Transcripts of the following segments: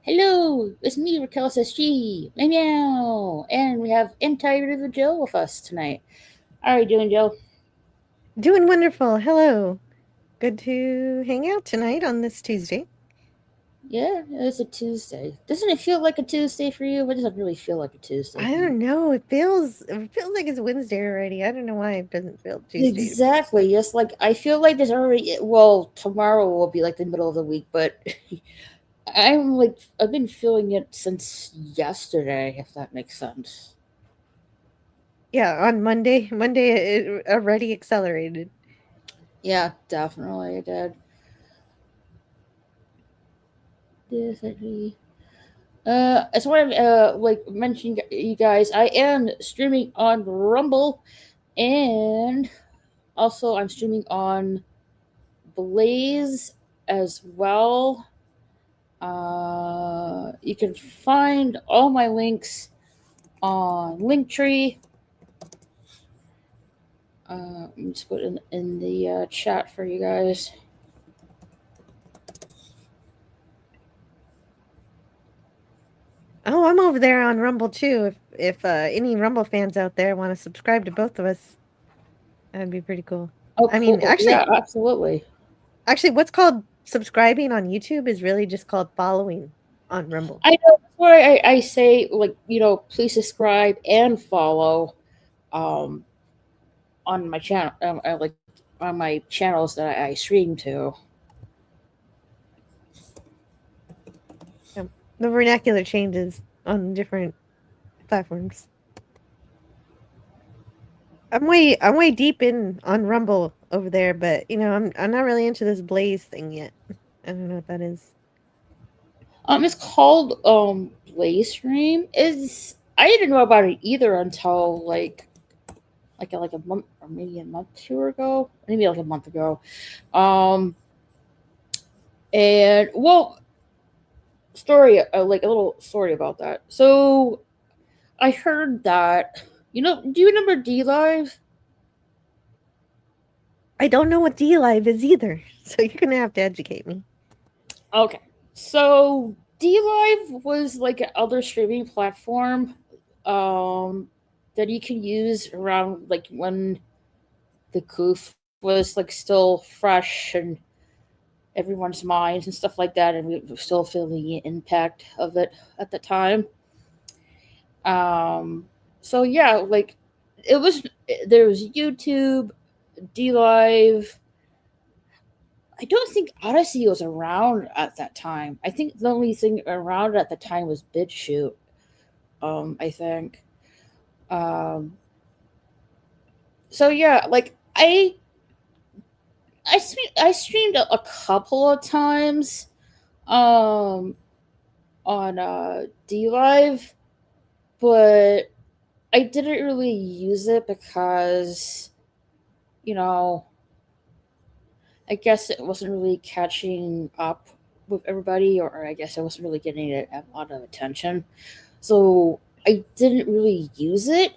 Hello, it's me, Raquel SSG. Meow meow. And we have Anti-River Joe with us tonight. How are you doing, Joe? Doing wonderful. Hello. Good to hang out tonight on this Tuesday. Yeah, it's a Tuesday. Doesn't it feel like a Tuesday for you? It doesn't really feel like a Tuesday I for me. don't know. It feels like it's Wednesday already. I don't know why it doesn't feel Tuesday to me. Exactly. Yes, like I feel like there's already. Well, tomorrow will be like the middle of the week, but I've been feeling it since yesterday, if that makes sense. Yeah, on Monday it already accelerated. Yeah, definitely, I did. Definitely. I just want to mention you guys. I am streaming on Rumble, and also I'm streaming on Blaze as well. You can find all my links on Linktree. Let me just put it in the chat for you guys. Oh, I'm over there on Rumble too. If any Rumble fans out there want to subscribe to both of us, that'd be pretty cool. Oh, I mean, cool! actually, Yeah, absolutely. actually, what's called subscribing on YouTube is really just called following on Rumble. I know that's why I say please subscribe and follow. Um, on my channel, like on my channels that I stream to. Yeah. The vernacular changes on different platforms. I'm way deep in on Rumble over there, but I'm not really into this Blaze thing yet. I don't know what that is. It's called Blaze Stream. Is I didn't know about it either until like a month or maybe a month two ago, maybe like a month ago. Um, and well, story like a little story about that. So I heard that do you remember D Live? I don't know what D Live is either, so you're gonna have to educate me. Okay. So D Live was like an other streaming platform um that you can use around like when the goof was like still fresh and everyone's minds and stuff like that, and we were still feeling the impact of it at the time. Um so yeah, like it was there was YouTube, D Live. I don't think Odyssey was around at that time. I think the only thing around at the time was BitChute. I think. Um, so yeah, like I streamed a couple of times um on D Live, but I didn't really use it because you know I guess it wasn't really catching up with everybody, or I guess I wasn't really getting a lot of attention. So I didn't really use it,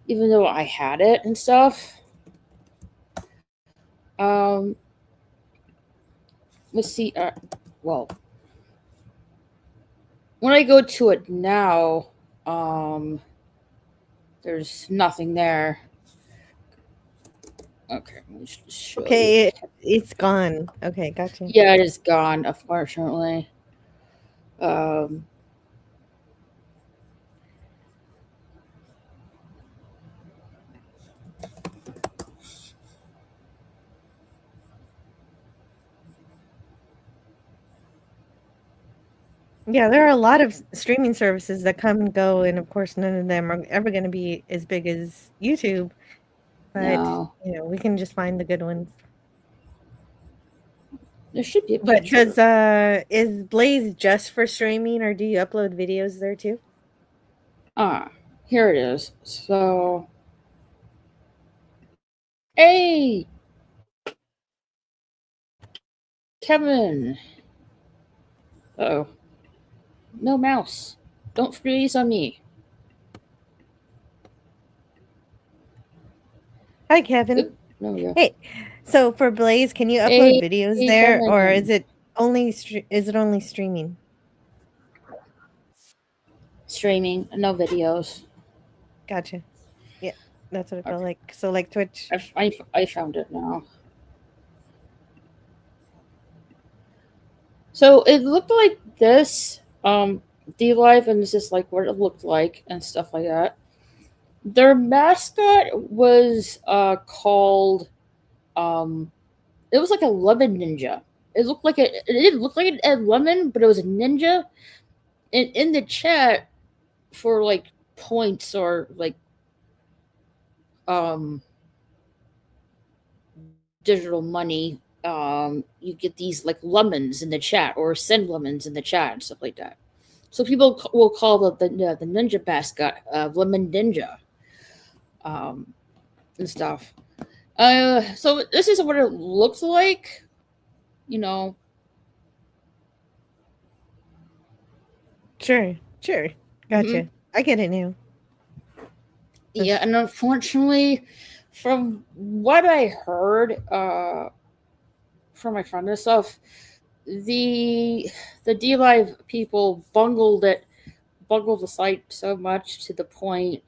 even though I had it and stuff. Um, let's see. Well, when I go to it now, um, there's nothing there. Okay, let me just show you. Okay, it's gone. Okay, gotcha. Yeah, it is gone, unfortunately. Um, Yeah, there are a lot of streaming services that come and go, and of course, none of them are ever going to be as big as YouTube. But no, we can just find the good ones. there should be a But does picture. is Blaze just for streaming, or do you upload videos there too? Ah, here it is. So, hey, Kevin. Oh, no mouse. Don't freeze on me. Hi, Kevin. Oop, there we go. Hey, so for Blaze, can you upload Hey, videos hey, there, or is Kevin. it only streaming? streaming, no videos. Gotcha. Yeah, that's what it felt Okay, like. So like Twitch. I found it now. So it looked like this. D Live, and this is like what it looked like and stuff like that. Their mascot was called um it was like a lemon ninja. It didn't look like a lemon, but it was a ninja. And in the chat for like points or like um digital money, you get these like lemons in the chat or send lemons in the chat and stuff like that. So people will call the ninja mascot lemon ninja, um, and stuff. So this is what it looks like. You know, Sure, sure. hmm Gotcha. I get it now. yeah, and unfortunately, from what I heard from my friend and stuff, the the D Live people bungled the site so much to the point,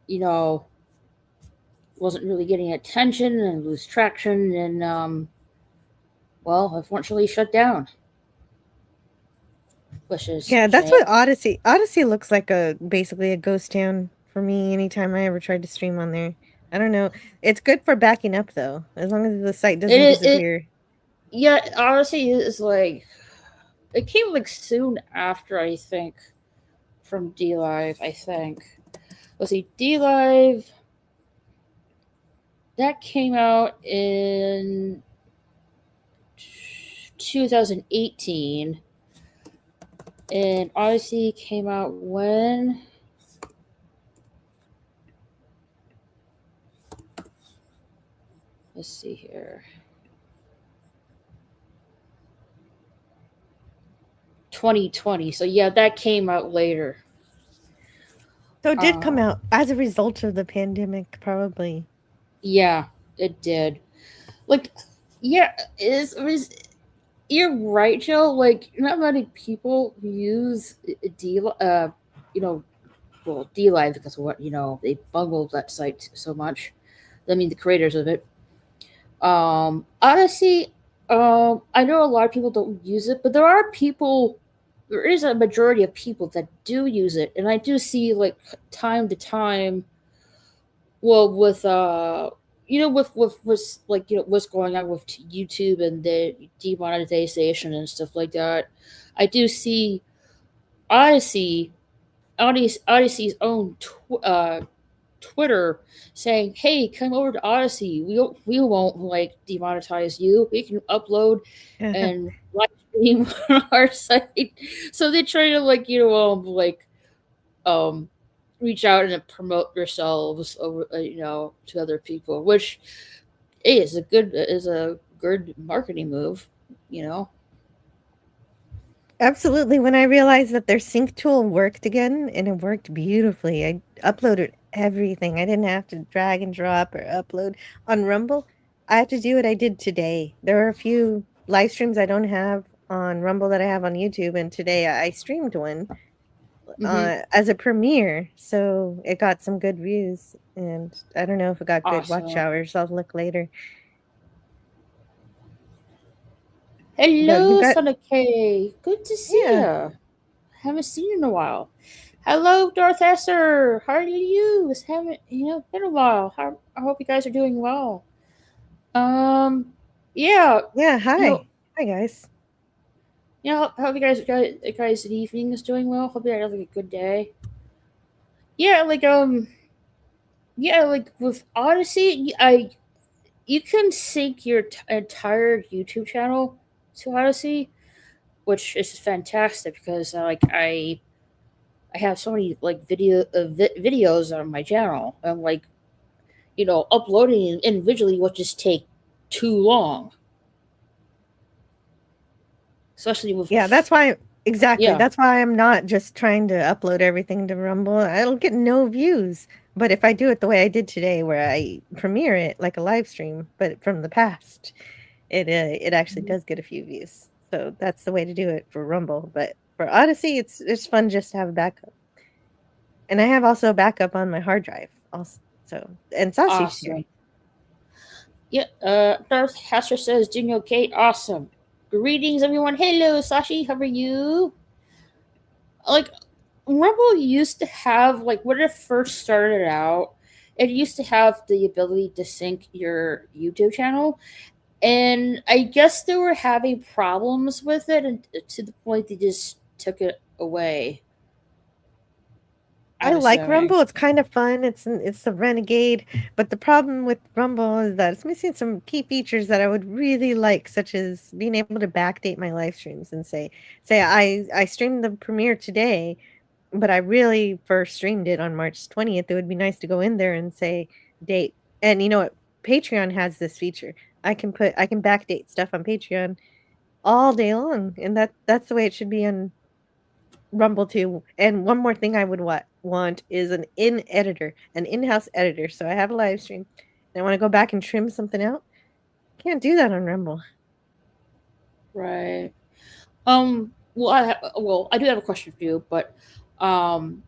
you know, wasn't really getting attention and lose traction, and well, unfortunately shut down, which is Yeah, a that's shame. what Odyssey looks like, a basically a ghost town for me anytime I ever tried to stream on there. I don't know. It's good for backing up though, as long as the site doesn't It disappear. yeah, honestly, is like it came like soon after, I think, from D Live. I think, let's see, D Live that came out in 2018, and Odyssey came out when. Let's see here. 2020. So yeah, that came out later. So it did come Um, out as a result of the pandemic, probably. yeah, it did. Like, yeah, it was. You're right, Joe. Like, not many people use D, you know, well, D Live because of what they bungled that site so much. I mean, the creators of it. Honestly, I know a lot of people don't use it, but there are people. There is a majority of people that do use it, and I do see like time to time. Well, with with like what's going on with YouTube and the demonetization and stuff like that. I do see Odyssey, Odyssey's own Twitter saying, "Hey, come over to Odyssey. We won't like demonetize you. We can upload and live stream on our site." So they try to like um reach out and promote yourselves over to other people, which is a good marketing move. You know. Absolutely. When I realized that their sync tool worked again, and it worked beautifully, I uploaded everything. I didn't have to drag and drop or upload on Rumble. I have to do what I did today. There are a few live streams I don't have on Rumble that I have on YouTube, and today I streamed one Mm-hmm. as a premiere, so it got some good views. And I don't know if it got good watch Awesome. hours. I'll look later. But you Hello, got, Sonic K. Good to see yeah, you. Haven't seen you in a while. Hello, Darth Esther. How are you? It's haven't been a while. I hope you guys are doing well. Um, yeah, yeah. you know, Hi guys. hope you guys evening is doing well. Hope you guys have like a good day. Yeah, like with Odyssey, you can sync your entire YouTube channel to Odyssey, which is fantastic because I have so many like videos on my channel, and like uploading individually would just take too long, especially with Yeah, that's why exactly, yeah. that's why I'm not just trying to upload everything to Rumble. I'll get no views. But if I do it the way I did today, where I premiere it like a live stream, but from the past, it actually does get a few views. So that's the way to do it for Rumble. But for Odyssey, it's fun just to have a backup. And I have also a backup on my hard drive also. So, and Sashi's here. Awesome. Yeah, Darth Hester says, doing okay? Awesome. Greetings, everyone. Hello, Sashi. How are you? Like, Rumble used to have, like, when it first started out, it used to have the ability to sync your YouTube channel. And I guess they were having problems with it, and to the point they just took it away. I I'm like assuming. Rumble. It's kind of fun. It's the Renegade, but the problem with Rumble is that it's missing some key features that I would really like, such as being able to backdate my live streams and say I streamed the premiere today, but I really first streamed it on March 20th. It would be nice to go in there and say date. And you know what? Patreon has this feature. I can backdate stuff on Patreon all day long, and that's the way it should be on Rumble too. And one more thing I would want is an in-house editor. So I have a live stream and I want to go back and trim something out. Can't do that on Rumble. Right. Well, I do have a question for you, but um,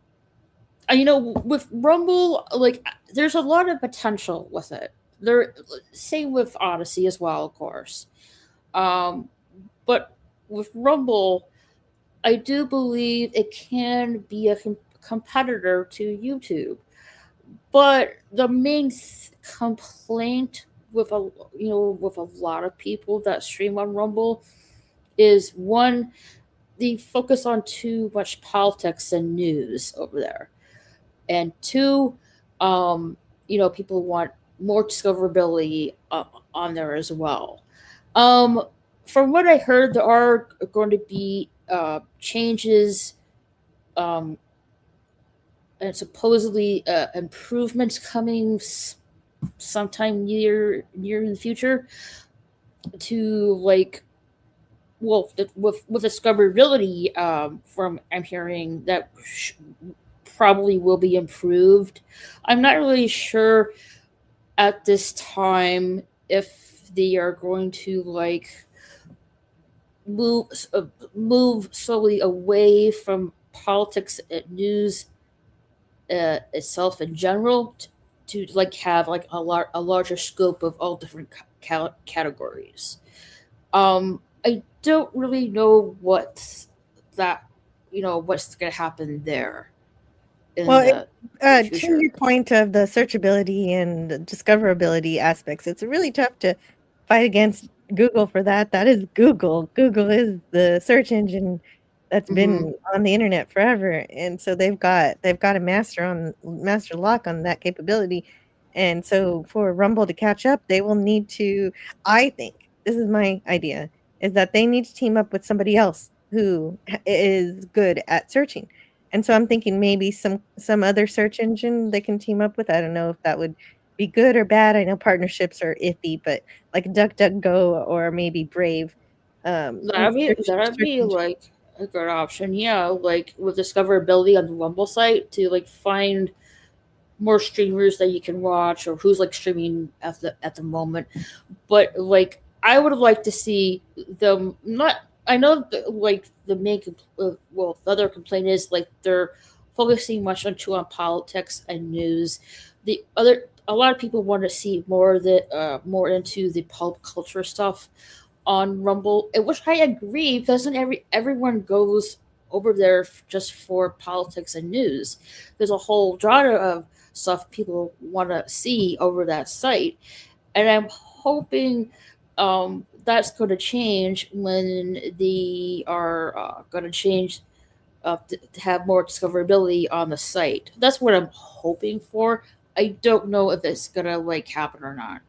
with Rumble, like, there's a lot of potential with it. There, same with Odyssey as well, of course. Um, but with Rumble, I do believe it can be a competitor to YouTube. But the main complaint with a lot of people that stream on Rumble is, one, they focus on too much politics and news over there, and two, people want more discoverability on there as well. Um, from what I heard, there are going to be changes, um, and supposedly improvements coming sometime near in the future to, like, with discoverability. From I'm hearing that probably will be improved. I'm not really sure at this time if they are going to, like, move move slowly away from politics and news itself in general, to like have like a larger scope of all different categories. I don't really know that what's going to happen there in Well, the to future. your point of the searchability and the discoverability aspects, it's really tough to fight against Google for that. That is Google. Google is the search engine that's Hmm. been on the internet forever, and so they've got a master lock on that capability. And so for Rumble to catch up, they will need to. I think this is my idea: is that they need to team up with somebody else who is good at searching, and so I'm thinking maybe some other search engine they can team up with. I don't know if that would be good or bad. I know partnerships are iffy, but like DuckDuckGo or maybe Brave, That'd be that'd search be engine. like a good option. Yeah, like with discoverability on the Rumble site to like find more streamers that you can watch, or who's like streaming at the moment. But like, I would like to see them not. I know like the main the other complaint is like they're focusing much on politics and news. The other A lot of people want to see more into the pulp culture stuff on Rumble, which I agree. Doesn't everyone goes over there just for politics and news? There's a whole genre of stuff people want to see over that site, and I'm hoping that's going to change when they are going to change to have more discoverability on the site. That's what I'm hoping for. I don't know if it's gonna like happen or not.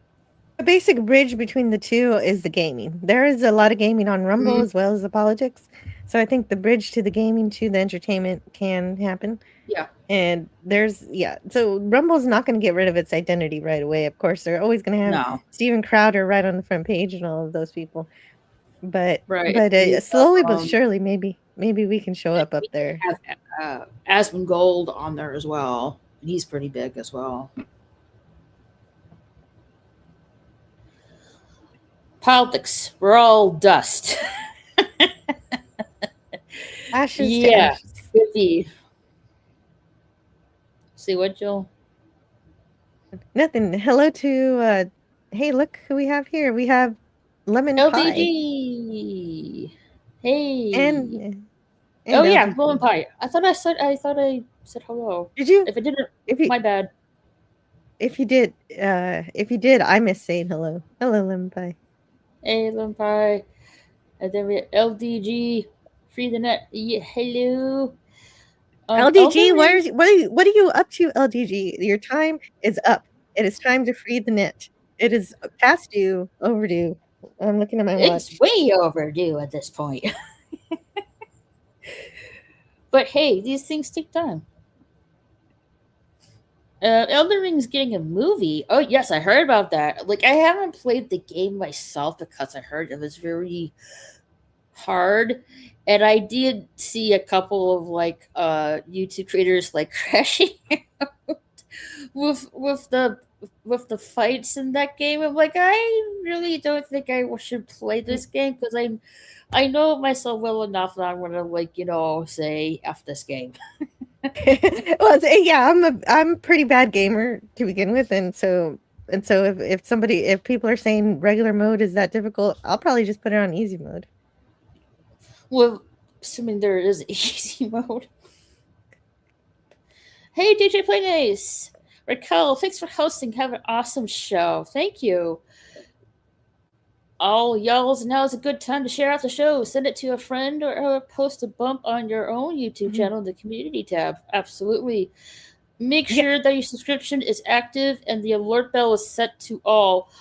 The basic bridge between the 2 is the gaming. There is a lot of gaming on Rumble Mm, as well as the politics. So I think the bridge to the gaming to the entertainment can happen. yeah, And so Rumble's not gonna get rid of its identity right away. Of course, they're always gonna have no, Steven Crowder right on the front page and all of those people. But right. You slowly have, but surely, maybe we can show up we there. have Asmund Gold on there as well. He's pretty big as well. Politics, we're all dust. Ashes to Yeah, ashes. 50. Say what, Jill? Nothing. Hello to hey, look who we have here. We have lemon pie LDG. Hey. and Oh yeah, lemon LDG. pie. I thought I said hello. Did you? If I didn't, If you my bad. if you did, I miss saying hello. Hello, lemon pie. Hey, lemon pie. And then we have LDG. Free the net. Yeah, hello. Elden LDG, Ring. what are you up to, LDG? Your time is up. It is time to free the net. It is past due, overdue. I'm looking at my It's watch. way overdue at this point. But hey, these things take time. Elden Ring's getting a movie. Oh yes, I heard about that. Like I haven't played the game myself because I heard it was very hard, and I did see a couple of like YouTube creators like crashing with the fights in that game. I'm like, I really don't think I should play this game because I know myself well enough that I'm gonna like say f this game. Well, yeah, I'm a pretty bad gamer to begin with, and so if people are saying regular mode is that difficult, I'll probably just put it on easy mode. Well, assuming there is easy mode. Hey, DJ Playdays! Raquel, thanks for hosting. Have an awesome show. Thank you. All y'all's now is a good time to share out the show. Send it to a friend or post a bump on your own YouTube Mhm. channel in the community tab. Absolutely. Make Yeah, sure that your subscription is active and the alert bell is set to all.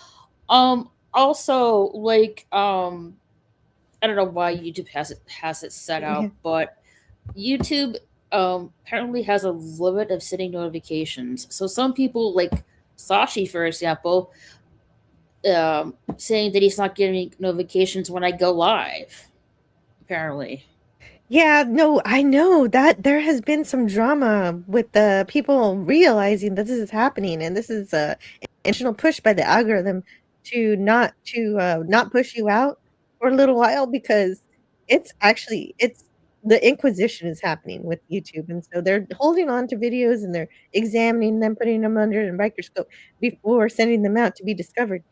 Also, like I don't know why YouTube has it set yeah. out, but YouTube apparently has a limit of sending notifications. So some people, like Sashi, for example, saying that he's not getting notifications when I go live. Apparently, Yeah, no, I know that there has been some drama with the people realizing that this is happening, and this is a intentional push by the algorithm to not push you out for a little while because it's the inquisition is happening with YouTube, and so they're holding on to videos and they're examining them, putting them under a microscope before sending them out to be discovered.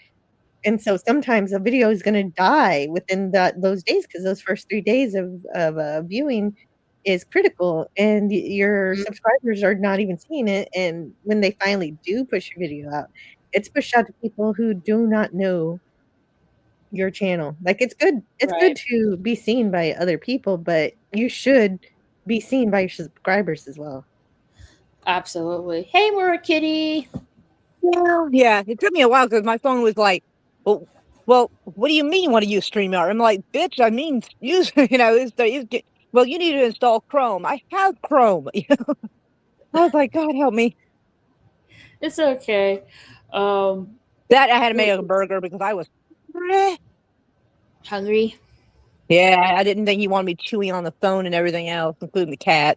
And so sometimes a video is gonna die within those days because those first 3 days of viewing is critical, and your mm, subscribers are not even seeing it, and when they finally do push your video out, it's pushed out to people who do not know your channel. Like, it's good right? to be seen by other people, but you should be seen by your subscribers as well. Absolutely. Hey, Mura Kitty. Yeah, it took me a while because my phone was like, well, what do you mean you want to use StreamYard? I'm like, bitch, I mean, use, well, you need to install Chrome. I have Chrome. I was like, God help me. It's okay. Um, That I had to make a burger because I was, eh. Hungry. Yeah, I didn't think you wanted me chewing on the phone and everything else, including the cat.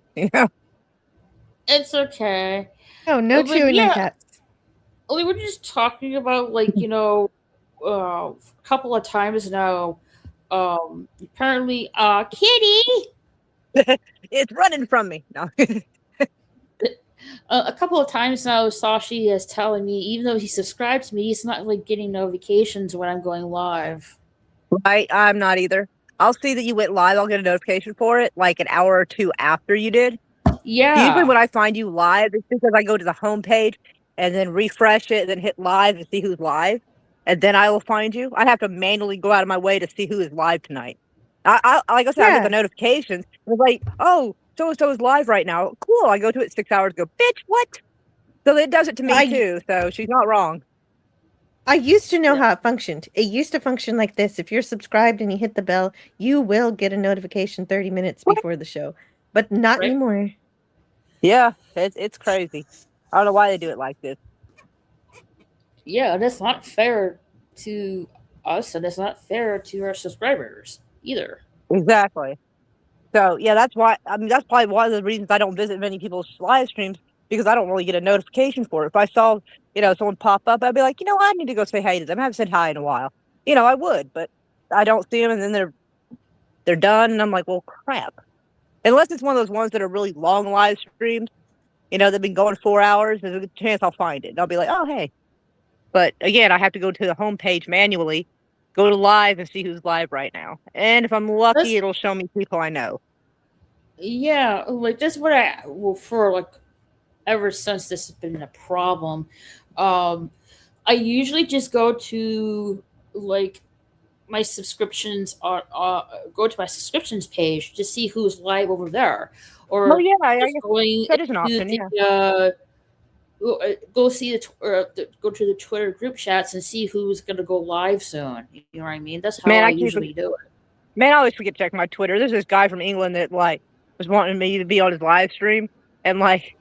It's okay. Oh, no But chewing on yeah, cats. we were just talking about like a couple of times now. Apparently, Kitty. It's running from me. No. A couple of times now, Sashi is telling me, even though he subscribed to me, he's not like getting notifications when I'm going live. Right, I'm not either. I'll see that you went live. I'll get a notification for it like an hour or two after you did. Usually Yeah, when I find you live, it's because I go to the home page and then refresh it, then hit live and see who's live, and then I will find you. I have to manually go out of my way to see who is live tonight. Like I said, I get the Yeah. notifications. It's like, oh, so and so is live right now. Cool. I go to it 6 hours ago. Bitch, what? So it does it to me I too. So she's not wrong. I used to know yeah, how it functioned. It used to function like this. If you're subscribed and you hit the bell, you will get a notification 30 minutes What? before the show, but not right. anymore. Yeah, it's crazy. I don't know why they do it like this. Yeah, that's not fair to us, and it's not fair to our subscribers either. Exactly. So yeah, that's why. I mean, that's probably one of the reasons I don't visit many people's live streams because I don't really get a notification for it. If I saw, someone pop up, I'd be like, I need to go say hi to them. I haven't said hi in a while. I would, but I don't see them, and then they're done, and I'm like, well, crap. Unless it's one of those ones that are really long live streams, they've been going 4 hours. There's a good chance I'll find it. And I'll be like, oh, hey. But again, I have to go to the homepage manually, go to live and see who's live right now. And if I'm lucky, it'll show me people I know. Yeah, like that's what for like ever since this has been a problem. I usually just go to like my subscriptions go to my subscriptions page to see who's live over there, or yeah, I guess going that is an to option. the, go see go to the Twitter group chats and see who's gonna go live soon. You know what I mean? That's how I usually do it. Man, I always forget to check my Twitter. There's this guy from England that like was wanting me to be on his live stream, and like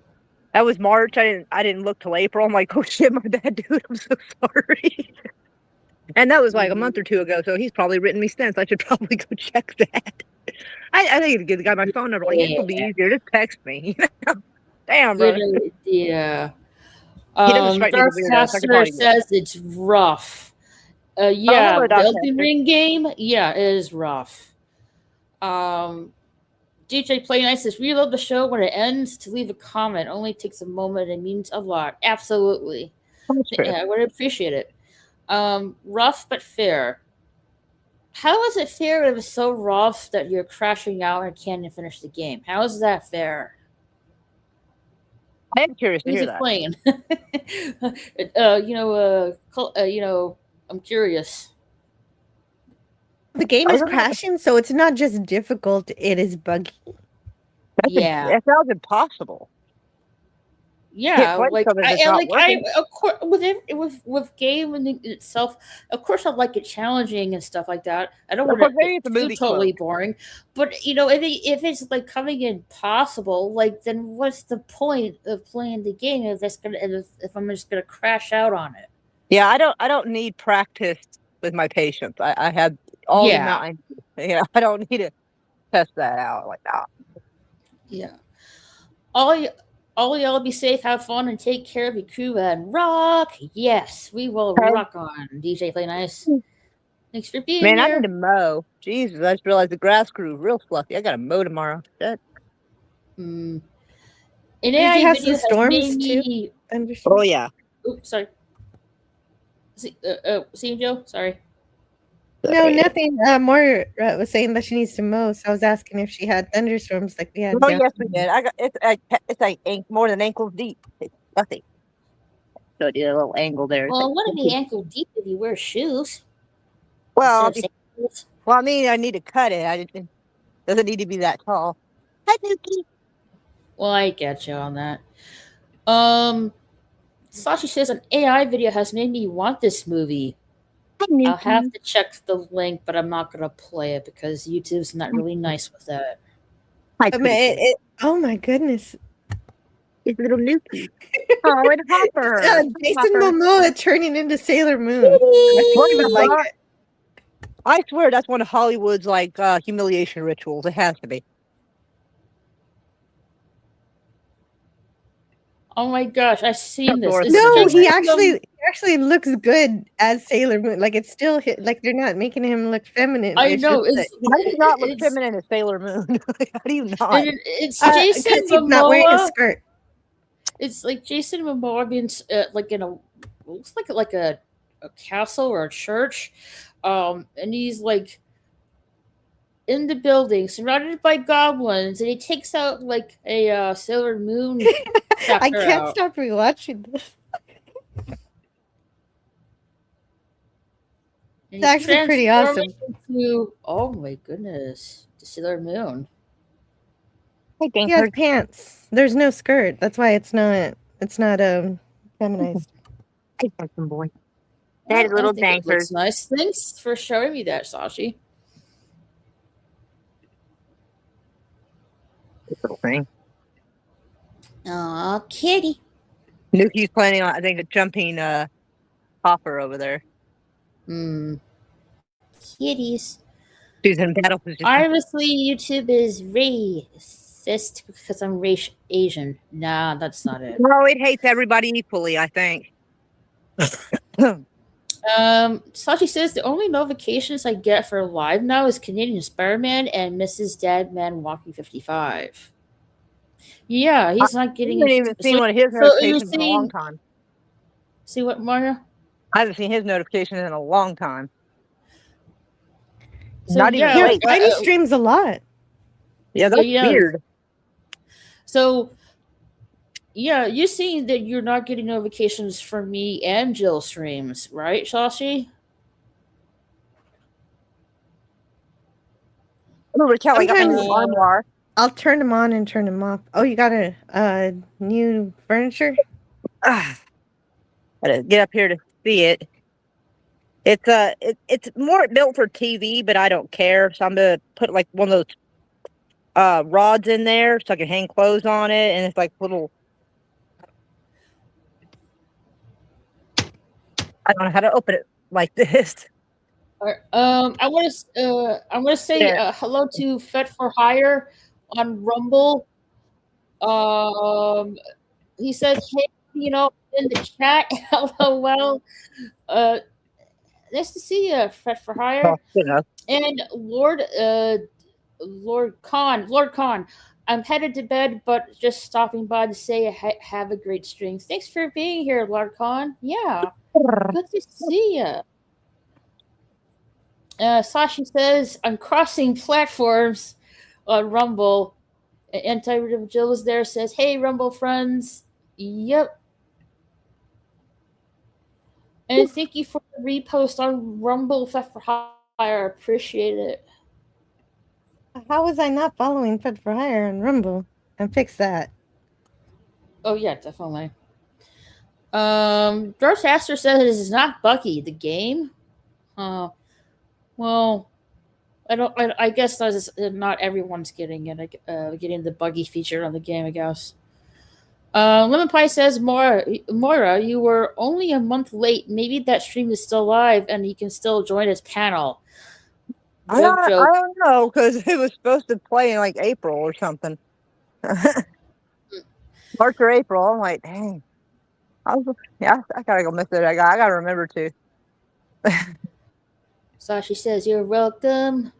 that was March. I didn't look till April. I'm like, oh shit, my bad, dude. I'm so sorry. And that was like a month or two ago, so he's probably written me since. I should probably go check that. I think to give the guy my phone number. Like, it'll be easier. Just text me. Damn, bro. Yeah. Dark Pastor says it's rough. Yeah, the Elden Ring game. Yeah, it is rough. DJ Play Nice says, reload the show when it ends to leave a comment. Only takes a moment and means a lot. Absolutely. Yeah, I would appreciate it. Rough but fair. How is it fair if it's so rough that you're crashing out and can't even finish the game? How is that fair? I am curious to hear that. Playing? I'm curious. The game is crashing, so it's not just difficult; it is buggy. That sounds impossible. Yeah, of course, with game in itself, of course, I like it challenging and stuff like that. I don't want to be totally boring, but if it's like coming in possible, like then what's the point of playing the game if I'm just gonna crash out on it? Yeah, I don't need practice with my patience. I have all the nine. Yeah, I don't need to test that out like that. Yeah, all y'all be safe, have fun, and take care of your crew and rock. Yes, we will rock on. DJ Play Nice. Thanks for being here. Man, I need to mow. Jesus, I just realized the grass grew real fluffy. I gotta mow tomorrow. Shit. And AI have some storms too. Oh yeah. Oops, sorry. See Joe? Sorry. No, nothing. More was saying that she needs to mow, so I was asking if she had thunderstorms like we had. Oh yes, we did. It's like more than ankle deep. It's nothing. So I did a little angle there. Well, it wouldn't be ankle deep if you wear shoes. Well, I mean, I need to cut it. Doesn't need to be that tall. Hi, Nuki. Well, I get you on that. Sashi says an AI video has made me want this movie. I'll have to check the link, but I'm not gonna play it because YouTube's not really nice with that. Oh my goodness! It's little Nuki. Oh, and Hopper. Jason Momoa turning into Sailor Moon. I swear that's one of Hollywood's like humiliation rituals. It has to be. Oh my gosh, I've seen this. No, he actually looks good as Sailor Moon. Like it's still like they're not making him look feminine. I know. How do you not look feminine as Sailor Moon? How do you not? It's Jason Momoa not wearing a skirt. It's like Jason Momoa being like in looks like a castle or a church, and he's like in the building, surrounded by goblins, and he takes out like a Sailor Moon. I can't stop rewatching this. It's actually pretty awesome. Oh my goodness, the Sailor Moon. He has pants. There's no skirt. That's why it's not feminized. Hey, handsome boy. That little dankers. Nice. Thanks for showing me that, Sashi. Little thing. Aw, kitty. Nuki's planning on, I think, a jumping hopper over there. Kitties. She's in battle position. Obviously, YouTube is racist because I'm Asian. Nah, that's not it. No, it hates everybody equally, I think. Sashi says the only notifications I get for live now is Canadian Spider-Man and Mrs. Deadman Walking 55. Yeah, I he's not getting. haven't even seen So, one of his so you're notifications in a long saying, time. see what, Mario? I haven't seen his notifications in a long time. So Not even yeah, Yeah, like, Spidey streams a lot. Yeah, yeah, that's yeah. weird. So yeah, you seeing that you're not getting notifications from me and Jill streams, right, Shashi? I'm over Kelly got my new Sometimes Uh, armoire. I'll turn them on and turn them off. Oh, you got a new furniture? Gotta get up here to see it. It's more built for TV, but I don't care. So I'm gonna put like one of those rods in there so I can hang clothes on it, and it's like little. I don't know how to open it like this. I want to say There. hello to Fet for Hire on Rumble. Um, he says, "Hey, in the chat, LOL. Uh, nice to see you, Fet for Oh, Hire." good enough. And Lord Khan, I'm headed to bed, but just stopping by to say have a great stream. Thanks for being here, Lord Khan. Yeah, good to see you. Sashi says, I'm crossing platforms on Rumble. Anti Jill is there, says, hey, Rumble friends. Yep. And thank you for the repost on Rumble Theft for Hire. Appreciate it. How was I not following Fed for Hire on Rumble? And fix that. Oh, yeah, definitely. George Astor says this is not Bucky, the game. Well, I don't. I guess that's not everyone's getting it. Getting the buggy feature on the game, I guess. Lemon Pie says, Moira, you were only a month late. Maybe that stream is still live and you can still join his panel. Joke, I joke. don't know because it was supposed to play in like April or something. March or April. I'm like, dang. Yeah, I gotta go miss it. I gotta remember to. Sashi says, you're welcome.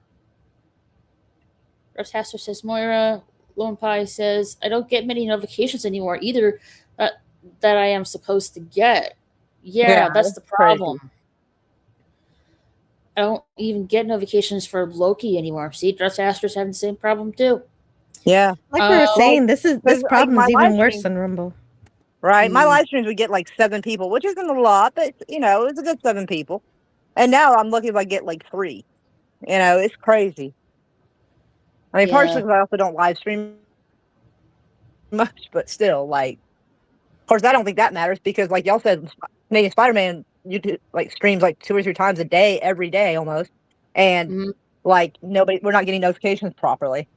Russ Haster says, Moira. Lemon Pie says, I don't get many notifications anymore either that I am supposed to get. Yeah, Yeah, that's that's the crazy. problem. I don't even get notifications for Loki anymore. See, Dress Aster's having the same problem too. Yeah, Like we were Um, like saying, this because like problem my is live even worse stream, on Rumble. right? My mm, live streams would get like 7 people, which isn't a lot, but it's a good 7 people. And now I'm lucky if I get like 3. It's crazy. I mean, partially yeah. because I also don't live stream much, but still, like, of course, I don't think that matters because, like y'all said, Canadian Spider-Man, YouTube like streams like 2 or 3 times a day, every day almost, and Mm, like we're not getting notifications properly.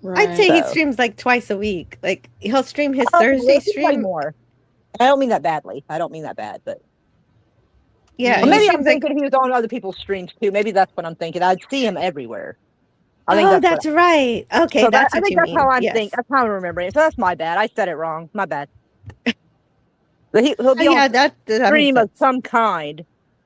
I'd right. say he So, streams like twice a week. Like he'll stream his oh, Thursday well, he's way stream. more. I don't mean that badly. I don't mean that bad, but Yeah, Yeah, well, he maybe I'm streams like, thinking he was on other people's streams too. Maybe that's what I'm thinking. I'd see him everywhere. I think oh, that's what. that's right. Okay, So that that's I what think you that's how mean. I'm think. Yes. That's how I'm remembering it. So that's my bad. I said it wrong. My bad. But he'll Oh, be on yeah, that makes stream of sense. some kind,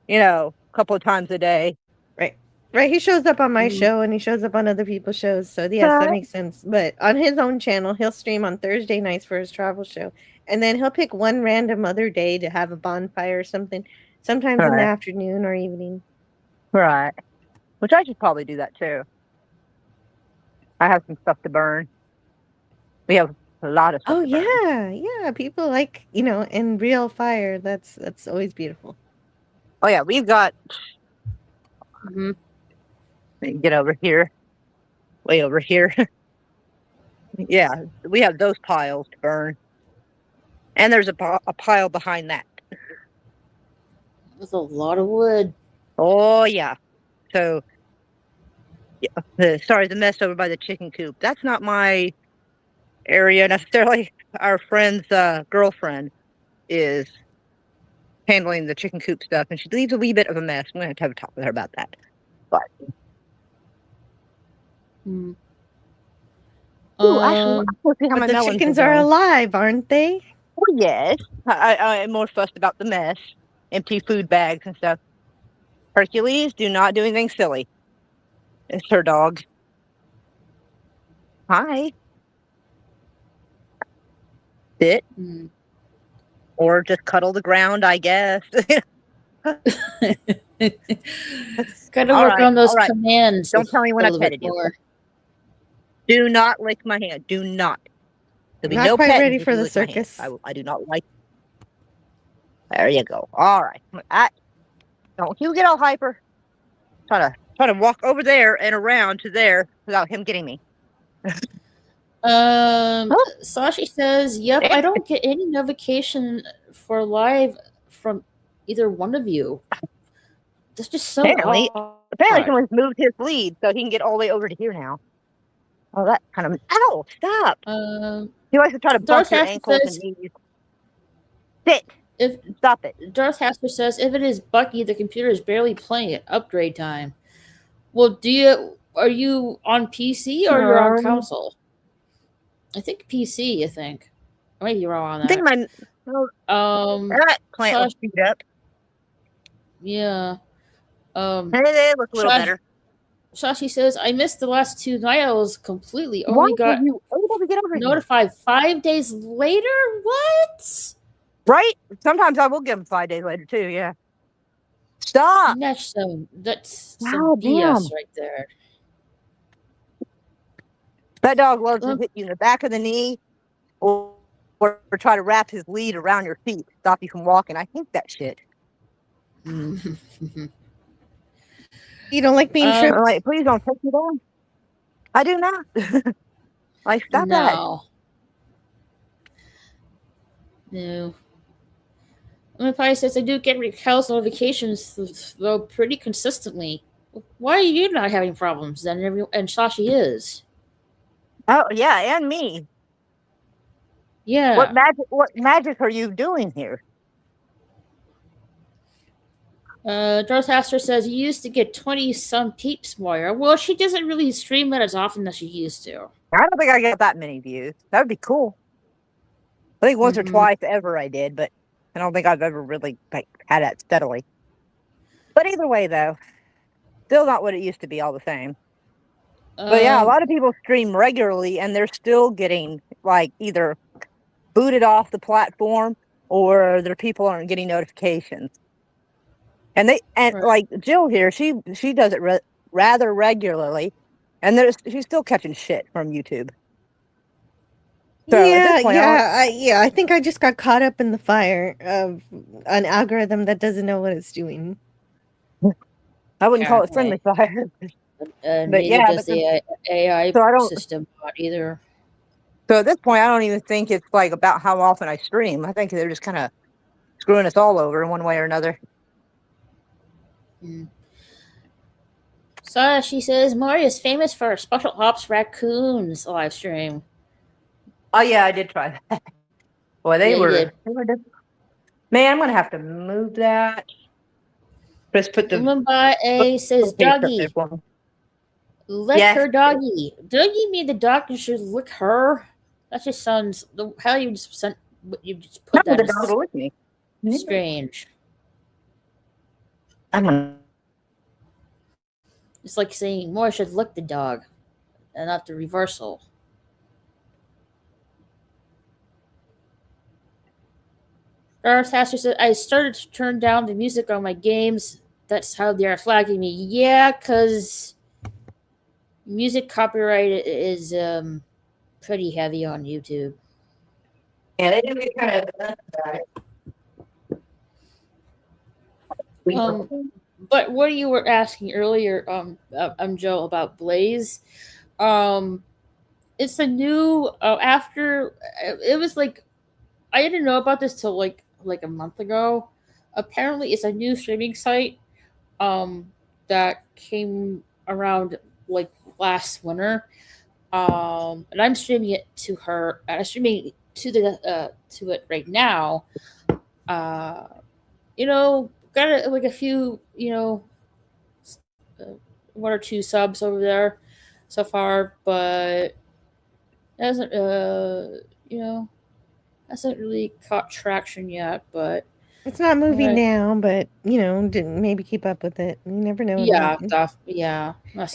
a couple of times a day. Right. Right. He shows up on my mm, show and he shows up on other people's shows. So yes, that Right. makes sense. But on his own channel, he'll stream on Thursday nights for his travel show. And then he'll pick one random other day to have a bonfire or something. Sometimes in the Right. afternoon or evening. Right. Which I should probably do that too. I have some stuff to burn. We have a lot of stuff Oh to burn. yeah. Yeah. People like, in real fire. That's always beautiful. Oh yeah, we've got. mm, Let me get over here. Way over here. Yeah, we have those piles to burn, and there's a pile behind that. that's a lot of wood. Oh yeah. So sorry, the mess over by the chicken coop. That's not my area necessarily. Our friend's girlfriend is handling the chicken coop stuff, and she leaves a wee bit of a mess. I'm gonna have to have a talk with her about that. But Mm. ooh, actually, Um, let's see how But my the melons are chickens are doing. alive, aren't they? Oh yes, I'm more fussed about the mess, empty food bags and stuff. Hercules, do not do anything silly. It's her dog. Hi. sit Mm. or just cuddle the ground, I guess. Gotta All work right, on those all right. commands Don't tell me when a I little bit petted you. more. Do not lick my hand. Do not. There'll be Not no quite petting ready if for you the lick my hand. circus. I do not like. There you go. All right. Don't you get all hyper. Try to walk over there and around to there without him getting me. Oh, Sashi says, "Yep, I damn. don't get any notification for live from either one of you. That's just so Apparently odd." someone's moved his lead so he can get all the way over to here now. Oh, that kind of. Ow! Stop. He likes to try to bump Darth your Hasher ankles and says, knees. Sit. "If Stop it. Darth Hasher says if it is Bucky, the computer is barely playing at upgrade time. Well, are you on PC or you're on console? I think PC. I think I might be wrong on I think that. that plant was Sashi, beat up. yeah. And it looks a little better. Shashi says, I missed the last two night owls completely. Why Only were got you able to get over here? notified 5 days later? What? Right? Sometimes I will give them 5 days later too, yeah. Stop! That's some Wow, BS damn. right there. That dog loves to hit you in the back of the knee or try to wrap his lead around your feet to stop you from walking. I hate that shit. You don't like being tripped? Like, please don't take me down. I do not. Like, stop that. No. Probably says I do get house notifications though pretty consistently. Why are you not having problems then? And Sashi is. Oh yeah, and me. Yeah. What magic are you doing here? Darth Astor says you used to get 20-some peeps, Moira. Well, she doesn't really stream it as often as she used to. I don't think I get that many views. That would be cool. I think once or twice ever I did, but I don't think I've ever really had that steadily. But either way, though, still not what it used to be all the same. But yeah, a lot of people stream regularly and they're still getting like either booted off the platform or their people aren't getting notifications. And like Jill here, she does it rather regularly, and she's still catching shit from YouTube. So I think I just got caught up in the fire of an algorithm that doesn't know what it's doing. I wouldn't call it friendly fire. But yeah, just the AI system not either. So at this point, I don't even think it's like about how often I stream. I think they're just kind of screwing us all over in one way or another. So she says Mario is famous for her special ops raccoons live stream. Oh yeah, I did try that. Boy, they were different. Man, I'm gonna have to move that. Just put the Mumbai says doggy. Lick her doggy. Doggy mean the dog should lick her? That just sounds how you just put that the dog will lick me. Strange. It's like saying more should lick the dog, and not the reversal. Darth Hasher said, I started to turn down the music on my games. That's how they're flagging me. Yeah, because music copyright is pretty heavy on YouTube. Yeah, they do get kind of about it. But what you were asking earlier, Joe, about Blaze, it's a new after it was like I didn't know about this till like a month ago. Apparently, it's a new streaming site that came around like last winter, and I'm streaming it to her. I'm streaming to it right now. Got like a few, one or two subs over there so far, but it hasn't, hasn't really caught traction yet. But it's not moving now, but didn't maybe keep up with it. You never know. Yeah,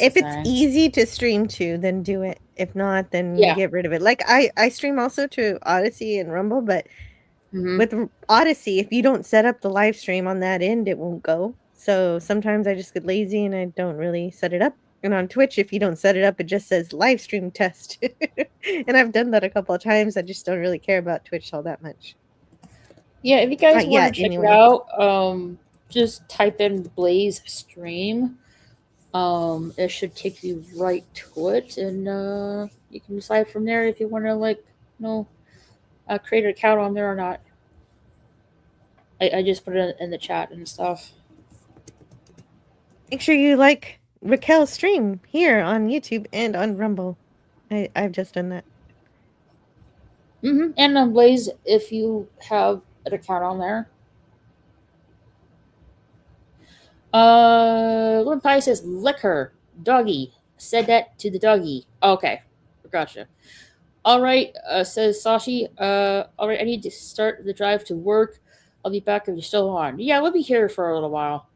if it's easy to stream to, then do it. If not, then Yeah. get rid of it. Like, I stream also to Odyssey and Rumble, but Mm-hmm. with Odyssey, if you don't set up the live stream on that end, it won't go. So sometimes I just get lazy and I don't really set it up. And on Twitch, if you don't set it up, it just says live stream test. And I've done that a couple of times. I just don't really care about Twitch all that much. Yeah, if you guys Not want yet, to check it anyway. out, just type in Blaze stream. It should take you right to it, and you can decide from there if you want to create an account on there or not. I just put it in the chat and stuff. Make sure you like Raquel's stream here on YouTube and on Rumble. I've just done that. And on Blaze, if you have an account on there. Lynn Pie says, lick her. Doggy. Said that to the doggy. Okay. Gotcha. Alright, says Sashi. Alright, I need to start the drive to work. I'll be back if you're still on. Yeah, we'll be here for a little while.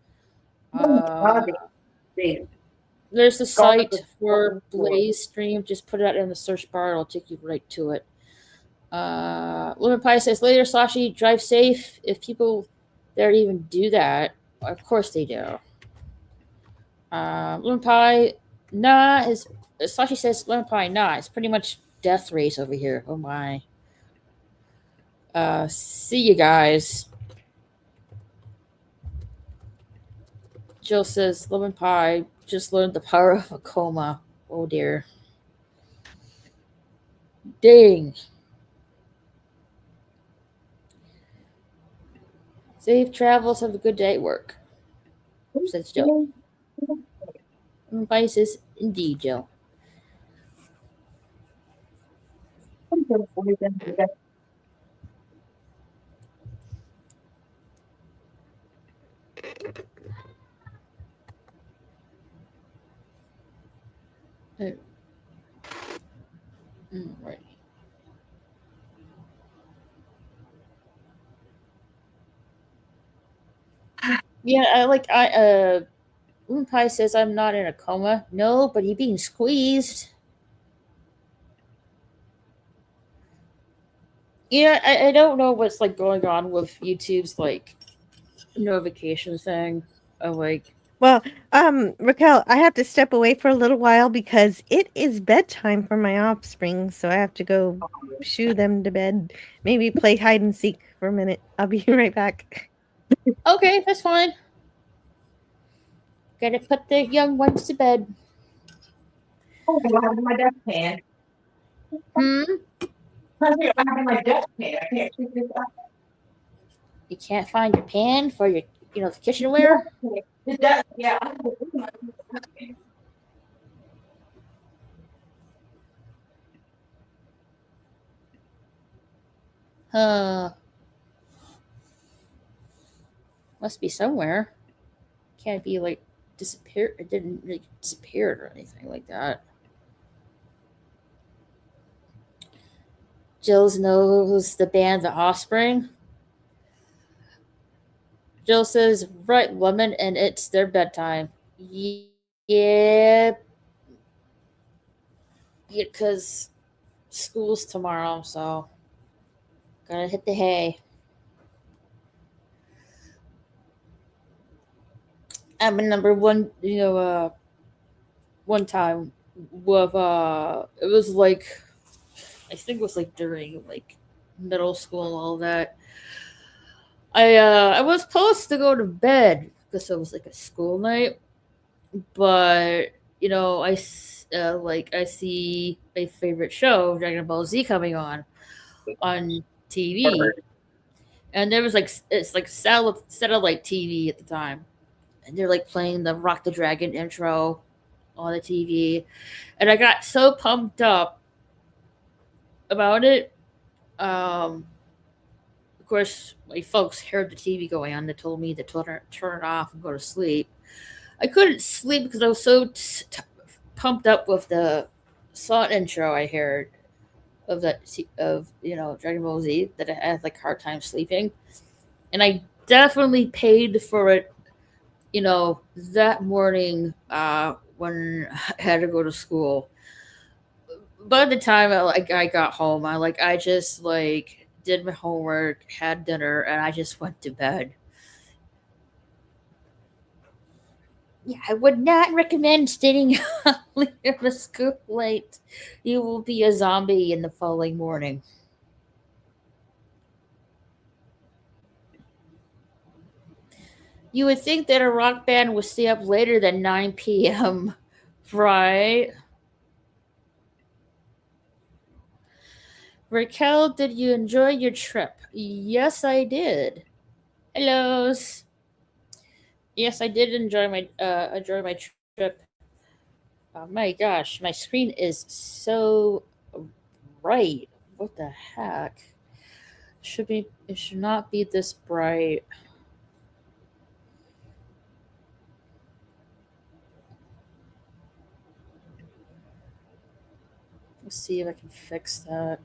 There's the site for Blaze stream. Just put it in the search bar. It'll take you right to it. Lemon Pie says, later, Sashi, drive safe. If people there even do that, of course they do. Lemon Pie, nah, Sashi says, Lemon Pie, nah, it's pretty much death race over here. Oh my. See you guys. Jill says, Lemon Pie just learned the power of a coma. Oh dear. Dang. Safe travels. Have a good day at work. Says Jill. Lemon Pie says, indeed, Jill. Right. Yeah, Lemon Pie says I'm not in a coma. No, but he's being squeezed. Yeah, I don't know what's going on with YouTube's notification thing. Well, Raquel, I have to step away for a little while because it is bedtime for my offspring, so I have to go shoo them to bed. Maybe play hide and seek for a minute. I'll be right back. Okay, that's fine. Gotta put the young ones to bed. Oh, I have my dustpan. Hmm? I have my dustpan. I can't pick this up. You can't find your pan for your, the kitchenware? The dust, yeah. Must be somewhere. Can't be disappear. It didn't really disappear or anything like that. Jill's knows the band The Offspring. Jill says, right, woman, and it's their bedtime. Yeah. Yeah, because school's tomorrow, so gotta hit the hay. I remember one time with it was I think it was during middle school, all that. I was supposed to go to bed because it was a school night, but I see my favorite show, Dragon Ball Z, coming on TV, and there was it's satellite TV at the time, and they're playing the Rock the Dragon intro on the TV, and I got so pumped up about it. Of course, my folks heard the TV going on. They told me to turn it off and go to sleep. I couldn't sleep because I was so pumped up with the song intro I heard of Dragon Ball Z that I had a hard time sleeping, and I definitely paid for it. That morning when I had to go to school. by the time I got home, I just did my homework, had dinner, and I just went to bed. Yeah, I would not recommend staying up later to school late. You will be a zombie in the following morning. You would think that a rock band would stay up later than 9 p.m., right? Raquel, did you enjoy your trip? Yes, I did. Hellos. Yes, I did enjoy my trip. Oh my gosh, my screen is so bright. What the heck? It should not be this bright. Let's see if I can fix that.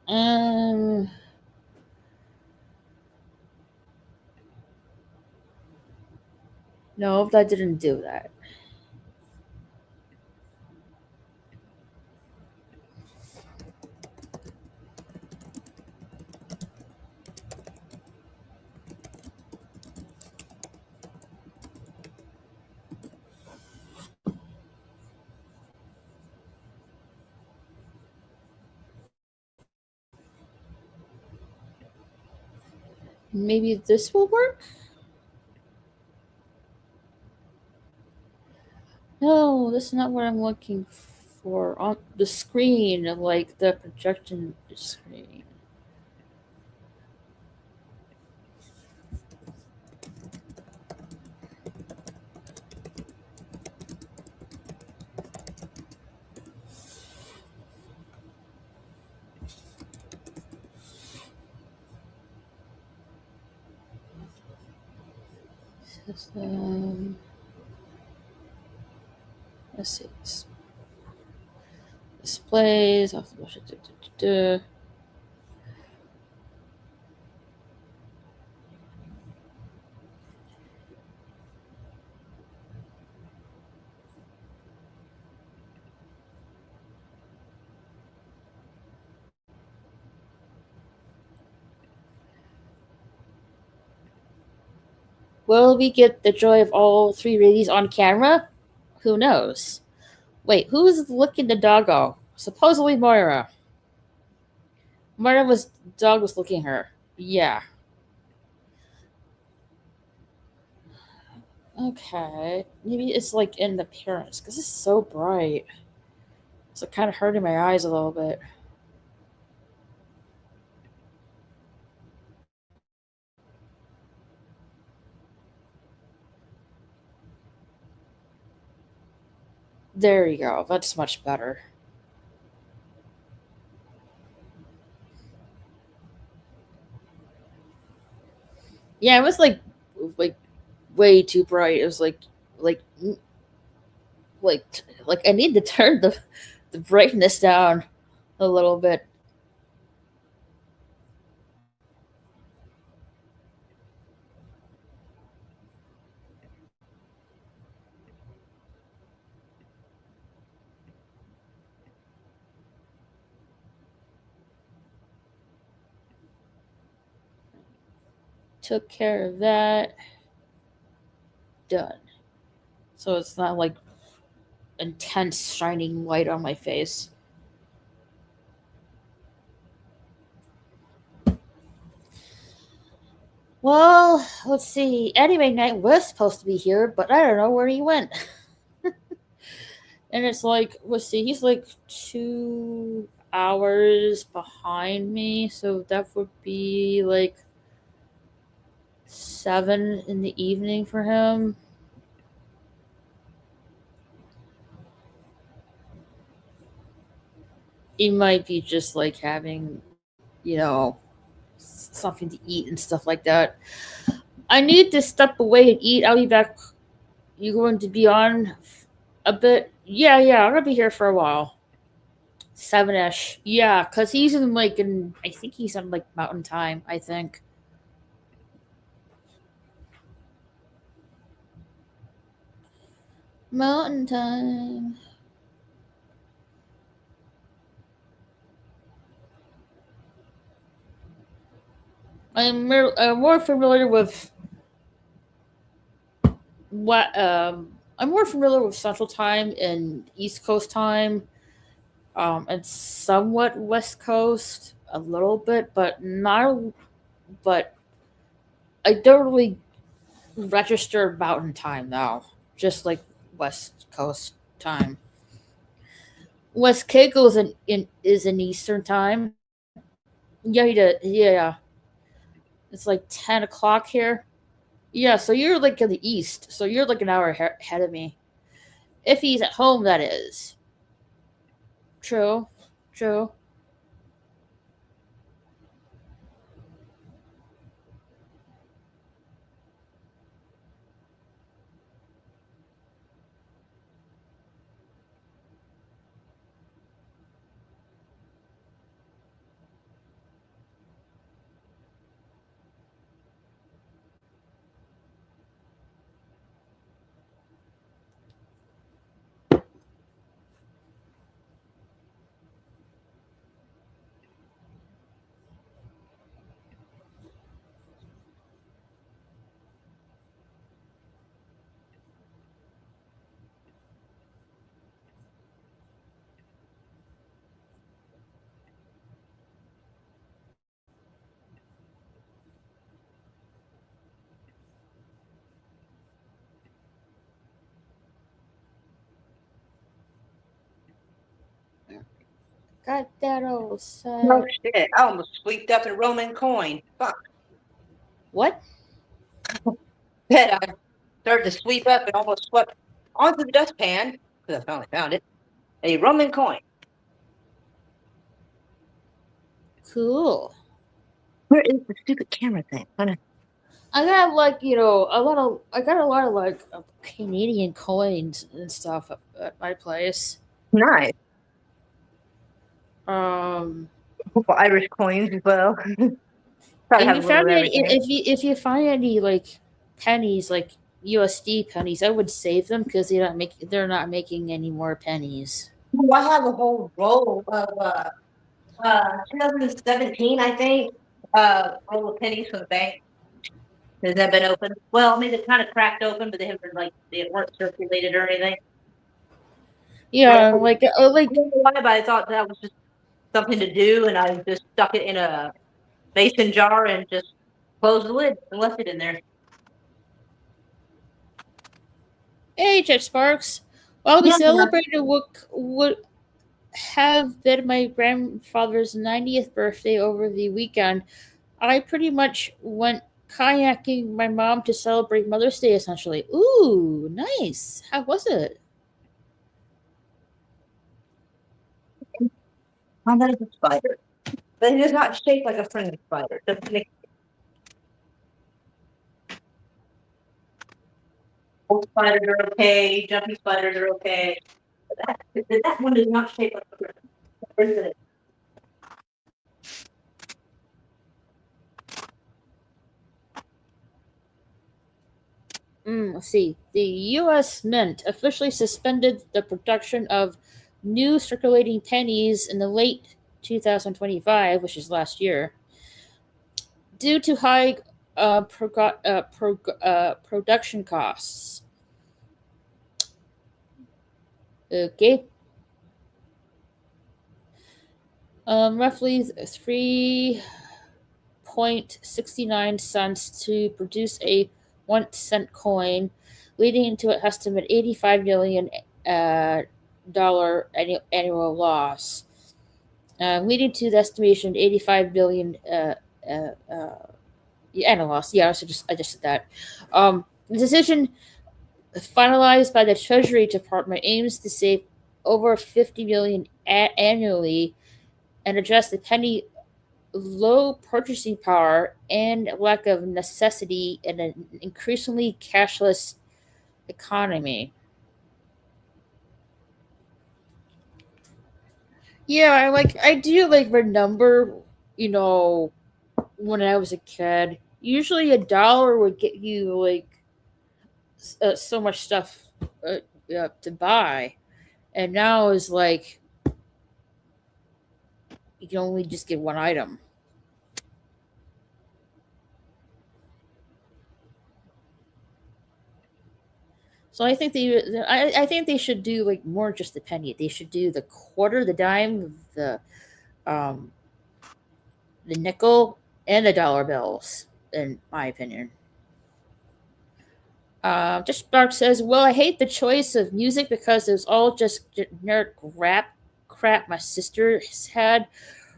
Um no, that didn't do that. Maybe this will work? No, that's not what I'm looking for. On the screen, like the projection screen. System. Let's see. Displays. Will we get the joy of all three ladies on camera? Who knows? Wait, who's licking the doggo? Supposedly Moira. Dog was licking her. Yeah. Okay. Maybe it's like in the appearance because it's so bright. It's like kind of hurting my eyes a little bit. There you go. That's much better. Yeah, it was like way too bright. It was like like I need to turn the brightness down a little bit. Took care of that. Done. So it's not like intense shining light on my face. Well, let's see. Anime Night was supposed to be here, but I don't know where he went. And it's like, let's see, he's like 2 hours behind me, so that would be like 7 in the evening for him. He might be just like having, something to eat and stuff like that. I need to step away and eat. I'll be back. You going to be on a bit? Yeah, I'm gonna be here for a while. 7ish. Yeah, because he's in I think he's on like mountain time, I think. Mountain time. I'm more familiar with what I'm more familiar with Central Time and East Coast time, and somewhat West Coast a little bit, but not. But I don't really register Mountain Time though, just like West Coast time. West Cago is in Eastern Time. Yeah. It's like 10 o'clock here. Yeah, so you're like in the east, so you're like an hour ahead of me. If he's at home, that is. True. True. Got that old Oh side. shit! I almost sweeped up a Roman coin. Fuck. What? That I started to sweep up and almost swept onto the dustpan because I finally found it. A Roman coin. Cool. Where is the stupid camera thing? I got like a lot of I got a lot of like Canadian coins and stuff at my place. Nice. Um, Irish coins as well. Try to if have you a little found of any, everything. if you find any like pennies, like USD pennies, I would save them because they're not making any more pennies. Well, I have a whole roll of 2017, I think. Roll of pennies from the bank. Has that been open? Well, I mean, it's kind of cracked open, but they weren't circulated or anything. But Yeah, I don't know why, but I thought that was just something to do, and I just stuck it in a mason jar and just closed the lid and left it in there. hey, Jet Sparks. While we Yeah, celebrated what would have been my grandfather's 90th birthday over the weekend, I pretty much went kayaking with my mom to celebrate Mother's Day essentially. Ooh, nice. How was it? oh, that is a spider, but it is not shaped like a friendly spider. Doesn't make old spiders are okay, jumpy spiders are okay. But that one is not shaped like a friendly. Where is it? Let's see. The U.S. Mint officially suspended the production of new circulating pennies in the late 2025, which is last year, due to high production costs. Okay. Roughly 3.69 cents to produce a 1 cent coin, leading to an estimated $85 million annual loss. Leading to the estimation 85 billion annual loss. Yeah, I just said that. The decision finalized by the Treasury Department aims to save over 50 million annually and address the penny low purchasing power and lack of necessity in an increasingly cashless economy. Yeah, I do like remember, you know, when I was a kid, usually $1 would get you like so much stuff. to buy, and now is like you can only just get one item. So I think they should do like more just the penny. They should do the quarter, the dime, um the nickel, and the dollar bills. In my opinion. Just Spark says, "Well, I hate the choice of music because it was all just generic rap crap my sister had,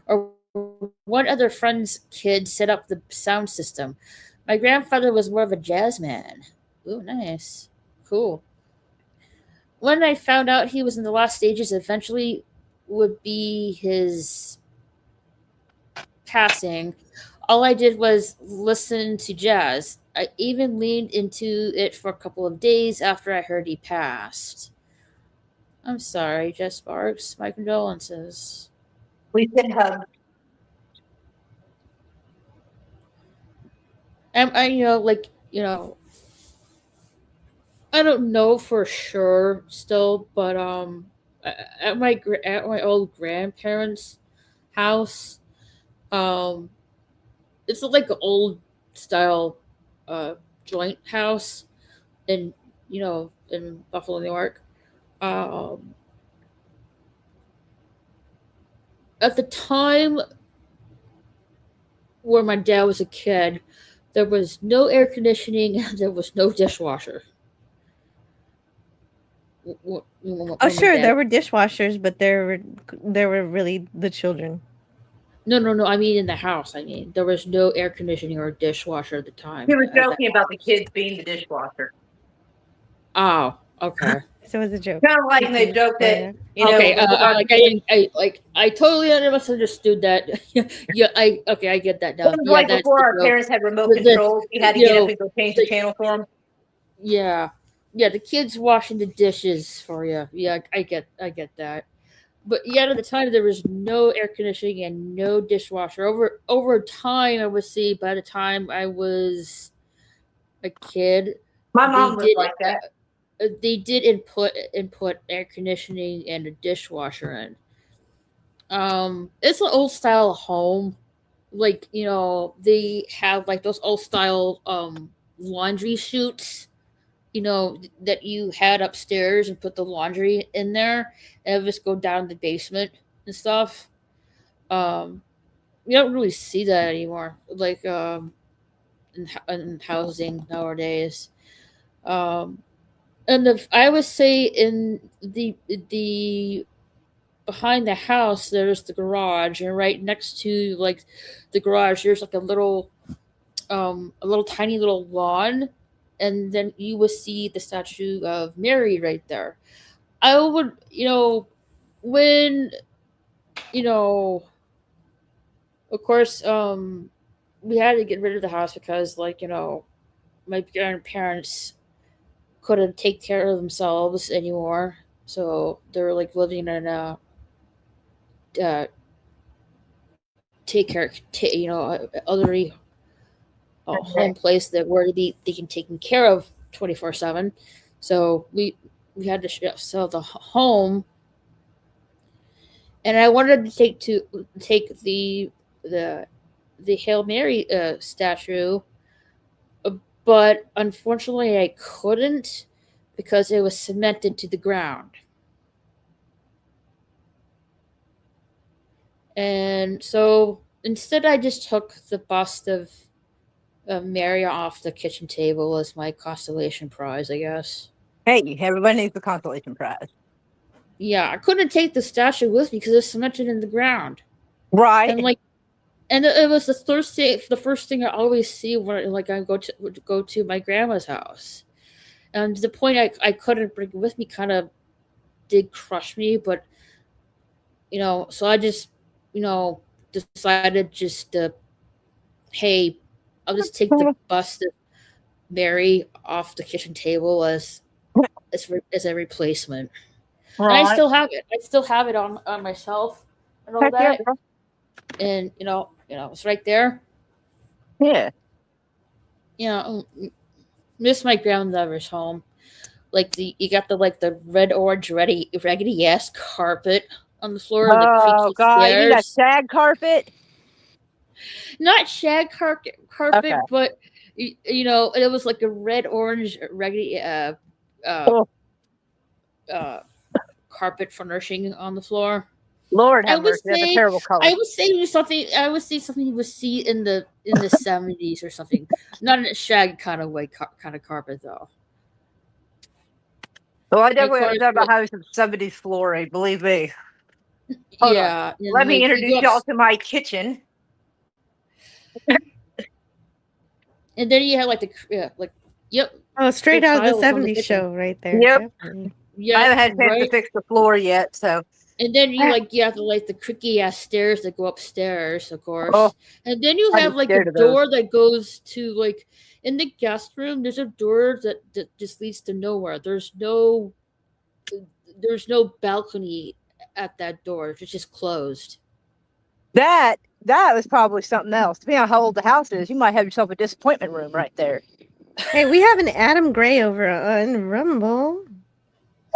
or one other friend's kid set up the sound system. My grandfather was more of a jazz man." Ooh, nice, cool. When I found out he was in the last stages, eventually would be his passing, all I did was listen to jazz. I even leaned into it for a couple of days after I heard he passed. I'm sorry, Jess Sparks. My condolences. We said hug. I don't know for sure still, but at my old grandparents' house, um, it's like an old style uh joint house in in Buffalo, New York. Um, at the time where my dad was a kid, there was no air conditioning. There was no dishwasher. Oh, My sure, dad. there were dishwashers, but there were really the children. No. I mean, in the house. I mean, there was no air conditioning or dishwasher at the time. He was At the joking about the house. kids being the dishwasher. Oh, okay. So it was a joke. Kind of like they joke that, Okay, I totally misunderstood that. Yeah, I get that now. Things Yeah, like that's before the our joke. parents had remote The controls, we had to you get up know and go change the channel for them. yeah, yeah, the kids washing the dishes for you. Yeah, I get that. But yet at the time there was no air conditioning and no dishwasher. Over time, I would see by the time I was a kid, My they mom was did like that. input air conditioning and a dishwasher in. It's an old style home. Like, they have like those old style laundry chutes, that you had upstairs and put the laundry in there and just go down the basement and stuff. Um, you don't really see that anymore. Like in housing nowadays. Um, and I would say in the behind the house there's the garage, and right next to like the garage there's like a little tiny little lawn, and then you will see the statue of Mary right there. I would, when, you know, of course, we had to get rid of the house because, like, my grandparents couldn't take care of themselves anymore. So they were like living in a uh, elderly home place that were to be taken care of 24/7. So we had to sell the home, and I wanted to take the the Hail Mary statue, but unfortunately I couldn't because it was cemented to the ground. And so instead, I just took the bust of Mary off the kitchen table as my consolation prize, I guess. Hey, everybody needs the consolation prize. Yeah, I couldn't take the statue with me because it was cemented in the ground. Right. And it was the first thing I always see when like I go to my grandma's house. And the point I couldn't bring it with me kind of did crush me, but so I just decided just to, hey, I'll just take the bust of Mary off the kitchen table as a replacement. And I Right. still have it. I still have it on my shelf and all Heck yeah, that. girl. And it's right there. Yeah. Miss my grandmother's home. like you got the red orange raggedy ass carpet on the floor, the Oh creaky God, you mean that stairs. shag carpet? Not shag carpet, Okay. but it was like a red orange raggedy Oh, carpet furnishing on the floor. Lord I have would mercy, that's a say terrible color. I would say something. I would say something you would see in the 70s or something. Not in a shag kind of way, kind of carpet though. Well, I And of definitely course, understand about having some 70s flooring, believe me. Hold on. yeah, and Let me like you introduce go up, y'all to my kitchen. and then you have like yep, Oh, straight out of the tiles on the 70s kitchen. show right there. Yep. Definitely. I Yeah, haven't had a chance to right. fix the floor yet, so. And then you have the creaky ass stairs that go upstairs, of course. Oh, And then you I'd have be like a scared of those. door that goes to like in the guest room. There's a door that just leads to nowhere. There's no balcony at that door. It's just closed. That was probably something else. Depending on how old the house is, you might have yourself a disappointment room right there. Hey, we have an Adam Gray over on Rumble.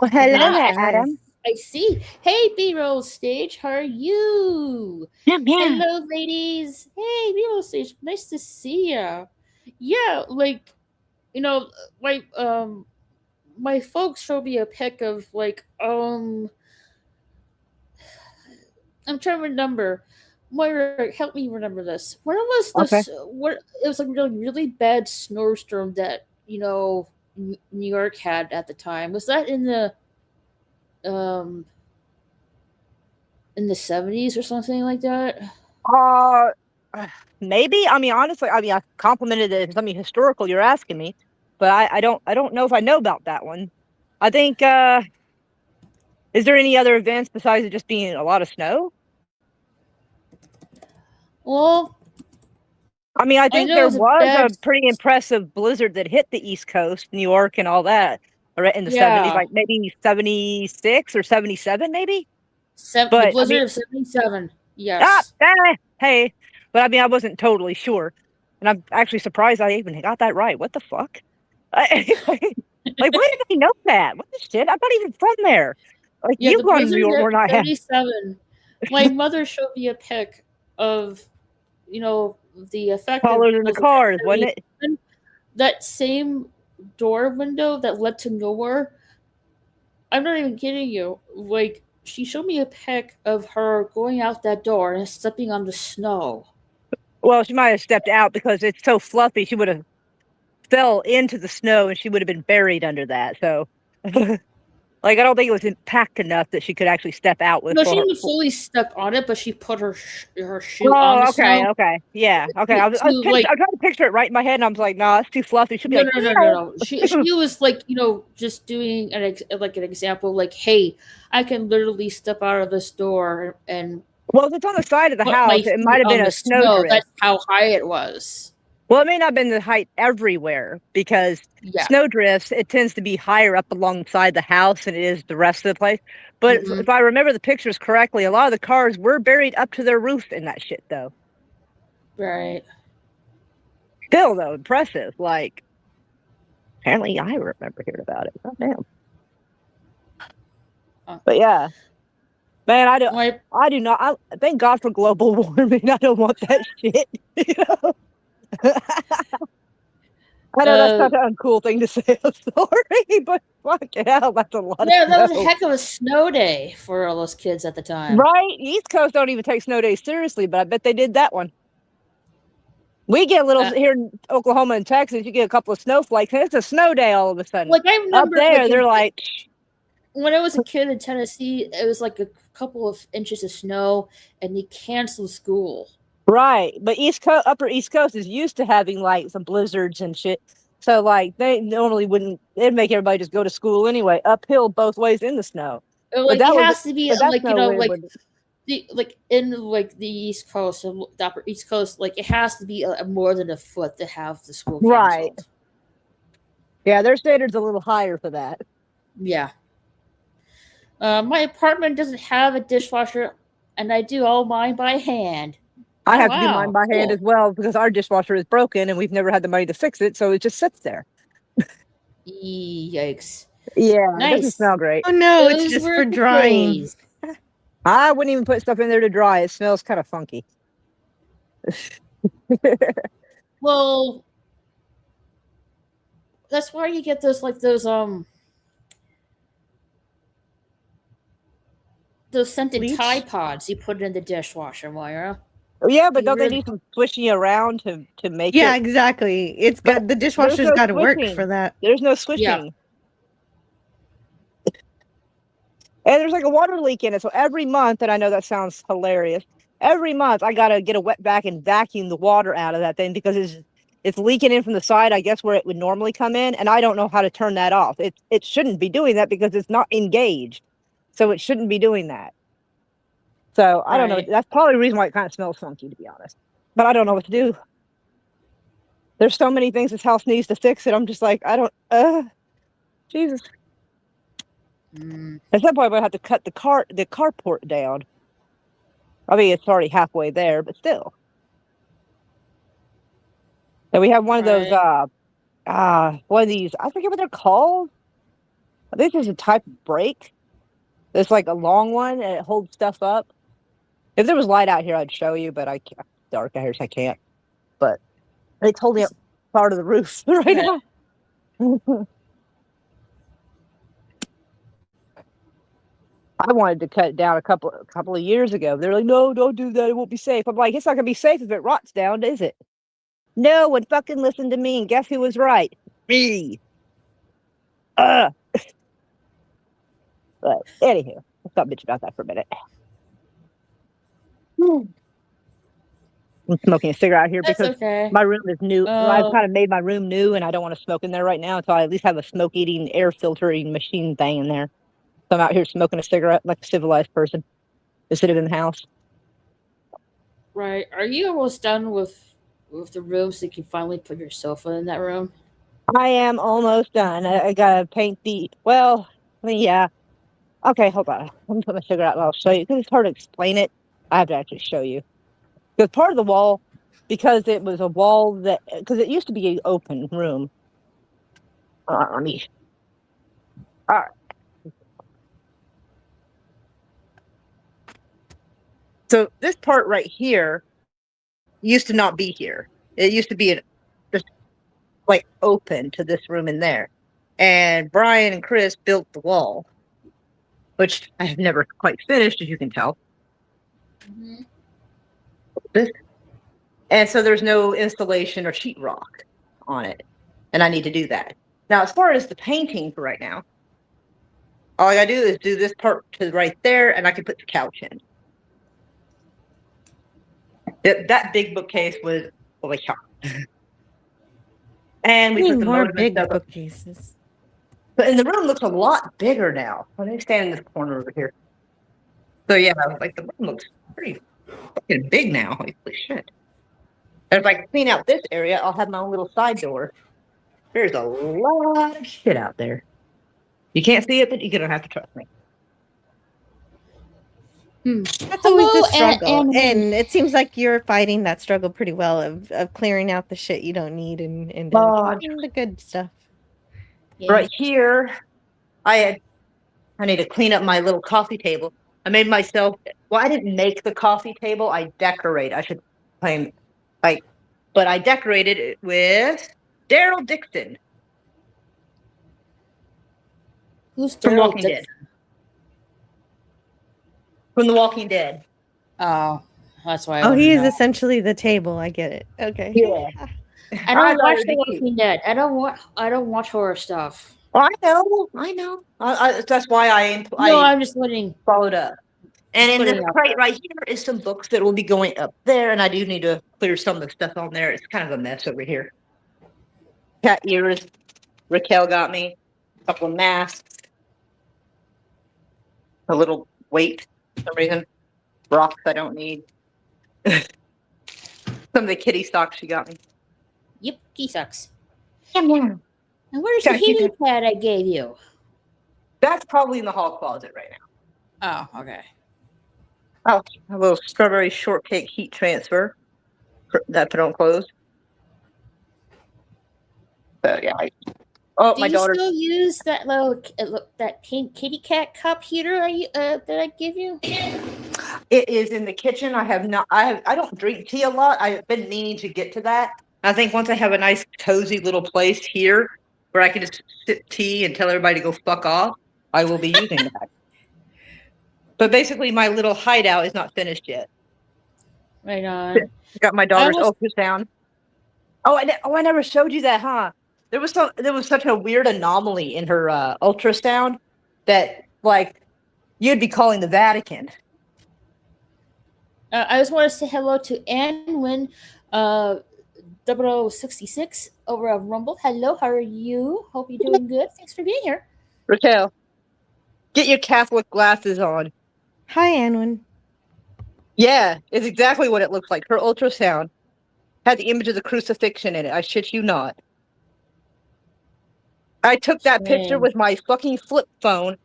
Well, hello Ah, there, Adam. I see. Hey, B-roll stage, how are you? Yeah. Hello, ladies. Hey, B-roll stage, nice to see ya. Yeah, like my folks showed me a pic of I'm trying to remember. Moira, help me remember this. When was Okay. this? What it was like really bad snowstorm that New York had at the time. Was that um in the 70s or something like that? Uh, maybe. I mean, honestly, I complimented it as something historical. You're asking me, but I don't know if I know about that one. I think. Is there any other events besides it just being a lot of snow? Well, I mean, I I think know it there was a was bad. a pretty impressive blizzard that hit the East Coast, New York, and all that, right in the 70s, Yeah, like maybe 76 or 77, maybe. the But I mean, blizzard of 77. Yes. hey, but I mean, I wasn't totally sure, and I'm actually surprised I even got that right. What the fuck? Like, why did I know that? What the shit? I'm not even from there. Like, Yeah, you the go to New blizzard York, we're at not. 77. My mother showed me a pic of, the effect of Taller than the blizzard at cars, wasn't it? 77. That same door window that led to nowhere. I'm not even kidding you. Like, she showed me a pic of her going out that door and stepping on the snow. Well, she might have stepped out because it's so fluffy. She would have fell into the snow and she would have been buried under that. So, like, I don't think it was packed enough that she could actually step out with. No, she didn't fully step on it, but she put her shoe on Oh, the okay, snow okay, yeah, okay. to, I was like. I'm trying to picture it right in my head, and I was like, "No, it's too fluffy." She'd be No, like, no, no, no, "Yeah." no. She was like, just doing an example, like, hey, I can literally step out of this door and Well, if it's on the side of the put my house, it might feet have been on a the snow. snowdrift. That's how high it was. Well, it may not have been the height everywhere because Yeah. snowdrifts, it tends to be higher up alongside the house than it is the rest of the place. But if I remember the pictures correctly, a lot of the cars were buried up to their roof in that shit, though. Right. Still, though, impressive. Like, apparently I remember hearing about it. God damn. But yeah. Man, I do not. Thank God for global warming. I don't want that shit. I know that's such an uncool thing to say. I'm sorry, but fuck hell, that's a lot of snow. That was a heck of a snow day for all those kids at the time. Right? East Coast don't even take snow days seriously, but I bet they did that one. We get a little here in Oklahoma and Texas. You get a couple of snowflakes, and it's a snow day all of a sudden. Like I remember, up there, they're like. When I was a kid in Tennessee, it was like a couple of inches of snow, and they canceled school. Right, but Upper East Coast is used to having like some blizzards and shit. So like they normally wouldn't. They'd make everybody just go to school anyway, uphill both ways in the snow. Like it has to be like in like the East Coast, the Upper East Coast, like it has to be more than a foot to have the school canceled. Right. Yeah, their standards a little higher for that. Yeah. My apartment doesn't have a dishwasher, and I do all mine by hand. I have to do mine by hand as well because our dishwasher is broken and we've never had the money to fix it, so it just sits there. Yikes. Yeah, it doesn't Nice. smell great. Oh no, it's Those just were for the drying. days. I wouldn't even put stuff in there to dry. It smells kind of funky. Well, that's why you get those those scented Bleach? Tide Pods you put in the dishwasher, Moira. Yeah, but You don't they really- need some swishing around to make Yeah, it? exactly. It's But got the there's dishwasher's no got to work swishing. for that. There's no swishing. And there's like a water leak in it. So every month, and I know that sounds hilarious, every month I gotta get a wet vac and vacuum the water out of that thing because it's leaking in from the side, I guess, where it would normally come in, and I don't know how to turn that off. It shouldn't be doing that because it's not engaged. So it shouldn't be doing that. So I don't know. Right. That's probably the reason why it kind of smells funky, to be honest. But I don't know what to do. There's so many things this house needs to fix it. I'm just like, I don't Jesus. Mm. At some point, I'm gonna have to cut the carport down. I mean, it's already halfway there, but still. And we have one of those, one of these. I forget what they're called. I think there's a type of brake. It's like a long one, and it holds stuff up. If there was light out here, I'd show you, but I can't. Dark out here, so I can't. But it's holding up part of the roof right now. I wanted to cut it down a couple of years ago. They're like, no, don't do that. It won't be safe. I'm like, it's not gonna be safe if it rots down, is it? No one fucking listened to me, and guess who was right? Me. But anywho, let's not bitch about that for a minute. I'm smoking a cigarette here That's because okay. my room is new. I've kind of made my room new, and I don't want to smoke in there right now until I at least have a smoke-eating, air filtering machine thing in there. So I'm out here smoking a cigarette like a civilized person instead of in the house. Right. Are you almost done with the room so you can finally put your sofa in that room? I am almost done. I gotta paint the. Well, I mean, yeah. Okay, hold on. Let me put my cigarette and I'll show you because it's hard to explain it. I have to actually show you. Because part of the wall, because it was a wall because it used to be an open room. Let me. All right. So this part right here used to not be here. It used to be just like open to this room in there. And Brian and Chris built the wall, which I have never quite finished, as you can tell. Mm-hmm. And so there's no installation or sheetrock on it. And I need to do that. Now, as far as the painting for right now, all I gotta do is do this part to right there, and I can put the couch in. That big bookcase was over here. And we We put need the more modem and big stuff up. bookcases. And the room looks a lot bigger now. Let me stand in this corner over here. So yeah, like the room looks pretty fucking big now. Holy shit. And if I clean out this area, I'll have my own little side door. There's a lot of shit out there. You can't see it, but you're gonna have to trust me. That's always the Hello, struggle. and And it seems like you're fighting that struggle pretty well of clearing out the shit you don't need and keeping the good stuff. Yeah. Right here, I need to clean up my little coffee table. I made myself. Well, I didn't make the coffee table. I decorate. I should claim, but I decorated it with Daryl Dixon Who's from Daryl Walking Dixon? Dead. From The Walking Dead. Oh, that's why. Oh, he is essentially the table. I get it. Okay. Yeah. I don't watch thought The it'd be Walking Dead. I don't watch horror stuff. I know. That's why No, I I'm just letting. followed up. And in putting this it out crate there. right here is some books that will be going up there, and I do need to clear some of the stuff on there. It's kind of a mess over here. Cat ears, Raquel got me. A couple of masks. A little weight for some reason. Rocks I don't need. Some of the kitty socks she got me. Yep, key sucks. Yeah. And where's the Gotta keep heating pad I gave you? That's probably in the hall closet right now. Oh, okay. Oh, a little strawberry shortcake heat transfer that put on clothes. So yeah, Oh, Do my you daughter. still use that that pink kitty cat cup heater that I give you? It is in the kitchen. I have not. I don't drink tea a lot. I've been meaning to get to that. I think once I have a nice cozy little place here where I can just sip tea and tell everybody to go fuck off, I will be using that. But basically, my little hideout is not finished yet. Right on. Got my I daughter's was ultrasound. Oh, I never showed you that, huh? There was such a weird anomaly in her ultrasound that like you'd be calling the Vatican. I just want to say hello to Anwin, 0066 over at Rumble. Hello, how are you? Hope you're doing good. Thanks for being here. Raquel, get your Catholic glasses on. Hi, Anwin. Yeah, it's exactly what it looks like. Her ultrasound had the image of the crucifixion in it. I shit you not. I took that picture with my fucking flip phone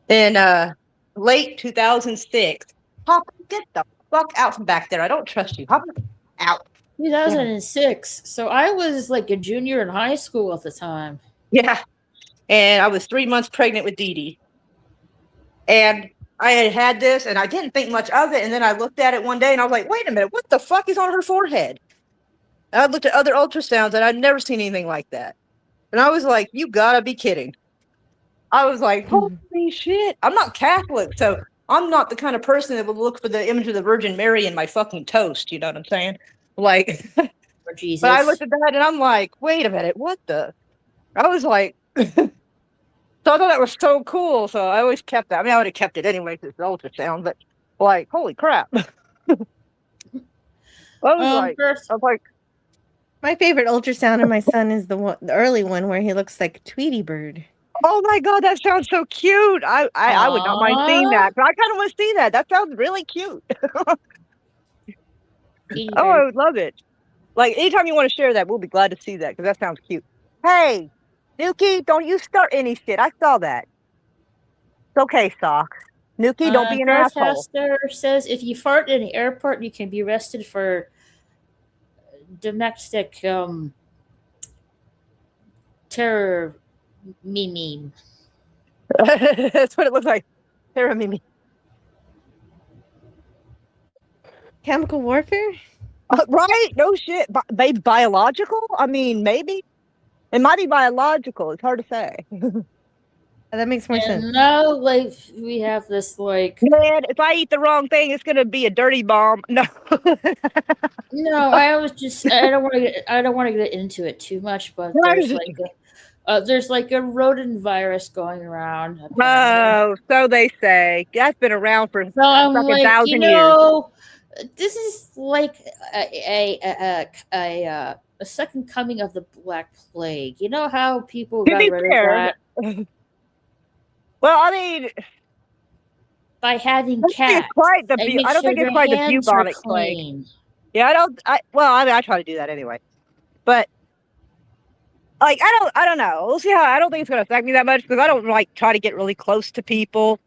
in late 2006. Hop, get the fuck out from back there. I don't trust you. Hop out. 2006. So I was like a junior in high school at the time. Yeah. And I was 3 months pregnant with Dee Dee. And I had this and I didn't think much of it. And then I looked at it one day and I was like, wait a minute, what the fuck is on her forehead? And I looked at other ultrasounds and I'd never seen anything like that. And I was like, you gotta be kidding. I was like, holy shit. I'm not Catholic, so I'm not the kind of person that would look for the image of the Virgin Mary in my fucking toast. You know what I'm saying? Like, For Jesus. but I looked at that and I'm like, wait a minute, what the? I was like, so I thought that was so cool. So I always kept that. I mean, I would have kept it anyway because it's ultrasound, but like, holy crap. I was like, my favorite ultrasound of my son is the early one where he looks like Tweety Bird. oh my god, that sounds so cute. I would not mind seeing that. But I kind of want to see that. That sounds really cute. Oh, I would love it. Like anytime you want to share that, we'll be glad to see that because that sounds cute. Hey, Nuki, don't you start any shit. I saw that. It's okay, Socks. Nuki, don't be an asshole. Says if you fart in the airport, you can be arrested for domestic terror meme. That's what it looks like. Terror meme. Chemical warfare? Right? No shit. Biological? I mean, maybe. It might be biological. It's hard to say. That makes more sense. Now, like, we have this, like... Man, if I eat the wrong thing, it's going to be a dirty bomb. No. No, I was just... I don't want to get into it too much, but there's like a rodent virus going around. Oh, so they say. That's been around for so I'm like, 1,000 years. This is like a second coming of the Black Plague. You know how people got rid of that? Well, I mean, by having cats. I don't think it's quite the bubonic plague. Yeah, I try to do that anyway. But like, I don't know. We'll see how. I don't think it's going to affect me that much because I don't like try to get really close to people.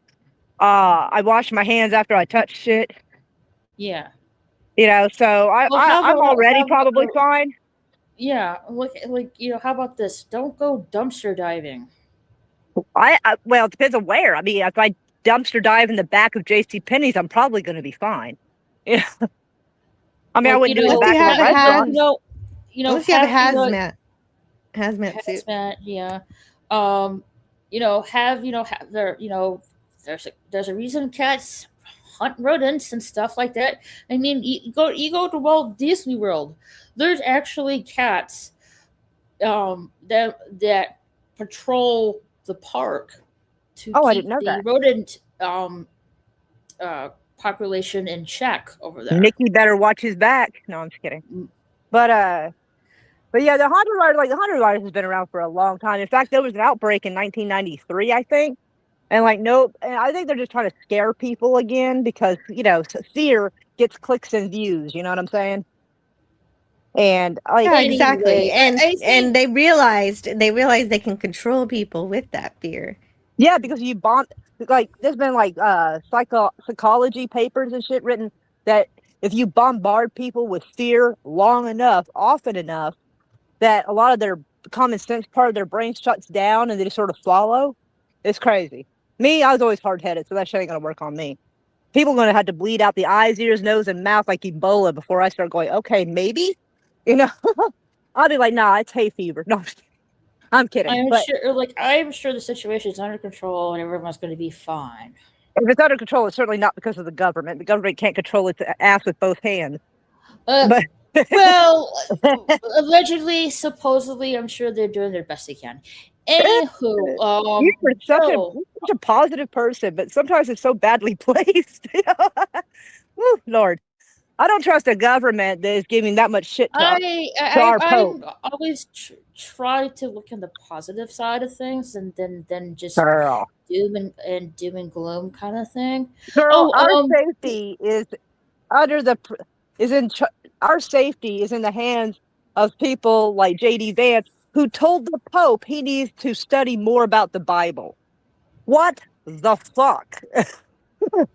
I wash my hands after I touch shit. Yeah. You know, so I'm already probably fine. Yeah, like you know, how about this? Don't go dumpster diving. Well, it depends on where. I mean, if I dumpster dive in the back of JCPenney's, I'm probably going to be fine. Yeah. I mean, I wouldn't do it in the back of a restaurant. Unless you have a hazmat suit. Hazmat, yeah. There's a reason cats hunt rodents and stuff like that. I mean, you go to Walt Disney World. There's actually cats that patrol the park to keep I didn't know the rodent population in check over there. Nicky better watch his back. No, I'm just kidding. But yeah, the haunted virus has been around for a long time. In fact, there was an outbreak in 1993, I think. And and I think they're just trying to scare people again because, you know, fear gets clicks and views, you know what I'm saying? And yeah, exactly. And they realized they can control people with that fear. Yeah, because there's been psychology papers and shit written that if you bombard people with fear long enough, often enough, that a lot of their common sense part of their brain shuts down and they just sort of follow. It's crazy. Me, I was always hard headed, so that shit ain't gonna work on me. People are gonna have to bleed out the eyes, ears, nose, and mouth like Ebola before I start going, okay, maybe. You know, I'll be like, nah, it's hay fever. No, I'm kidding. I'm But sure, like, I'm sure the situation is under control and everyone's going to be fine. if it's under control, it's certainly not because of the government. The government can't control its ass with both hands. Uh, But well, allegedly, supposedly, I'm sure they're doing their best they can. Anywho, you're so such a positive person, but sometimes it's so badly placed. You know? Woo, Lord, I don't trust a government that is giving that much shit to our Pope. I'm always try to look on the positive side of things, and then just Girl, doom and gloom kind of thing. girl, Oh, our safety is under the is in our safety is in the hands of people like J.D. Vance, who told the Pope he needs to study more about the Bible. What the fuck?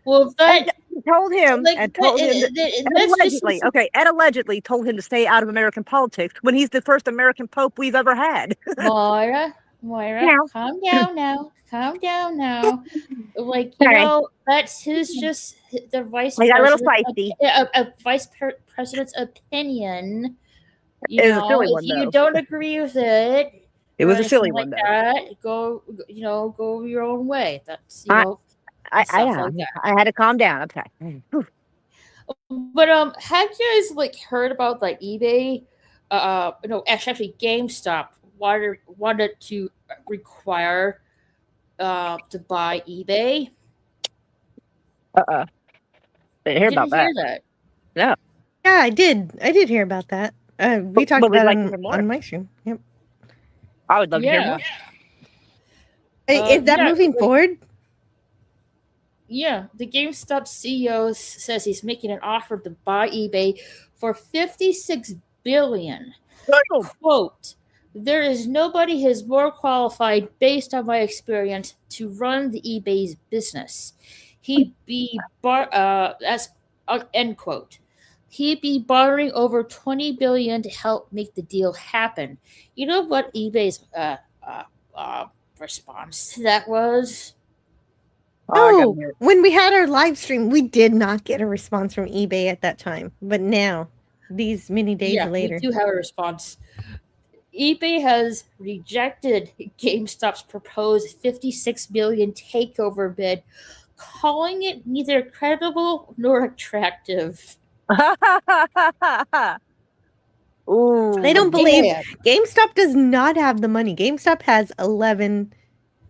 well, that told him like and told him allegedly, okay, and allegedly told him to stay out of American politics when he's the first American Pope we've ever had. Moira, No. calm down now. Calm down now. Like, you Sorry. know, that's his just the vice I got a little president. feisty. A vice president's opinion. It was a silly If one, you though. don't agree with it, It or was a silly anything one, like though. that, go your own way. That's I had to calm down. Okay. But have you guys like heard about like eBay? No, actually, GameStop wanted to require to buy eBay. Didn't hear about that. Hear that? No. Yeah, I did. I did hear about that. We talked But we'd about like it to hear more. on my stream. Yep. I would love to hear more. Is that moving forward? Yeah, the GameStop CEO says he's making an offer to buy eBay for $56 billion. Quote, "There is nobody who's more qualified, based on my experience, to run the eBay's business. He'd be end quote. He'd be borrowing over $20 billion to help make the deal happen." You know what eBay's response to that was? No, when we had our live stream, we did not get a response from eBay at that time. But now, these many days later, we do have a response. eBay has rejected GameStop's proposed $56 billion takeover bid, calling it neither credible nor attractive. Ooh, they don't believe GameStop does not have the money. GameStop has 11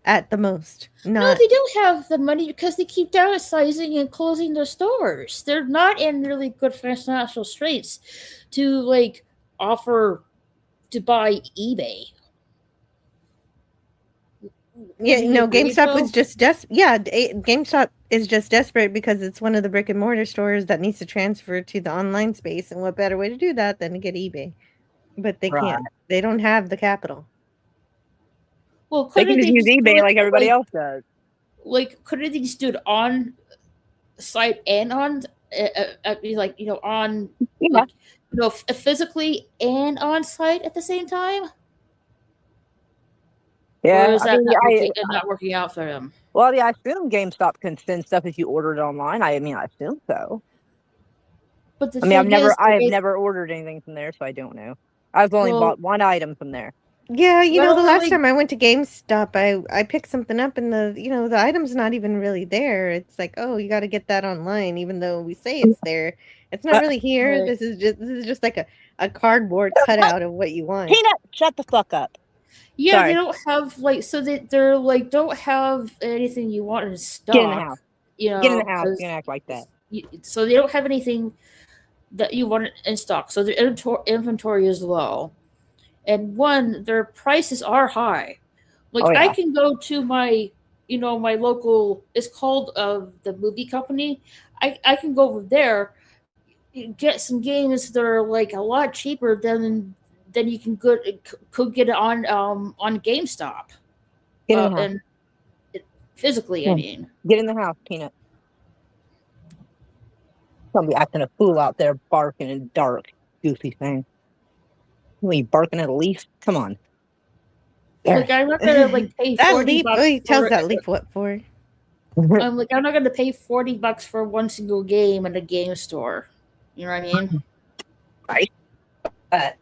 at the most. No, they don't have the money because they keep downsizing and closing their stores. They're not in really good financial straits to like offer to buy eBay. Yeah, no, GameStop was just GameStop is just desperate because it's one of the brick and mortar stores that needs to transfer to the online space, and what better way to do that than to get eBay? But they can't. They don't have the capital. Well, they can just use eBay like everybody else does. Like, couldn't they just do it on site and on, physically and on site at the same time? Yeah, or is that not working out for them? Well, yeah, I assume GameStop can send stuff if you order it online. I assume so. But I've never ordered anything from there, so I don't know. I've only bought one item from there. Yeah, the last time I went to GameStop, I picked something up and the item's not even really there. It's like, oh, you got to get that online, even though we say it's there. It's not really here. Right. This is just like a cardboard cutout of what you want. Peanut, shut the fuck up. Yeah, sorry. They don't have they're don't have anything you want in stock. Get in the house. Get in the house. You can act like that. So they don't have anything that you want in stock. So their inventory is low. And their prices are high. I can go to my local, it's called the movie company. I can go over there, get some games that are like a lot cheaper than you could get it on GameStop. Get in the house. And physically, I mean. Get in the house, Peanut. Don't be acting a fool out there barking in the dark, goofy thing. What are you barking at a leaf? Come on. Like I'm not gonna like pay That 40 leaf, bucks he tells for that leaf what for. I'm not gonna pay 40 bucks for one single game at a game store. You know what I mean? Right. But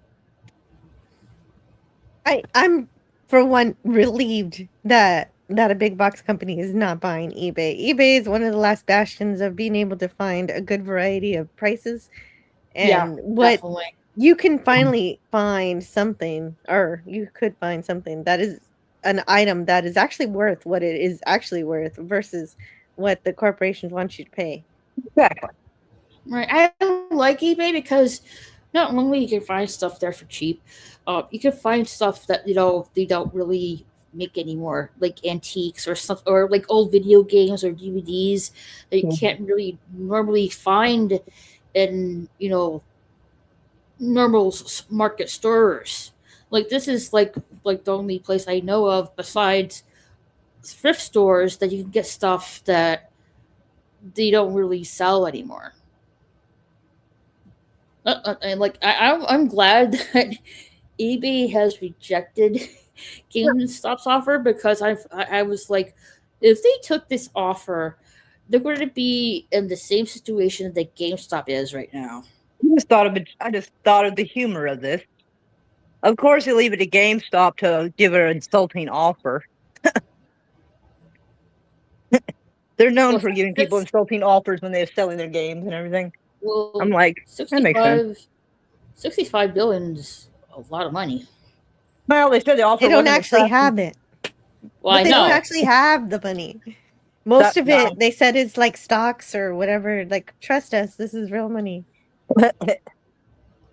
I'm for one relieved that a big box company is not buying eBay. eBay is one of the last bastions of being able to find a good variety of prices, Yeah, and what definitely. you can finally find something, or you could find something that is an item that is actually worth what it is actually worth versus what the corporations want you to pay. exactly. Right. I like eBay because not only you can find stuff there for cheap, you can find stuff that they don't really make anymore, like antiques or stuff, or like old video games or DVDs that you can't really normally find in normal market stores. Like this is like the only place I know of besides thrift stores that you can get stuff that they don't really sell anymore. And like I'm glad that eBay has rejected GameStop's offer because I was like, if they took this offer, they're going to be in the same situation that GameStop is right now. I just thought of the humor of this. Of course, you leave it to GameStop to give her an insulting offer. They're known Well, for giving people insulting offers when they're selling their games and everything. I'm well, like, that makes sense. 65 billion is a lot of money. Well, they said the offer They don't wasn't actually attractive. have it. Well, But I they don't know. actually have the money. Most of No. it, they said, is like stocks or whatever. Like, trust us, this is real money.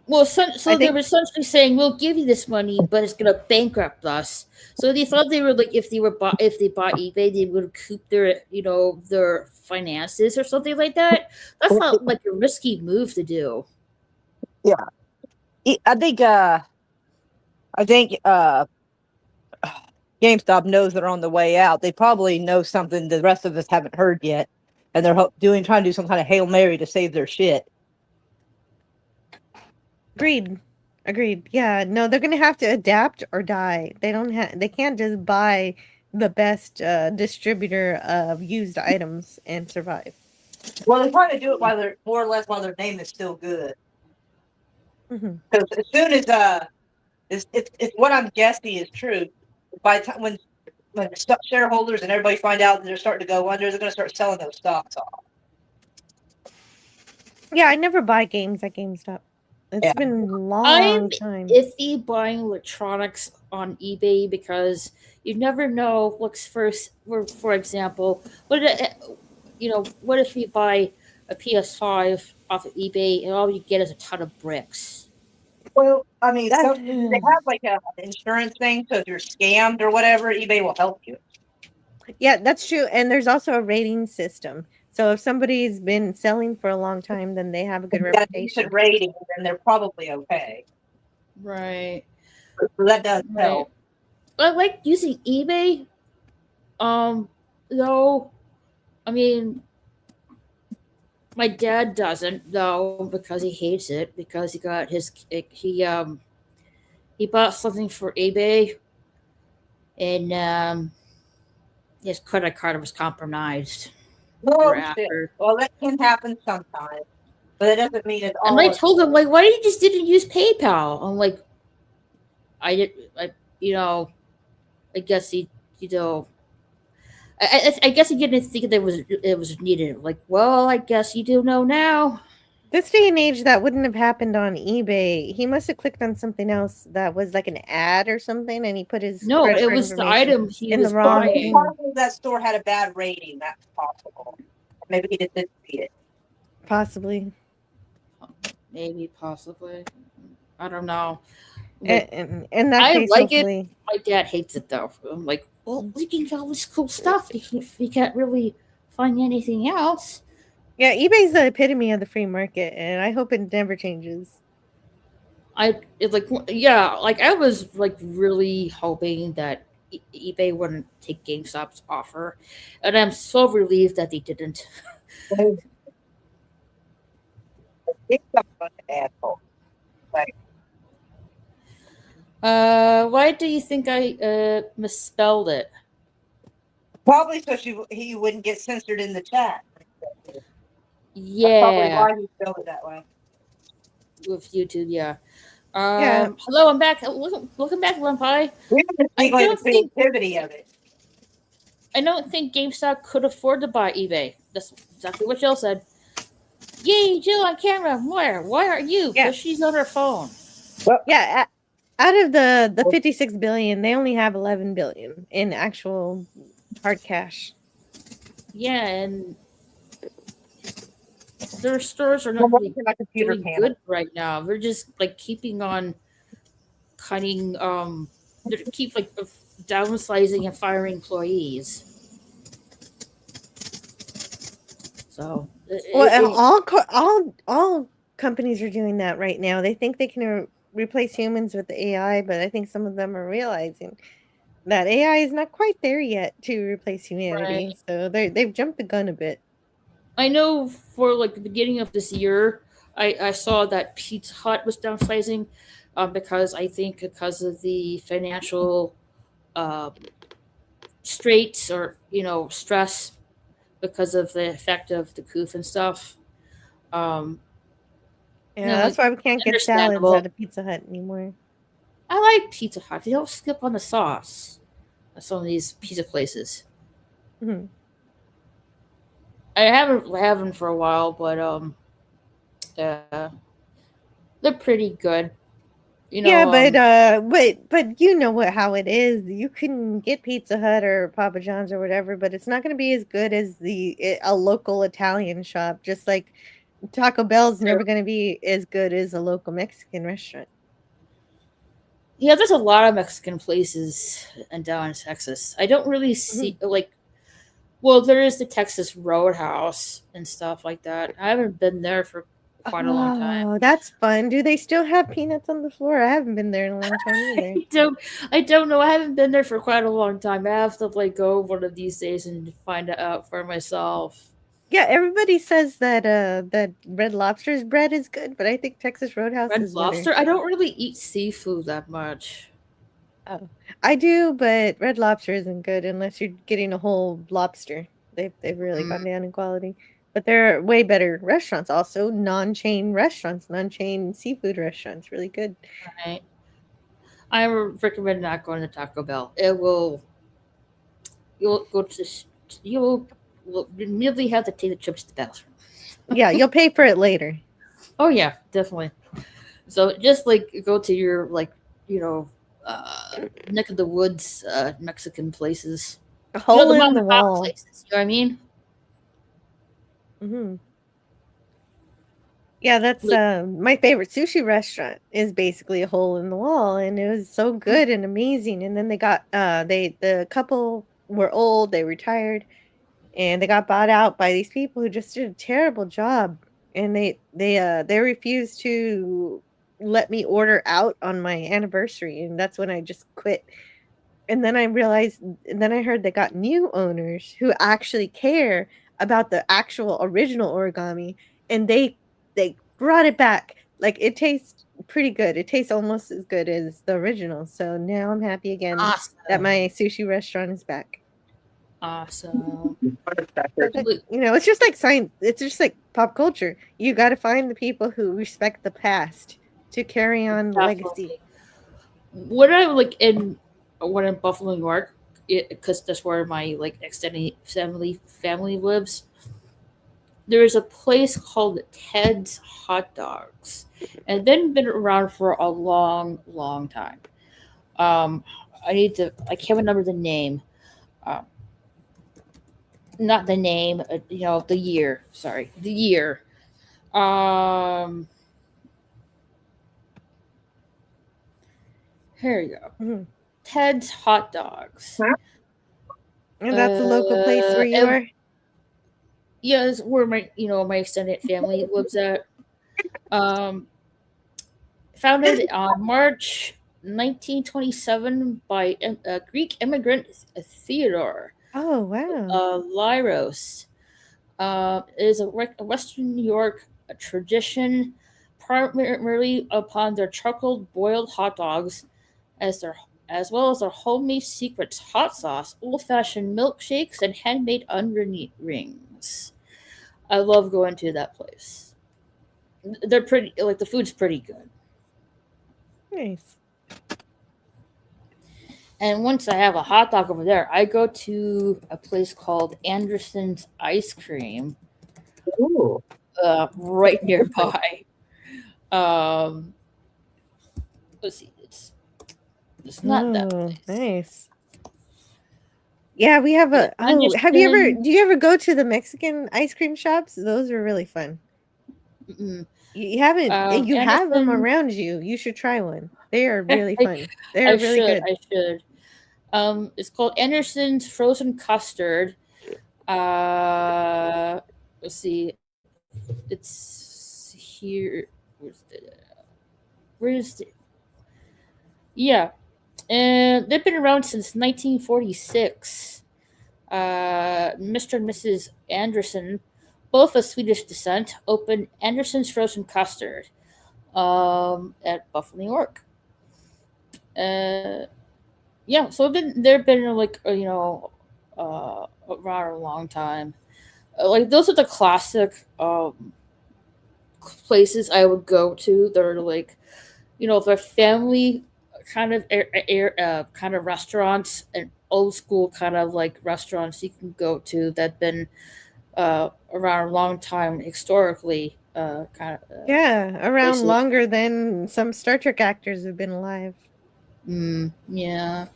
Well, so I they think were essentially saying we'll give you this money, but it's going to bankrupt us. So they thought they were like if they bought eBay, they would recoup their finances or something like that. That's not like a risky move to do. Yeah, I think GameStop knows they're on the way out. They probably know something the rest of us haven't heard yet, and they're trying to do some kind of Hail Mary to save their shit. agreed. Yeah, no, they're gonna have to adapt or die. They can't just buy the best distributor of used items and survive. Well, they're trying to do it while they're more or less while their name is still good. Mhm. Because as soon as it's what I'm guessing is true. By the time when shareholders and everybody find out that they're starting to go under, they're going to start selling those stocks off. Yeah, I never buy games at GameStop. It's Yeah. been a I'm long time. iffy buying electronics on eBay because you never know what's first. For example, what if you buy a PS5 off of eBay and all you get is a ton of bricks? Well, I mean, That, they have like an insurance thing, so if you're scammed or whatever, eBay will help you. yeah, that's true. And there's also a rating system. So if somebody's been selling for a long time, then they have a good If you got a decent reputation. rating, then they're probably okay. Right. So that does help. I like using eBay. Though, I mean, my dad doesn't though because he hates it because he bought something for eBay and his credit card was compromised Well, shit. after. Well, that can happen sometimes, but it doesn't mean it's And I all. told him like, why did you just didn't use PayPal? I'm like, I did, like, I guess he, you know, I guess he didn't think that it was needed. Like, well, I guess you do know now. This day and age, that wouldn't have happened on eBay. He must have clicked on something else that was like an ad or something, and he put his No, credit it card was the information item he in was the wrong buying. thing. Probably that store had a bad rating. That's possible. Maybe he just didn't see it. Possibly. Maybe, possibly. I don't know. In that I case, like it. hopefully. My dad hates it though. I'm like, well, we can get all this cool stuff. You can't really find anything else. Yeah, eBay's the epitome of the free market, and I hope it never changes. I was like really hoping that eBay wouldn't take GameStop's offer, and I'm so relieved that they didn't. It's a bunch of assholes. Like, Why do you think I misspelled it? Probably so he wouldn't get censored in the chat. That's probably Yeah, why he spelled it that way. with YouTube. Yeah. Yeah. Hello, I'm back. Welcome back, Lempi. We have to I see like the don't think creativity of it. I don't think GameStop could afford to buy eBay. That's exactly what Jill said. Yay, Jill on camera. Where? Why aren't you? Yeah. Because she's on her phone. Yeah. Out of the 56 billion, they only have 11 billion in actual hard cash. Yeah, and their stores are Well, not really my computer doing panel. good right now. They're just like keeping on cutting. They keep like downsizing and firing employees. So Well, all companies are doing that right now. They think they can replace humans with AI, but I think some of them are realizing that AI is not quite there yet to replace right. humanity. So they've jumped the gun a bit. I know for like the beginning of this year, I saw that Pizza Hut was downsizing, because I think because of the financial uh, straits or stress because of the effect of the coup and stuff. Um, Yeah, that's why we can't get salads understandable. out of Pizza Hut anymore. I like Pizza Hut. They don't skip on the sauce at some of these pizza places. Mhm. I haven't for a while, but they're pretty good. Yeah, but you know how it is. You can get Pizza Hut or Papa John's or whatever, but it's not going to be as good as a local Italian shop. Just like Taco Bell's never going to be as good as a local Mexican restaurant. Yeah, there's a lot of Mexican places and down in Texas. I don't really see like. Well, there is the Texas Roadhouse and stuff like that. I haven't been there for quite a long time. Oh, that's fun. Do they still have peanuts on the floor? I haven't been there in a long time either. I don't know. I haven't been there for quite a long time. I have to like go one of these days and find it out for myself. Yeah, everybody says that Red Lobster's bread is good, but I think Texas Roadhouse Red is better. Lobster. I don't really eat seafood that much. Oh, I do, but Red Lobster isn't good unless you're getting a whole lobster. They've really gone down in quality. But there are way better restaurants also, non-chain restaurants, non-chain seafood restaurants, really good. Right. I recommend not going to Taco Bell. It will. You'll go to. You'll immediately have to take the trips to the bathroom. Yeah, you'll pay for it later. Oh yeah, definitely. So just like go to your neck of the woods Mexican places. A hole The in mom the and pop wall. places. You know what I mean? Hmm. Yeah, that's Like, my favorite sushi restaurant is basically a hole in the wall, and it was so good and amazing. And then they got the couple were old, they retired, and they got bought out by these people who just did a terrible job, and they refused to let me order out on my anniversary, and that's when I just quit. And then I realized, and then I heard they got new owners who actually care about the actual original origami, and they brought it back. Like, it tastes pretty good. It tastes almost as good as the original. So now I'm happy again that awesome. my sushi restaurant is back. Awesome. But, it's just like science. It's just like pop culture. You got to find the people who respect the past to carry on the legacy. Definitely. When I when in Buffalo, New York, because that's where my like extended family lives. There is a place called Ted's Hot Dogs, and they've been around for a long, long time. Um, I can't remember the name. Uh, Not the name. The year. Sorry, the year. Um, Here you go. Mm-hmm. Ted's Hot Dogs. And that's a local place where you are? Yeah, it's where my extended family lives at. Founded on March 1927 by Greek immigrant Theodore Oh, wow. Lyros. It is a Western New York tradition, primarily upon their charcoal boiled hot dogs as their as well as their homemade secrets, hot sauce, old-fashioned milkshakes, and handmade onion rings. I love going to that place. They're pretty like the food's pretty good. Nice. And once I have a hot dog over there, I go to a place called Anderson's Ice Cream, Ooh. right nearby. Um, let's see, it's not that Oh, place. nice. Yeah, we have a. Oh, have you ever? Anderson. Do you ever go to the Mexican ice cream shops? Those are really fun. Mm-mm. You haven't. You have them Anderson. around you. You should try one. They are really fun. They're I really should. good. I should. It's called Anderson's Frozen Custard. Let's see. It's here. Where's the? Yeah, and they've been around since 1946. Mr. and Mrs. Anderson, both of Swedish descent, opened Anderson's Frozen Custard at Buffalo, New York. Uh, yeah, so they've been like around a long time. Like those are the classic places I would go to. They're like they're family kind of kind of restaurants and old school kind of like restaurants you can go to that been around a long time historically. Yeah, around Places. longer than some Star Trek actors have been alive. Yeah.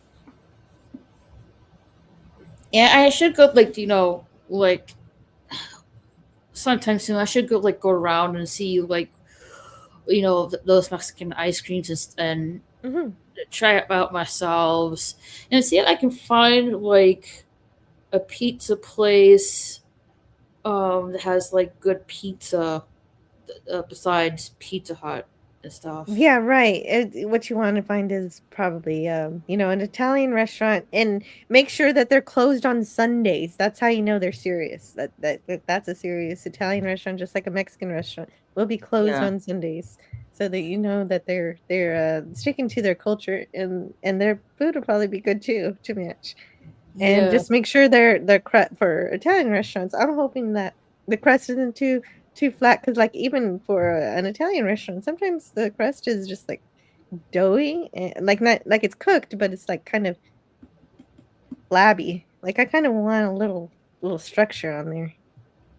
Yeah, I should go like sometime soon. I should go around and see those Mexican ice creams and Mm-hmm. try it out myself and see if I can find like a pizza place that has like good pizza besides Pizza Hut and stuff. Yeah, right. What you want to find is probably, an Italian restaurant, and make sure that they're closed on Sundays. That's how you know they're serious. That's a serious Italian restaurant, just like a Mexican restaurant will be closed Yeah. on Sundays, so that you know that they're sticking to their culture, and their food will probably be good too to match. And Yeah. just make sure they're for Italian restaurants. I'm hoping that the crust isn't too flat, because like even for an Italian restaurant, sometimes the crust is just like doughy and like not like it's cooked, but it's like kind of flabby. Like I kind of want a little structure on there.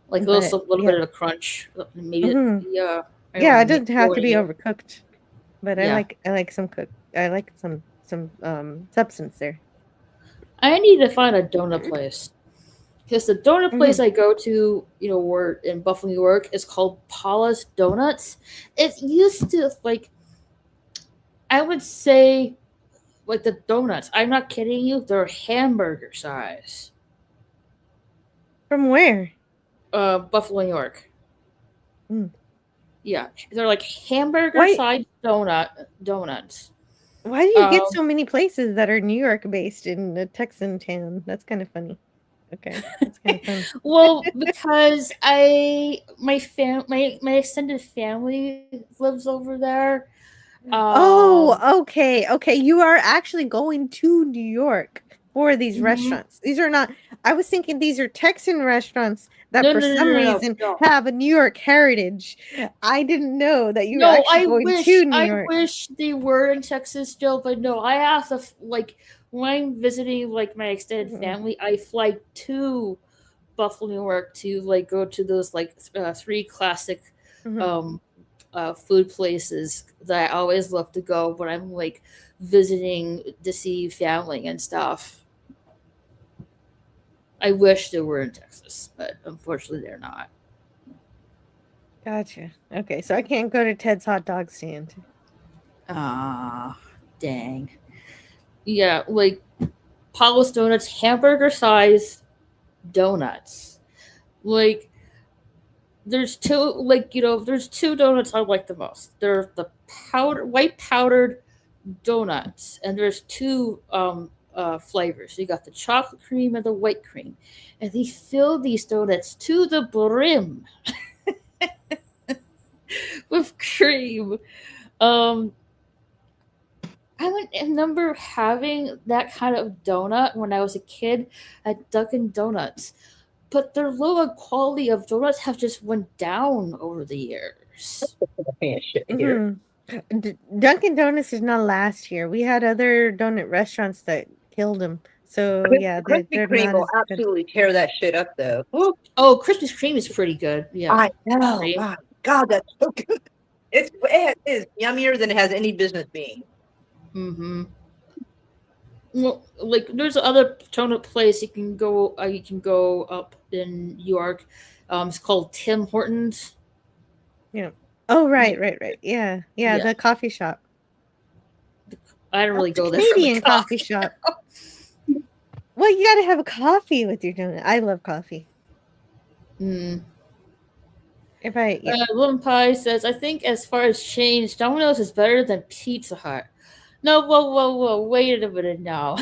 Like a But little yeah, bit of crunch. Maybe Mhm. yeah. I Yeah, it don't doesn't have to be it. overcooked. But Yeah. I like some substance there. I need to find a donut place. Because the donut place Mhm. I go to, we're in Buffalo, New York, is called Paula's Donuts. It used to I would say like the donuts. I'm not kidding you. They're hamburger size. From where? Buffalo, New York. Mm. Yeah, they're like hamburger Why size donuts. why do you get Um, so many places that are New York based in a Texan town? That's kind of funny. Okay, that's kind of fun. well, because my extended family lives over there. Oh, okay. You are actually going to New York for these Mhm. restaurants. These are not, I was thinking these are Texan restaurants that No, for no, no, some no, no, reason no. have a New York heritage. I didn't know that you were No, actually going to New York. wish they were in Texas still, but no, I have to when I'm visiting like my extended Mhm. family, I fly to Buffalo, New York to like go to those like three classic Mhm. um food places that I always love to go when I'm like visiting to see family and stuff. I wish they were in Texas, but unfortunately they're not. Gotcha. Okay, so I can't go to Ted's hot dog stand. Ah, dang. Yeah, like Paul's Donuts, hamburger size donuts. Like there's there's two donuts I like the most. They're the white powdered donuts, and there's two flavors. You got the chocolate cream and the white cream, and they fill these donuts to the brim with cream. Um, I remember having that kind of donut when I was a kid at Dunkin' Donuts, but their lower quality of donuts have just went down over the years. Shit here. Mhm. Dunkin' Donuts is not last year. We had other donut restaurants that killed them. So yeah, Krispy they're Kreme not will as good. absolutely tear that shit up, though. Woo. Oh, Krispy Kreme is pretty good. Yeah, I know. cream. My God, that's so good. It is yummier than it has any business being. Mm-hmm. Well, like there's other donut place you can go up in New York. It's called Tim Hortons. Yeah. Oh, Yeah, right. Yeah. Yeah, yeah. the coffee shop. I don't really The go there for the Canadian coffee coffee. shop. Well, you gotta have a coffee with your donut. I love coffee. Mm. Yeah. Lil Pie says, I think as far as change, Domino's is better than Pizza Hut. No, whoa, wait a minute now.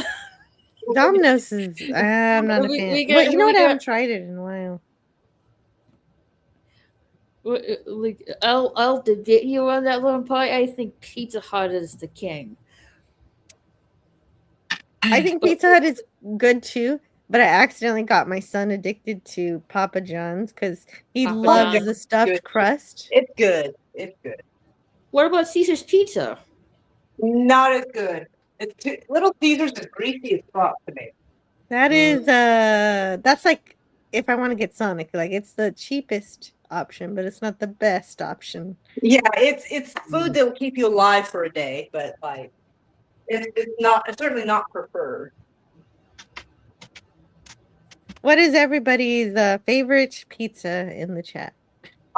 Domino's is I'm not a fan. Well, you know We what? I haven't got tried it in a while. like I'll debate you on that, Lil Pie. I think Pizza Hut is the king. I think But Pizza Hut is good too, but I accidentally got my son addicted to Papa John's because he Papa Papa loves John's. the John's is good. stuffed crust. It's good. It's good. What about Caesar's Pizza? Not as good. Little Caesars is greasy as fuck to me. That Mm. is that's like if I want to get Sonic, like it's the cheapest option, but it's not the best option. Yeah, it's food that will keep you alive for a day, but like it's certainly not preferred. What is everybody's favorite pizza in the chat?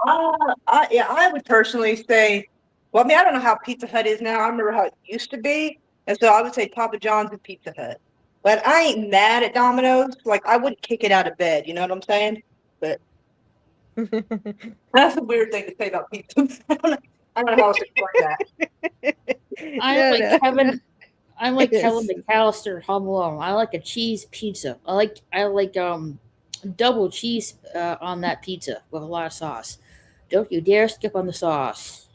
Yeah, I would personally say, well, I mean, I don't know how Pizza Hut is now. I remember how it used to be, and so I would say Papa John's and Pizza Hut. But I ain't mad at Domino's. Like I wouldn't kick it out of bed. You know what I'm saying? But that's a weird thing to say about pizza. I don't know how else to explain that. I'm like No. Kevin. I'm like Kevin Yes. McAllister, Home Alone. I like a cheese pizza. I like double cheese on that pizza with a lot of sauce. Don't you dare skip on the sauce.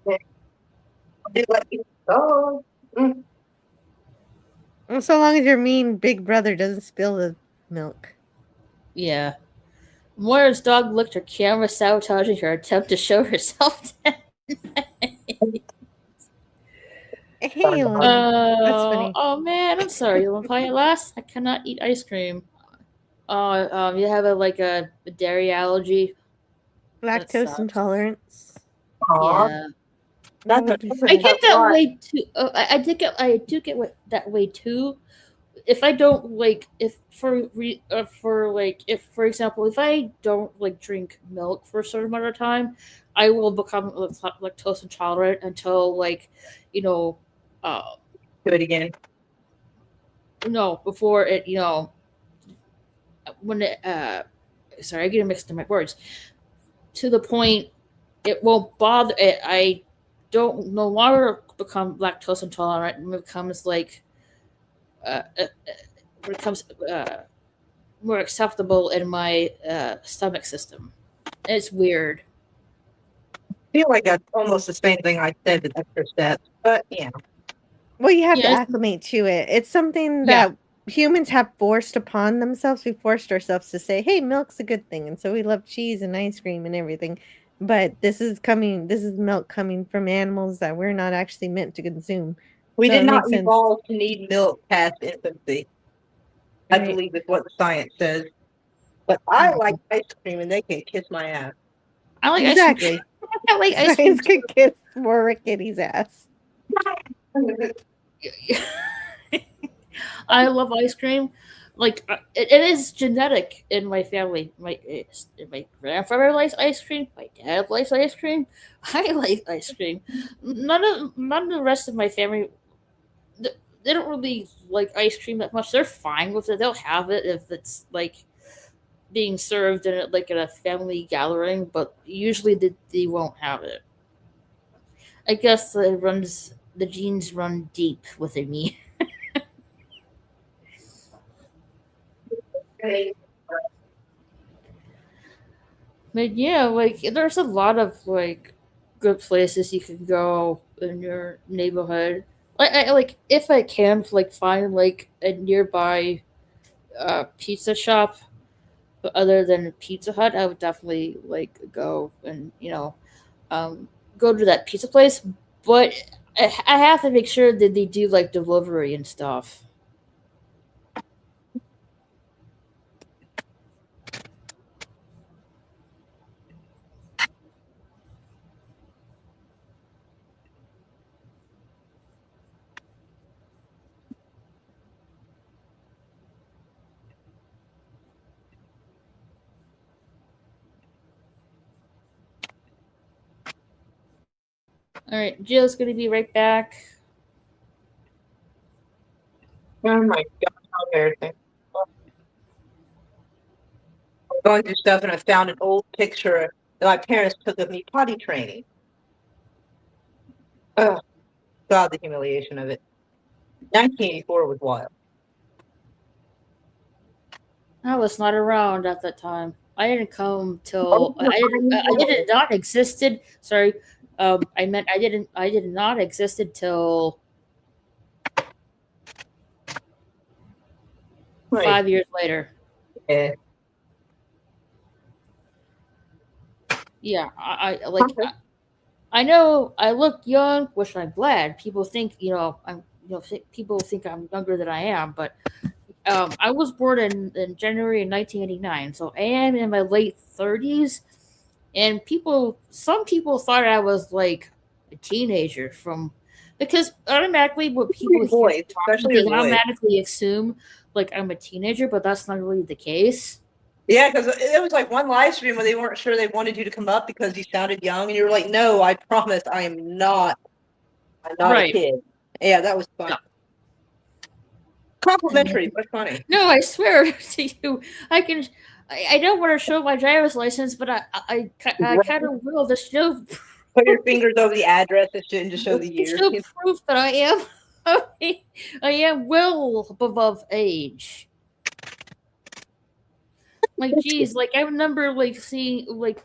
Do like, oh, mm. Well, so long as your mean big brother doesn't spill the milk. Yeah. Moira's dog licked her camera, sabotaging her attempt to show herself. Hey, Lana. That's funny. Oh man, I'm sorry. You want to play it last? I cannot eat ice cream. You have a dairy allergy. That Lactose sucks. intolerance. Aw, Yeah, That that's would be a I sad. get that way too. I do get that way too. If I don't like, if for like, if for example, if I don't like drink milk for a certain amount of time, I will become lactose intolerant until like, you know, uh, do it again. no, before it, when it, sorry, I get mixed in my words. To the point, it won't bother it. I don't no longer become lactose intolerant. It becomes like, it becomes more acceptable in my stomach system. It's weird. I feel like that's almost the same thing I said with extra steps, but yeah. Well, you have to Yeah, acclimate to it. It's something yeah, that humans have forced upon themselves. We forced ourselves to say, "Hey, milk's a good thing," and so we love cheese and ice cream and everything. But this is coming. This is milk coming from animals that we're not actually meant to consume. We So did it not makes sense, evolve to need milk past infancy. I right? believe is what the science says. But I like ice cream and they can kiss my ass. I like ice cream. Exactly. I like ice cream Science could kiss more kitty's ass. too. I love ice cream. Like it is genetic in my family. My grandfather likes ice cream. My dad likes ice cream. I like ice cream. None of the rest of my family. They don't really like ice cream that much. They're fine with it. They'll have it if it's like being served in at a family gathering, but usually they won't have it. I guess the genes run deep within me. But yeah, like there's a lot of like good places you can go in your neighborhood. like if I can like find like a nearby pizza shop other than Pizza Hut, I would definitely like go and um, go to that pizza place. But I have to make sure that they do like delivery and stuff. All right, Jill's gonna be right back. Oh my God, how embarrassing. Going through stuff and I found an old picture that my parents took of me potty training. Oh, God, the humiliation of it. 1984 was wild. I was not around at that time. I didn't come till I did not existed. Sorry, I meant I did not existed till Right. 5 years later. Yeah. Yeah, I know I look young, which I'm glad. People think people think I'm younger than I am, but I was born in January of 1989, so I am in my late 30s. And some people thought I was like a teenager because automatically when people Your hear me voice, talking, especially they your voice. automatically assume like I'm a teenager, but that's not really the case. Yeah, because it was like one live stream where they weren't sure they wanted you to come up because you sounded young, and you were like, "No, I promise, I am not. I'm not a Right. kid." Yeah, that was fun. No. Complimentary, but funny. No, I swear to you, I can. I don't want to show my driver's license, but I kind of will to show Put your fingers over the address and just show the to year. show proof that I am I am well above age. Like, geez, like I remember like seeing like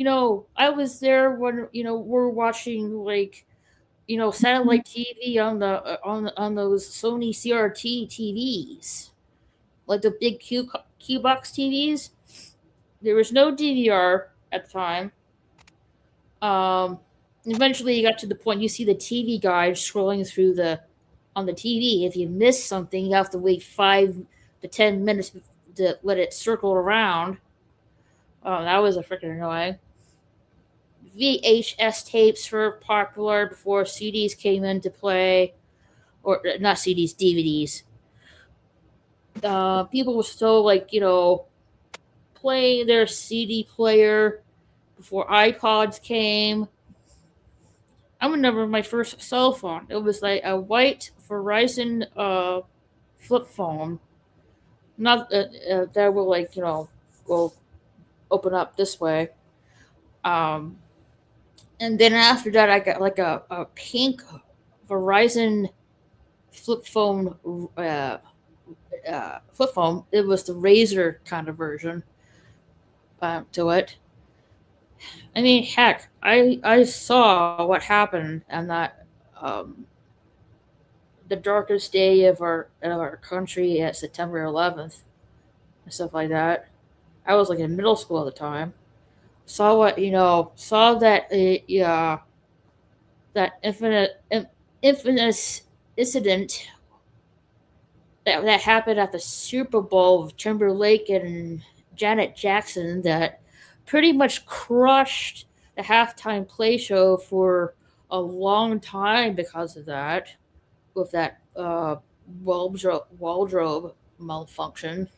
I was there when we're watching like satellite TV on the on those Sony CRT TVs, like the big Q box TVs. There was no DVR at the time. Um, Eventually, you got to the point you see the TV guide scrolling through the on the TV. If you miss something, you have to wait 5 to 10 minutes to let it circle around. Oh, that was a freaking annoying. VHS tapes were popular before CDs came into play, or not CDs, DVDs. People were still like playing their CD player before iPods came. I remember my first cell phone. It was like a white Verizon flip phone. Not that will like will open up this way. Um, and then after that, I got like a pink Verizon flip phone. Flip phone. It was the Razor kind of version to it. I mean, heck, I saw what happened and that the darkest day of our country at September 11th and stuff like that. I was like in middle school at the time. Saw what saw that yeah, that infamous incident that happened at the Super Bowl of Timberlake and Janet Jackson that pretty much crushed the halftime play show for a long time because of that, with that wardrobe malfunction.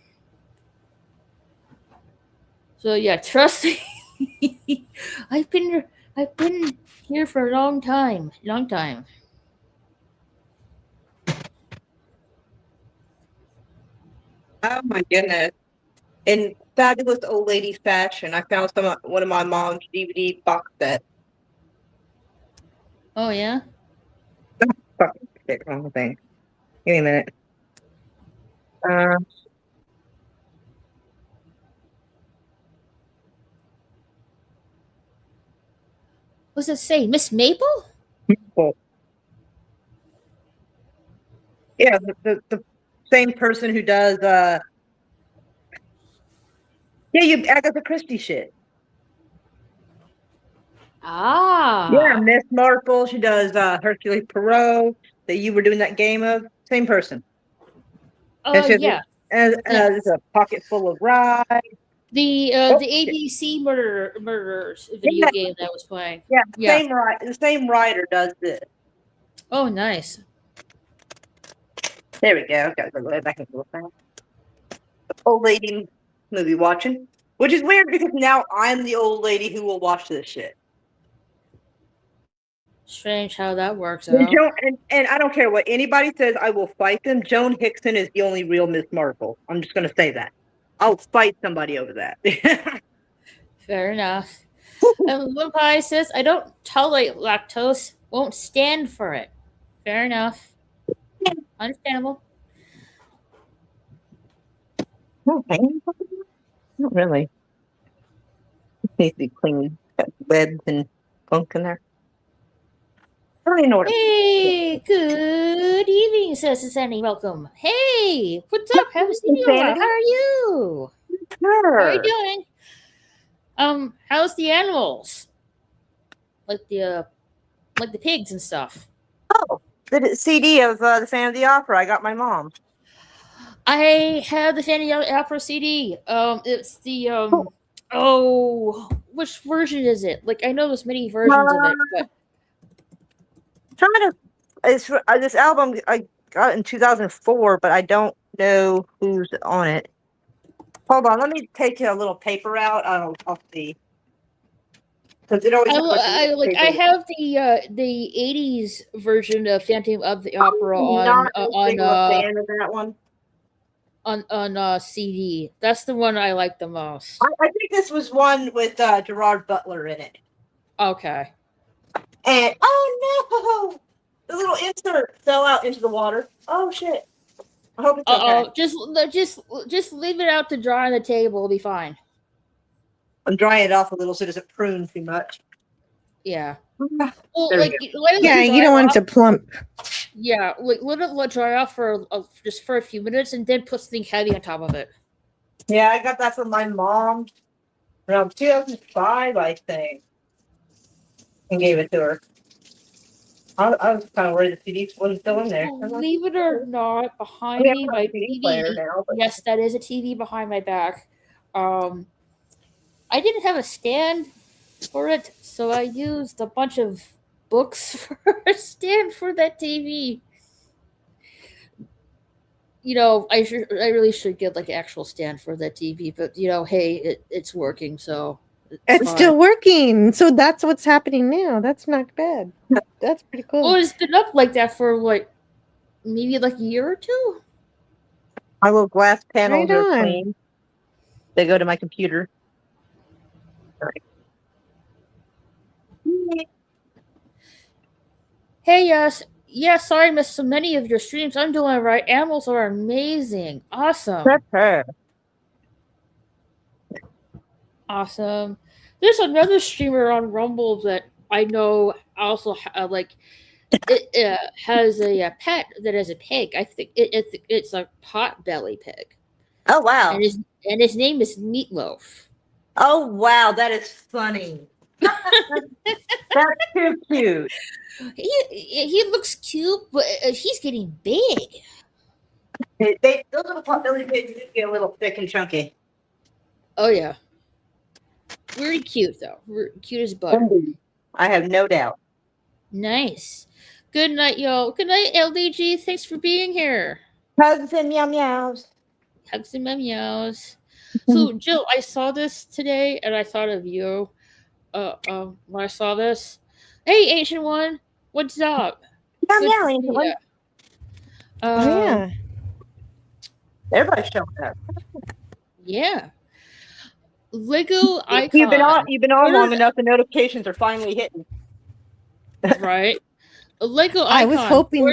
So yeah, trust me, I've been here for a long time. Oh my goodness! In fabulous old lady fashion, I found one of my mom's DVD box sets. Oh yeah, Fucking shit, wrong thing. Give me a minute. Uh, what's it say, Miss Maple? cool. Yeah, the same person who does you Agatha Christie shit. Yeah, Ah. Miss Marple. She does Hercule Poirot that you were doing that game of. Same person. And she has Yeah. there's Yes. a pocket full of rye. The Oh, shit. ABC murderers video Yeah, game that I was playing. yeah, Yeah. the same writer does this. Oh, nice. There we go. Okay, go back into the thing. Old lady movie watching, which is weird because now I'm the old lady who will watch this shit. Strange how that works And, out. and I don't care what anybody says, I will fight them. Joan Hickson is the only real Miss Marple. I'm just going to say that. I'll fight somebody over that. Fair enough. And Little Pie says, I don't tolerate lactose, won't stand for it. Fair enough. Understandable. Okay. Not really. It needs to be clean. Got webs and gunk in there. I don't even know what Hey, good evening, says Sandy. Welcome. Hey, what's up? Haven't seen you in a while. How are you? How are you doing? How's the animals? Like the pigs and stuff. Oh, the CD of the Phantom of the Opera. I got my mom. I have the Phantom of the Opera CD. It's the which version is it? Like I know there's many versions of it, but Trying to. It's this album I got in 2004, but I don't know who's on it. Hold on, let me take a little paper out. I'll see. Because it always I have the 80s version of Phantom of the Opera not a fan of that one. on CD. That's the one I like the most. I think this was one with Gerard Butler in it. Okay. And oh no, the little insert fell out into the water. Oh shit! I hope it's okay. Just leave it out to dry on the table. It'll be fine. I'm drying it off a little so it doesn't prune too much. Yeah. Well, you don't want it to plump. Yeah, let it dry off for just for a few minutes, and then put something heavy on top of it. Yeah, I got that from my mom around 2005, I think, and gave it to her. I was kind of worried the CD wasn't still in there. Believe it or not, behind me, my TV. Now, yes, that is a TV behind my back. I didn't have a stand for it, so I used a bunch of books for a stand for that TV. You know, I really should get like an actual stand for that TV, but you know, hey, it's working, so it's still working. So that's what's happening now. That's not bad. That's pretty cool. Well, it's been up like that for like maybe like a year or two. My little glass panels are clean. They go to my computer. Right. Hey, yes. Yeah, sorry I missed so many of your streams. I'm doing it right. Animals are amazing. Awesome. That's her. Awesome. There's another streamer on Rumble that I know also has a pet that is a pig. I think it's a pot-belly pig. Oh, wow. And his name is Meatloaf. Oh, wow. That is funny. That's too cute. He looks cute, but he's getting big. Those little pot-belly pigs get a little thick and chunky. Oh, yeah. Very cute, though. Cute as butter. I have no doubt. Nice. Good night, y'all. Good night, LDG. Thanks for being here. Hugs and meow meows. Hugs and meows. So, Jill, I saw this today, and I thought of you. When I saw this. Hey, Ancient One. What's up? Meow, Ancient One. Yeah. Everybody's showing up. Yeah. Lego icon. You've been on long enough. The notifications are finally hitting. Right. A Lego icon. I was hoping.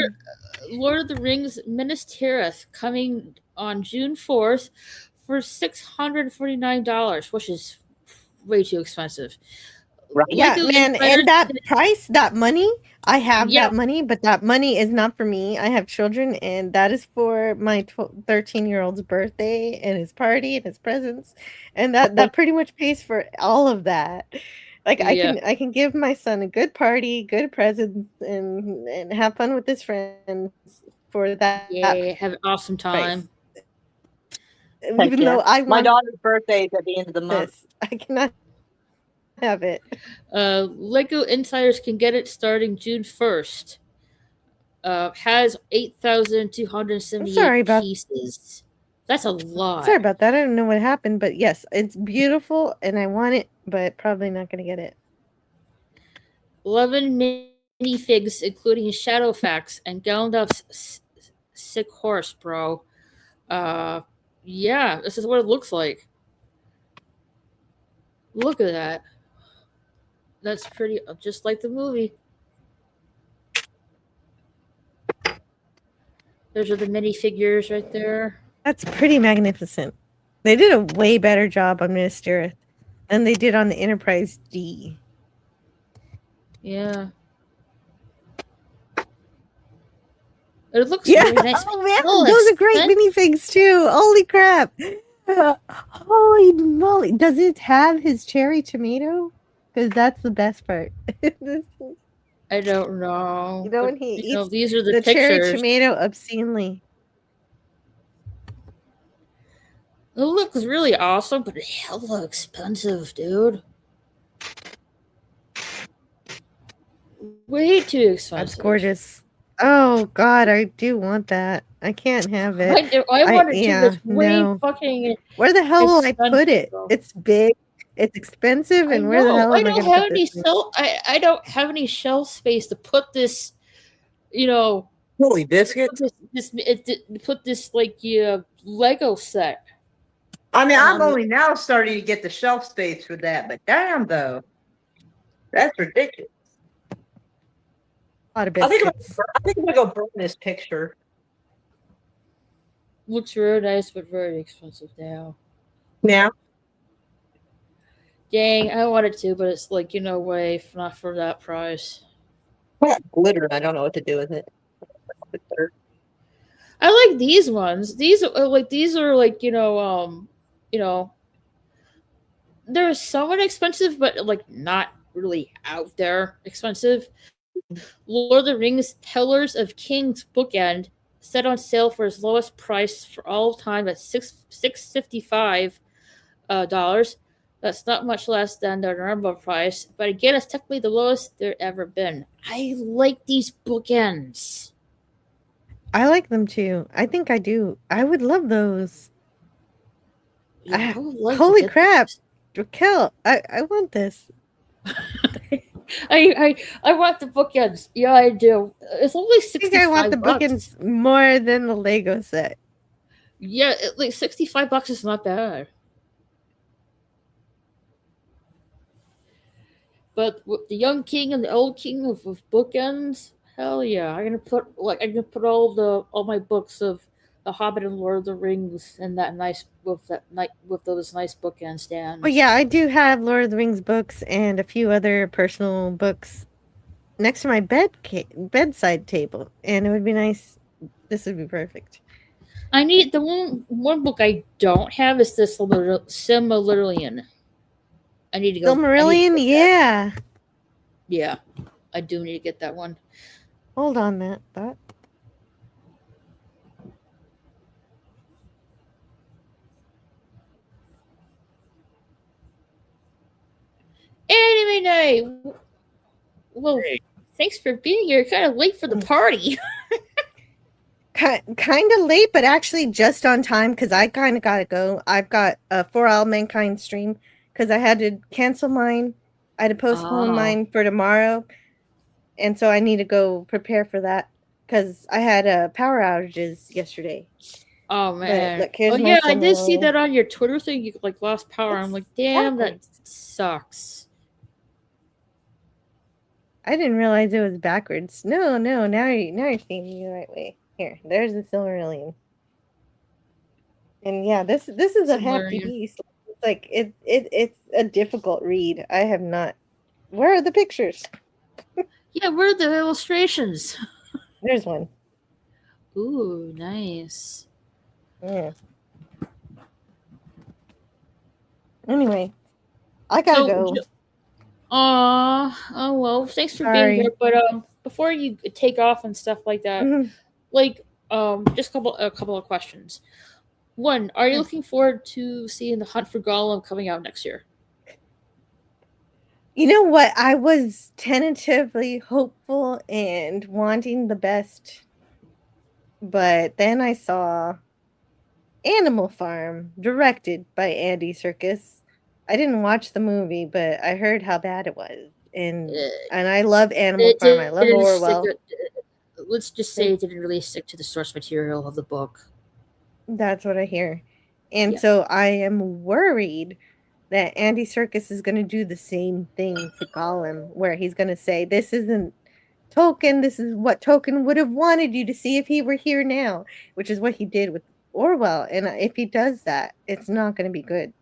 Lord of the Rings Minas Tirith coming on June 4th for $649, which is way too expensive. Right. Yeah, Lego man, Insiders. and that price, that money, I have Yeah. that money, but that money is not for me. I have children, and that is for my 13-year-old's birthday and his party and his presents, and that pretty much pays for all of that. Like Yeah. I can give my son a good party, good presents, and have fun with his friends for that Yeah. Have an awesome price. time. Heck Even yeah. though I My want daughter's birthday is at the end of the month. this, I cannot have it. Lego Insiders can get it starting June 1st. Has I'm 8,278 pieces. That's a lot. sorry about that. I don't know what happened, but yes, it's beautiful and I want it, but probably not going to get it. 11 minifigs, including Shadowfax and Gandalf's sick horse, bro. Yeah, this is what it looks like. Look at that. That's pretty, just like the movie. Those are the minifigures right there. That's pretty magnificent. They did a way better job on Minas Tirith than they did on the Enterprise D. Yeah. It looks Yeah. really nice. Oh man, Oh, those are great minifigs too. Holy crap. Holy moly. Does it have his cherry tomato? Because that's the best part. I don't know. You know, But, when he eats these are the the cherry pictures. tomato obscenely. It looks really awesome, but hella expensive, dude. Way too expensive. That's gorgeous. Oh god, I do want that. I can't have it. I want it too. yeah, That's way no. fucking. Where the hell will I put expensive, it? though. It's big, it's expensive, I and where the hell I am I don't gonna have put any this thing? I don't have any shelf space to put this. You know, Holy biscuits. put this like Lego set. I mean, I'm only now starting to get the shelf space for that, but damn, though, that's ridiculous. A lot of I think biscuits. I'm gonna go burn this picture. Looks really nice, but very expensive now. Yeah. Dang, I wanted to, but it's like way not for that price. I got glitter and I don't know what to do with it. I like these ones. These are like they're somewhat expensive, but like not really out there expensive. Lord of the Rings Pillars of Kings bookend set on sale for its lowest price for all time at $655 dollars. That's not much less than the normal price, but again, it's technically the lowest there ever been. I like these bookends. I like them too. I think I do. I would love those. Yeah, I would like to Holy get crap, these. Raquel! I want this. I want the bookends. Yeah, I do. It's only I think I want the $65. bookends more than the Lego set. Yeah, like $65 is not bad. But with the young king and the old king of bookends, hell yeah! I'm gonna put all my books of The Hobbit and Lord of the Rings and with those nice bookend stands. Well, yeah, I do have Lord of the Rings books and a few other personal books next to my bedside table, and it would be nice. This would be perfect. I need the one book I don't have is the Silmarillion. I need to go. Silmarillion, yeah. Yeah, I do need to get that one. Hold on, that. Anime night. Well, thanks for being here. Kind of late for the party. Kind of late, but actually just on time because I kind of got to go. I've got a For All Mankind stream because I had to cancel mine. I had to postpone mine for tomorrow. And so I need to go prepare for that because I had power outages yesterday. Oh man! Look, here's yeah, I did see that on your Twitter thing. You like lost power. I'm like, damn, that sucks. I didn't realize it was backwards. No. Now you're seeing me the right way. Here, there's the Silmarillion. And yeah, this is a hefty piece. It's like it's a difficult read. I have not Where are the pictures? Yeah, where are the illustrations? There's one. Ooh, nice. Yeah. Anyway, I gotta go. Oh well, thanks for being here. Sorry. But before you take off and stuff like that, Mhm. like just a couple of questions. One, are you Sure. looking forward to seeing The Hunt for Gollum coming out next year? You know what? I was tentatively hopeful and wanting the best, but then I saw Animal Farm, directed by Andy Serkis. I didn't watch the movie, but I heard how bad it was, and I love Animal It Farm. I love didn't stick. Orwell. Let's just say it didn't really stick to the source material of the book. That's what I hear. And Yeah. so I am worried that Andy Serkis is going to do the same thing to Gollum, where he's going to say, "This isn't Tolkien. This is what Tolkien would have wanted you to see if he were here now," which is what he did with Orwell. And if he does that, it's not going to be good.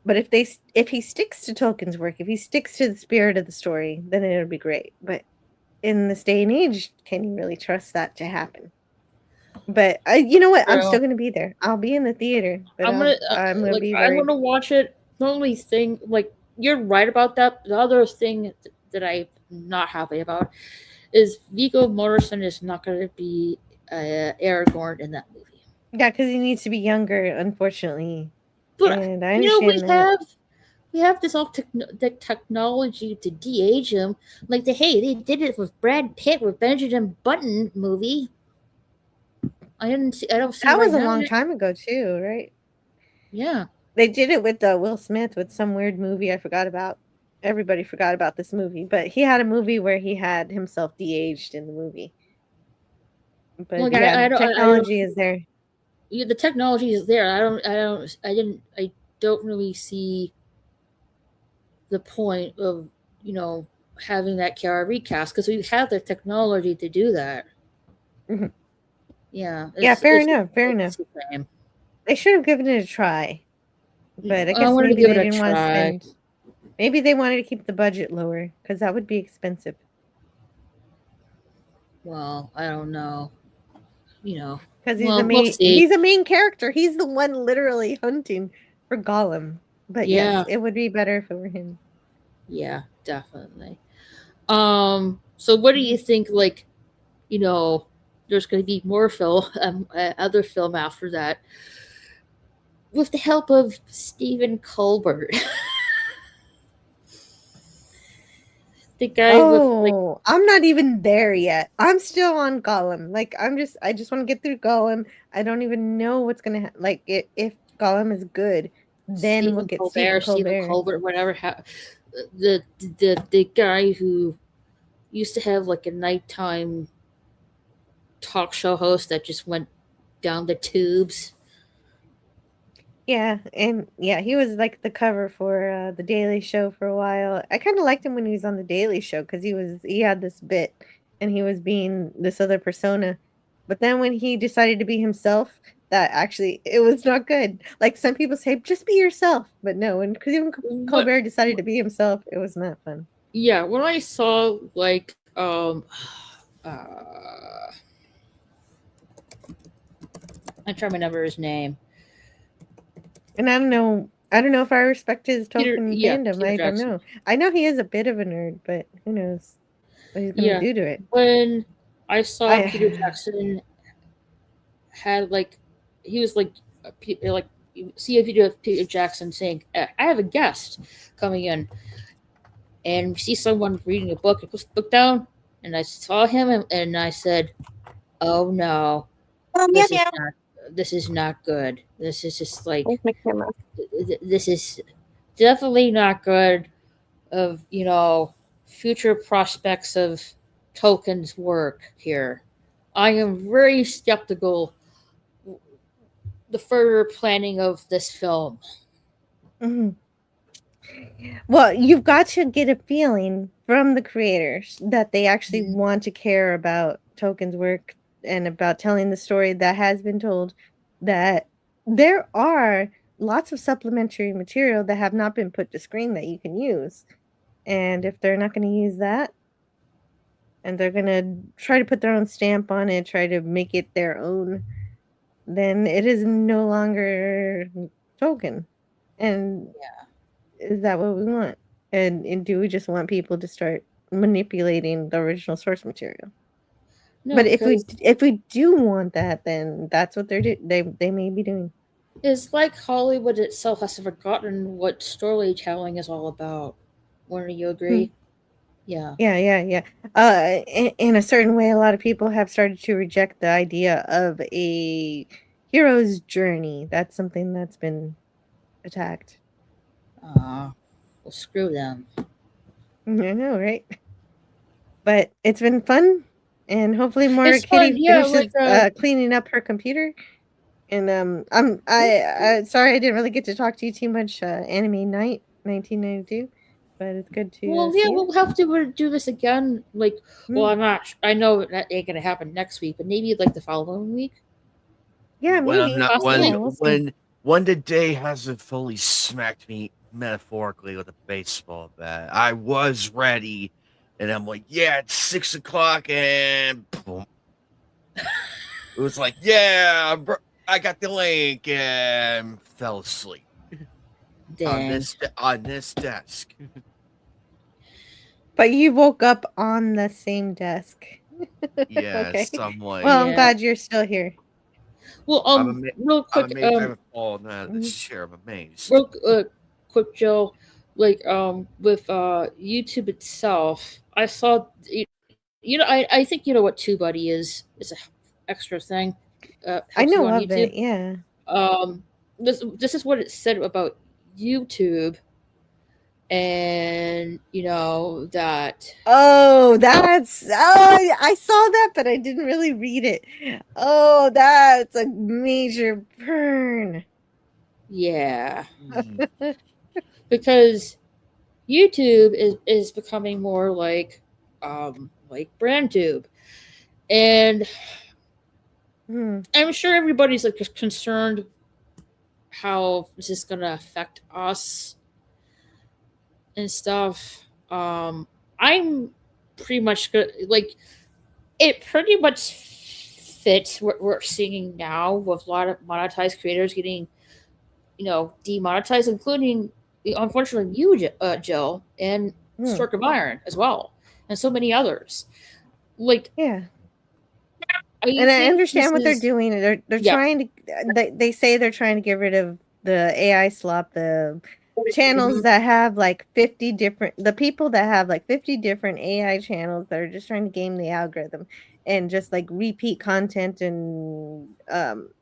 But if he sticks to Tolkien's work, if he sticks to the spirit of the story, then it'll be great. But in this day and age, can you really trust that to happen? But you know what? I'm still gonna be there. I'll be in the theater, but I'm gonna be I worried. want to watch it. The only thing, like, you're right about that. The other thing that I'm not happy about is Viggo Mortensen is not going to be Aragorn in that movie. Yeah, because he needs to be younger, unfortunately. But And I you know, understand that. we have this all the technology to de-age him. Like they did it with Brad Pitt with Benjamin Button movie. I don't see That why was a not. long time ago too, right? Yeah. They did it with Will Smith with some weird movie I forgot about. Everybody forgot about this movie, but he had a movie where he had himself de-aged in the movie. But Like yeah, I don't technology is there. Yeah, the technology is there. I don't really see the point of having that Kiara recast because we have the technology to do that. Mhm. Yeah, Yeah, fair enough. Fair it's enough. the same. They should have given it a try, but I I guess wanted to maybe give they it a didn't want to try. spend. Maybe they wanted to keep the budget lower because that would be expensive. Well, I don't know. Because We'll see. he's a main character. He's the one literally hunting for Gollum. But yes, Yeah, it would be better if it were him. yeah, definitely. So what do you think? Like, there's going to be more film, other film after that, with the help of Stephen Colbert. The guy with like Oh, I'm not even there yet. I'm still on Gollum. Like I just want to get through Gollum. I don't even know what's gonna like if Gollum is good, then we'll get Stephen Colbert. Colbert, whatever. The guy who used to have like a nighttime talk show host that just went down the tubes. Yeah, and yeah, he was like the cover for the Daily Show for a while. I kind of liked him when he was on the Daily Show because he had this bit and he was being this other persona. But then when he decided to be himself, that actually it was not good. Like some people say, just be yourself, but no, when because even What? Colbert decided to be himself, it was not fun. Yeah, when I saw like uh, I'm trying to remember his name. And I don't know if I respect his Tolkien fandom. Peter I don't Jackson. know. I know he is a bit of a nerd, but who knows what he's gonna Yeah, do to it. when I saw Peter I Jackson had like he was like you see a video of Peter Jackson saying, "I have a guest coming in," and we see someone reading a book. I put the book down, and I saw him, and I said, "Oh no, Yeah, this is yeah. not this is not good. This is just like Where's my camera? this is definitely not good." Of future prospects of Tolkien's work here. I am very skeptical the further planning of this film. Mhm. Well, you've got to get a feeling from the creators that they actually want to care about Tolkien's work and about telling the story that has been told, that there are lots of supplementary material that have not been put to screen that you can use. And if they're not going to use that, and they're going to try to put their own stamp on it, try to make it their own, then it is no longer token. And is that what we want? And do we just want people to start manipulating the original source material? No, But because if we do want that, then that's what they may be doing. it's like Hollywood itself has forgotten what storytelling is all about. Wouldn't you agree? Yeah. Yeah. In a certain way, a lot of people have started to reject the idea of a hero's journey. That's something that's been attacked. Well, screw them. I know, right? But it's been fun, and hopefully more It's Kitty fun, yeah, finishes like, cleaning up her computer. And I sorry I didn't really get to talk to you too much. Anime Night 1992, but it's good to well, see yeah, you. we'll have to do this again. Like, well, Mm. I'm not. I know that ain't gonna happen next week, but maybe like the following week. Yeah, when maybe. I'm not Possibly. Yeah, we'll see. when the day hasn't fully smacked me metaphorically with a baseball bat, I was ready, and I'm like, yeah, it's 6 o'clock, and boom. It was like, yeah, I got the link, and fell asleep Dang. on this desk. But you woke up on the same desk. Yeah, Okay. somewhat. Well, I'm Yeah. glad you're still here. Well, real quick, I'm amazed I haven't fallen out of this chair. I'm amazed. real quick, Joe. Like, with YouTube itself, I saw. I think you know what TubeBuddy is. It's a extra thing. I Helps you know on of YouTube. it, yeah. This is what it said about YouTube, and that. Oh, I saw that, but I didn't really read it. Oh, that's a major burn. Yeah, because YouTube is becoming more like BrandTube, and I'm sure everybody's like concerned how this is gonna affect us and stuff. I'm pretty much good. Like, it pretty much fits what we're seeing now with a lot of monetized creators getting, demonetized, including unfortunately you, Jill, and Stork of Iron as well, and so many others. Like, yeah. I understand what they're doing. They're trying to. They say they're trying to get rid of the AI slop, the channels that have like 50 different. The people that have like 50 different AI channels that are just trying to game the algorithm and just like repeat content and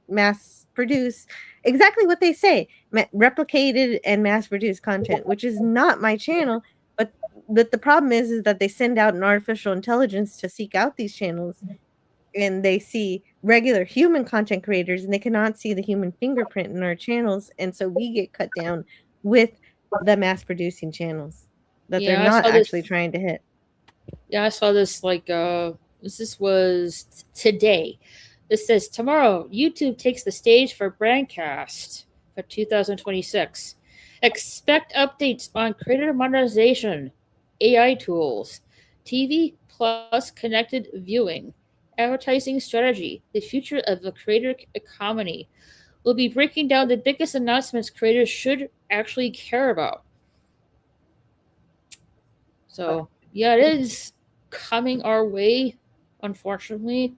mass produce exactly what they say, replicated and mass produced content, which is not my channel. But the problem is that they send out an artificial intelligence to seek out these channels. And they see regular human content creators and they cannot see the human fingerprint in our channels. And so we get cut down with the mass producing channels that they're not actually trying to hit. Yeah, I saw this this was today. This says tomorrow YouTube takes the stage for Brandcast for 2026. Expect updates on creator monetization, AI tools, TV plus connected viewing, advertising strategy, the future of the creator economy. We'll be breaking down the biggest announcements creators should actually care about. So, yeah, it is coming our way, unfortunately.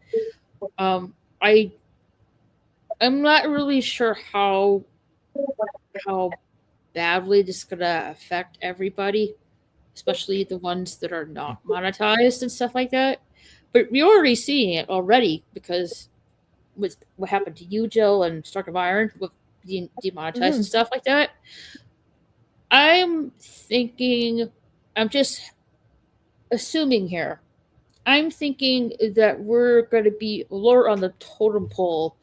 I'm not really sure how badly this is gonna affect everybody, especially the ones that are not monetized and stuff like that. But we're already seeing it already because with what happened to you, Jill, and Stark of Iron with being demonetized and stuff like that. I'm just assuming here. I'm thinking that we're going to be lower on the totem pole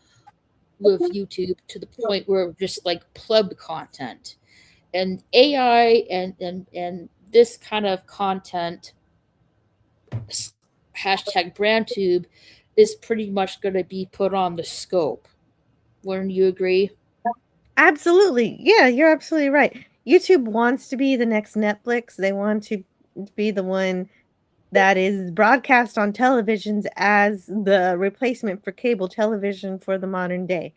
with YouTube to the point where we're just like pleb content, and AI and this kind of content #BrandTube is pretty much going to be put on the scope. Wouldn't you agree? Absolutely. Yeah, you're absolutely right. YouTube wants to be the next Netflix. They want to to be the one that is broadcast on televisions as the replacement for cable television for the modern day.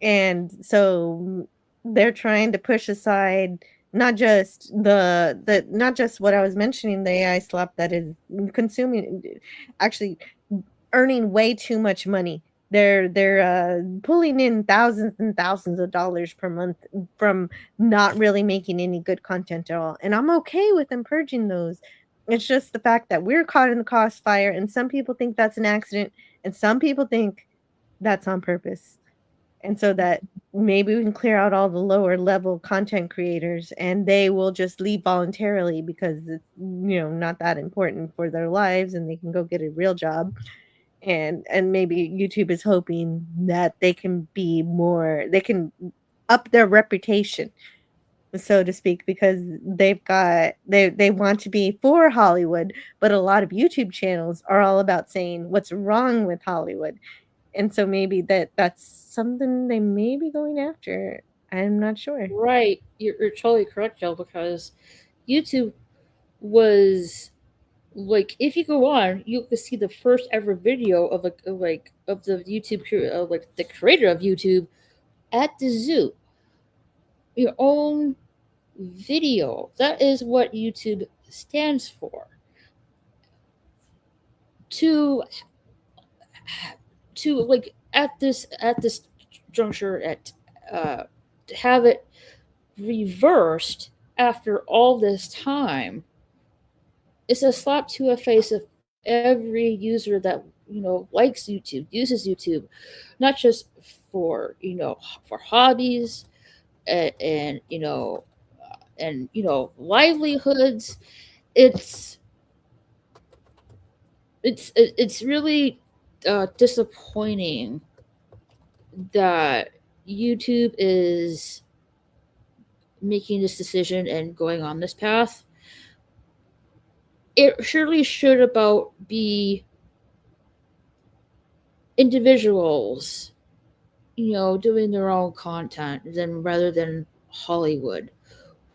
And so they're trying to push aside not just the not just what I was mentioning, the AI slop that is consuming, actually earning way too much money. They're pulling in thousands and thousands of dollars per month from not really making any good content at all. And I'm okay with them purging those. It's just the fact that we're caught in the crossfire, and some people think that's an accident, and some people think that's on purpose. And so that maybe we can clear out all the lower level content creators, and they will just leave voluntarily because it's, not that important for their lives, and they can go get a real job. And maybe YouTube is hoping that they can up their reputation, so to speak, because they want to be for Hollywood, but a lot of YouTube channels are all about saying what's wrong with Hollywood. And so maybe that's something they may be going after. I'm not sure. Right, you're totally correct, Joe. Because YouTube was like, if you go on, you can see the first ever video of of the like the creator of YouTube at the zoo. Your own video. That is what YouTube stands for. To like at this juncture, at to have it reversed after all this time, it's a slap to a face of every user that likes YouTube, uses YouTube, not just for for hobbies and livelihoods. It's it's really disappointing that YouTube is making this decision and going on this path. It surely should about be individuals, doing their own content, than rather than Hollywood.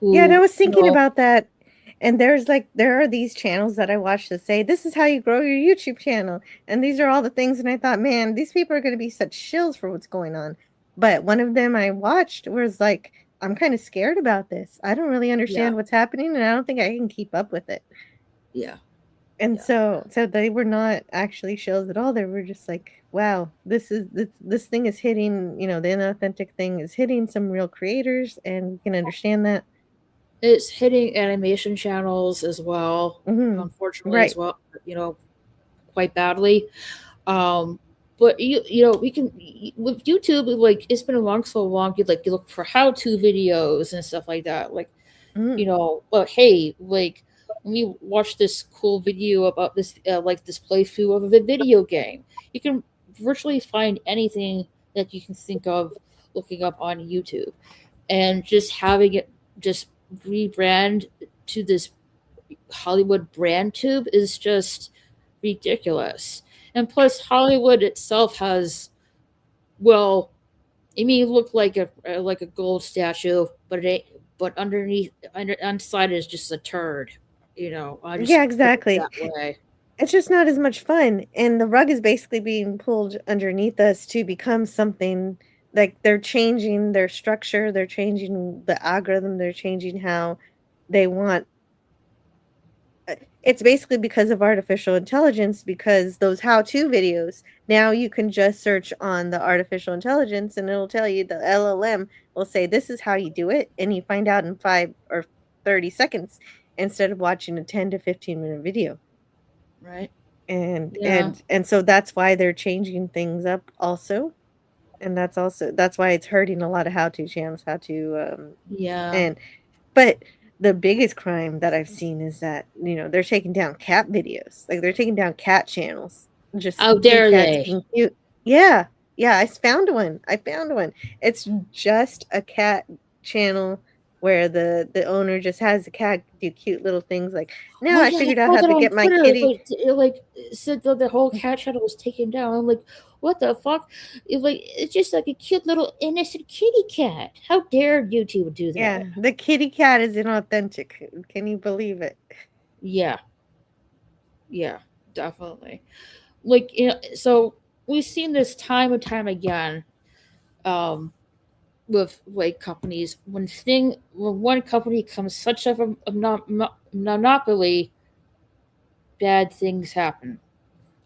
Yeah, and I Who, was thinking about that. And there are these channels that I watch that say, this is how you grow your YouTube channel. And these are all the things. And I thought, man, these people are going to be such shills for what's going on. But one of them I watched was like, I'm kind of scared about this. I don't really understand what's happening, and I don't think I can keep up with it. Yeah. And so they were not actually shills at all. They were just like, wow, this thing is hitting, the inauthentic thing is hitting some real creators, and we can understand that. It's hitting animation channels as well, unfortunately, Right. as well, quite badly. But we can, with YouTube, like, it's been along so long, you look for how-to videos and stuff like that. Like, well, hey, like, let me watch this cool video about this, this playthrough of a video game. You can virtually find anything that you can think of looking up on YouTube, and just having it just rebrand to this Hollywood brand tube is just ridiculous. And plus, Hollywood itself has, well, it may look like a gold statue, but underneath, inside is just a turd. I just Yeah, exactly. that way. It's just not as much fun, and the rug is basically being pulled underneath us to become something. Like, they're changing their structure, they're changing the algorithm, they're changing how they want. It's basically because of artificial intelligence, because those how-to videos, now you can just search on the artificial intelligence and it'll tell you, the LLM will say, this is how you do it, and you find out in 5 or 30 seconds instead of watching a 10 to 15-minute video. Right. And Yeah. and so that's why they're changing things up also. And that's why it's hurting a lot of how-to channels, Yeah. But the biggest crime that I've seen is that, they're taking down cat videos. Like, they're taking down cat channels. Just How cute dare cats they? being cute. Yeah. Yeah, I found one. It's just a cat channel where the owner just has the cat do cute little things like, now Oh I yeah, figured I out saw how that to on get my Twitter. kitty. Like it said that the whole cat channel was taken down. I'm like, what the fuck? It's just like a cute little innocent kitty cat. How dare YouTube do that? Yeah, the kitty cat is inauthentic. Can you believe it? Yeah, yeah, definitely. Like, so we've seen this time and time again, um, with like companies when one company becomes such of a monopoly, bad things happen.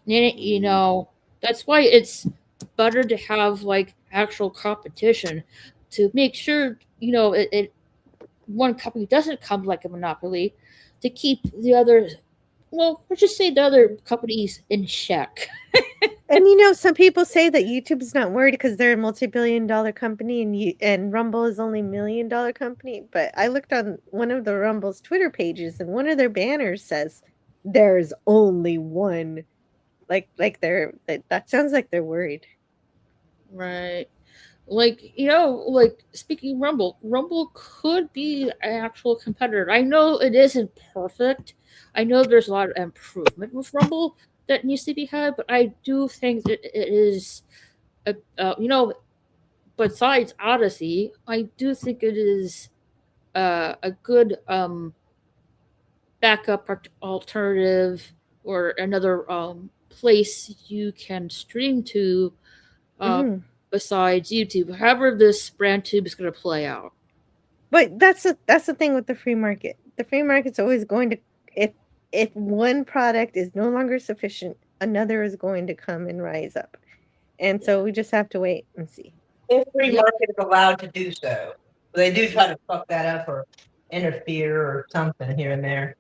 That's why it's better to have like actual competition to make sure one company doesn't come like a monopoly to keep the other, well, let's just say the other companies in check. And some people say that YouTube is not worried because they're a multi-billion-dollar company, and Rumble is only $1 million company. But I looked on one of the Rumble's Twitter pages, and one of their banners says, "There's only one." That sounds like they're worried. Right. Like speaking of Rumble could be an actual competitor. I know it isn't perfect. I know there's a lot of improvement with Rumble that needs to be had, but I do think that it is, besides Odyssey, I do think it is a good backup alternative or another place you can stream to, uh, Mhm. besides YouTube. However, this brand tube is going to play out. But that's the thing with the free market. The free market's always going to, if one product is no longer sufficient, another is going to come and rise up. And so we just have to wait and see. If free Yep. market is allowed to do so. They do try to fuck that up or interfere or something here and there.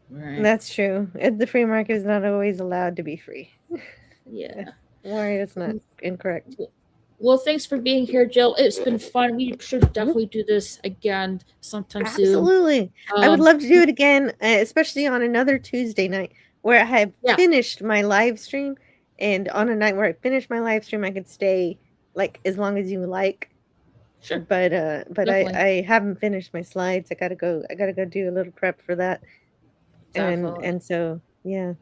Right. That's true. The free market is not always allowed to be free. Yeah. Worry, it's not incorrect. Well, thanks for being here, Jill. It's been fun. We should definitely do this again sometime soon. Absolutely. I would love to do it again, especially on another Tuesday night where I have finished my live stream. And on a night where I finished my live stream, I could stay like as long as you like. Sure. But I haven't finished my slides. I gotta go do a little prep for that. And so yeah.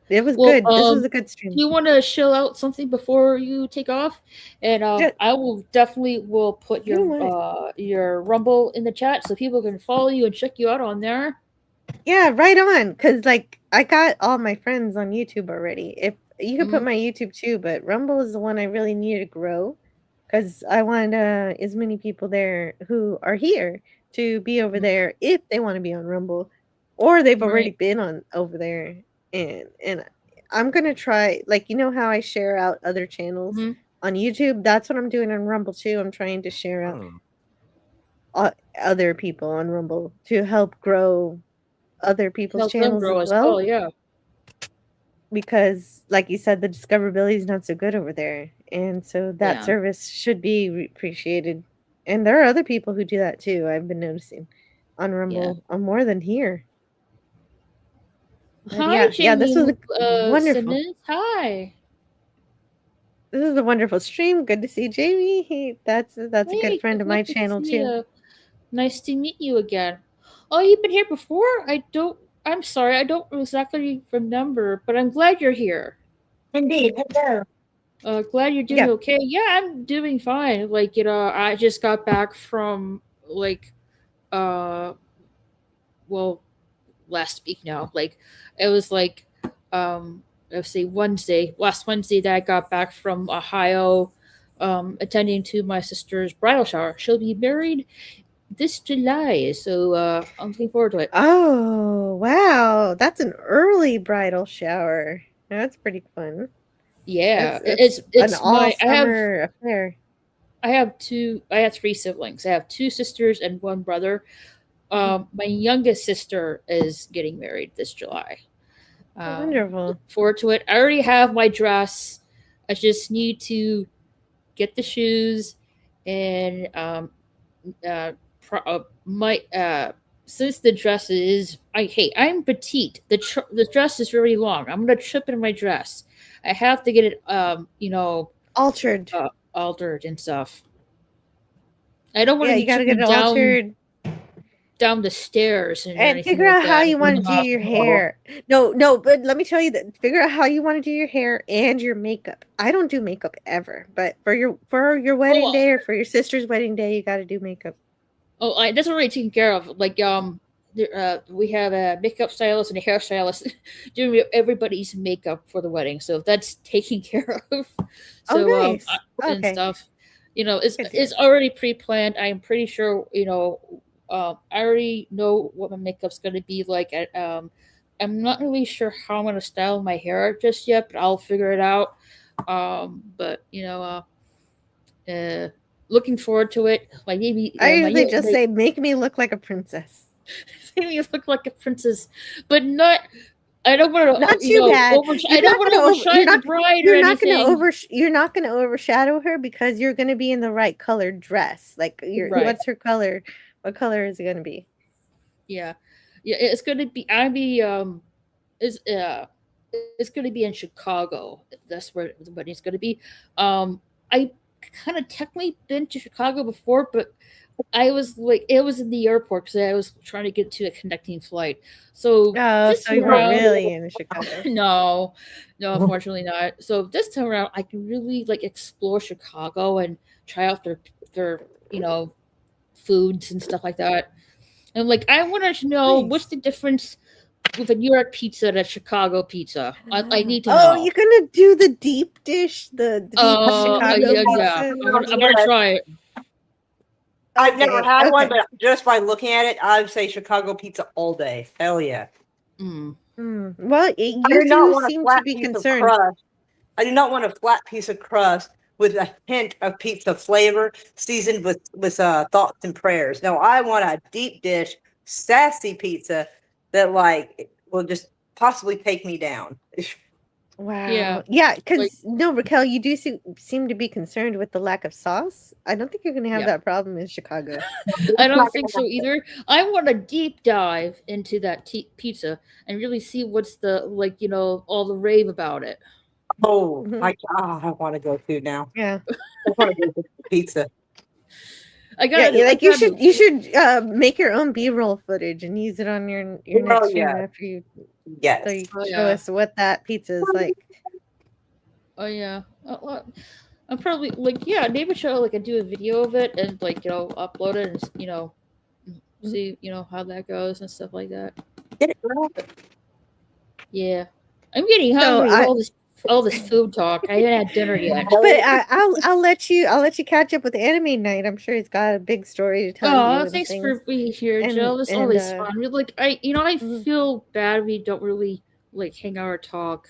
It was good. This was a good stream. Do you want to show out something before you take off? And I will definitely put your Rumble in the chat so people can follow you and check you out on there. Yeah, right on. Because I got all my friends on YouTube already. If you could put my YouTube too, but Rumble is the one I really need to grow because I want as many people there who are here to be over there if they want to be on Rumble, or they've already been on over there. And I'm gonna try, how I share out other channels on YouTube. That's what I'm doing on Rumble too. I'm trying to share out other people on Rumble to help grow other people's channels as well. Yeah. Because, like you said, the discoverability is not so good over there, and so that service should be appreciated. And there are other people who do that too. I've been noticing on Rumble more than here. Hi, Jamie. This was wonderful. Simmons. Hi. This is a wonderful stream. Good to see Jamie. That's a good friend of my channel too. Nice to meet you again. Oh, you've been here before? I'm sorry, I don't exactly remember, but I'm glad you're here. Indeed. Hello. Glad you're doing okay. Yeah, I'm doing fine. I just got back from last week now. It was let's say last Wednesday that I got back from Ohio, attending to my sister's bridal shower. She'll be married this July, so I'm looking forward to it. Oh, wow. That's an early bridal shower. That's pretty fun. Yeah, it's an all-summer affair. I have 3 siblings. I have 2 sisters and 1 brother. My youngest sister is getting married this July. Wonderful. Look forward to it. I already have my dress. I just need to get the shoes and since the dress is I'm petite. The dress is really long. I'm gonna trip in my dress. I have to get it altered and stuff. I don't want to be gotta get it altered down the stairs and figure out how you want to do your hair. No, but let me tell you that figure out how you want to do your hair and your makeup. I don't do makeup ever, but for your wedding day or for your sister's wedding day, you got to do makeup. Oh, that's already taken care of. we have a makeup stylist and a hairstylist doing everybody's makeup for the wedding, so that's taken care of. Oh, So nice. and Okay. stuff, it's Good deal. it's already pre-planned. I'm pretty sure I already know what my makeup's going to be like. I'm not really sure how I'm going to style my hair just yet, but I'll figure it out. But looking forward to it. Like maybe I my usually just say, make me look like a princess. maybe you look like a princess, but not. I don't want to, Not too bad. I don't want to overshine the bride or anything. You're not gonna overshadow her because you're gonna be in the right colored dress. Like Right. what's her color? What color is it gonna be? Yeah, it's gonna be. It's gonna be in Chicago. That's where the wedding's gonna be. I kind of technically been to Chicago before, but I was like, it was in the airport because I was trying to get to a connecting flight. So Oh, this so you time weren't around, really in Chicago. no, unfortunately not. So this time around, I can really like explore Chicago and try out their foods and stuff like that. And like, I wanted to know Nice. what's the difference with a New York pizza and a Chicago pizza. I need to Oh, know. you're gonna do the deep dish, the deep Chicago yeah. pizza? I'm gonna try it. I've never had Okay. one, but just by looking at it, I would say Chicago pizza all day. Hell yeah. Well, you I do not do want a seem to flat be piece of concerned. crust. I do not want a flat piece of crust with a hint of pizza flavor seasoned with thoughts and prayers. No, I want a deep dish, sassy pizza that like will just possibly take me down. Wow. Yeah. Like, Because no, Raquel, you do seem to be concerned with the lack of sauce. I don't think you're going to have Yeah. that problem in Chicago. I don't think so either. I want to deep dive into that pizza and really see what's the all the rave about it. Oh my God, I want to go to now. Yeah. I want to go to pizza. You should make your own B-roll footage and use it on your next stream after you. Yes. So you show us what that pizza is like. Oh yeah. I'm probably maybe show I do a video of it and upload it and see how that goes and stuff like that. Get it, girl. Yeah, I'm getting hungry with all this food talk. I haven't had dinner yet. But I'll let you catch up with anime night. I'm sure he's got a big story to tell you. Oh, thanks for being here, Jill. This is always fun. I feel bad we don't really hang out or talk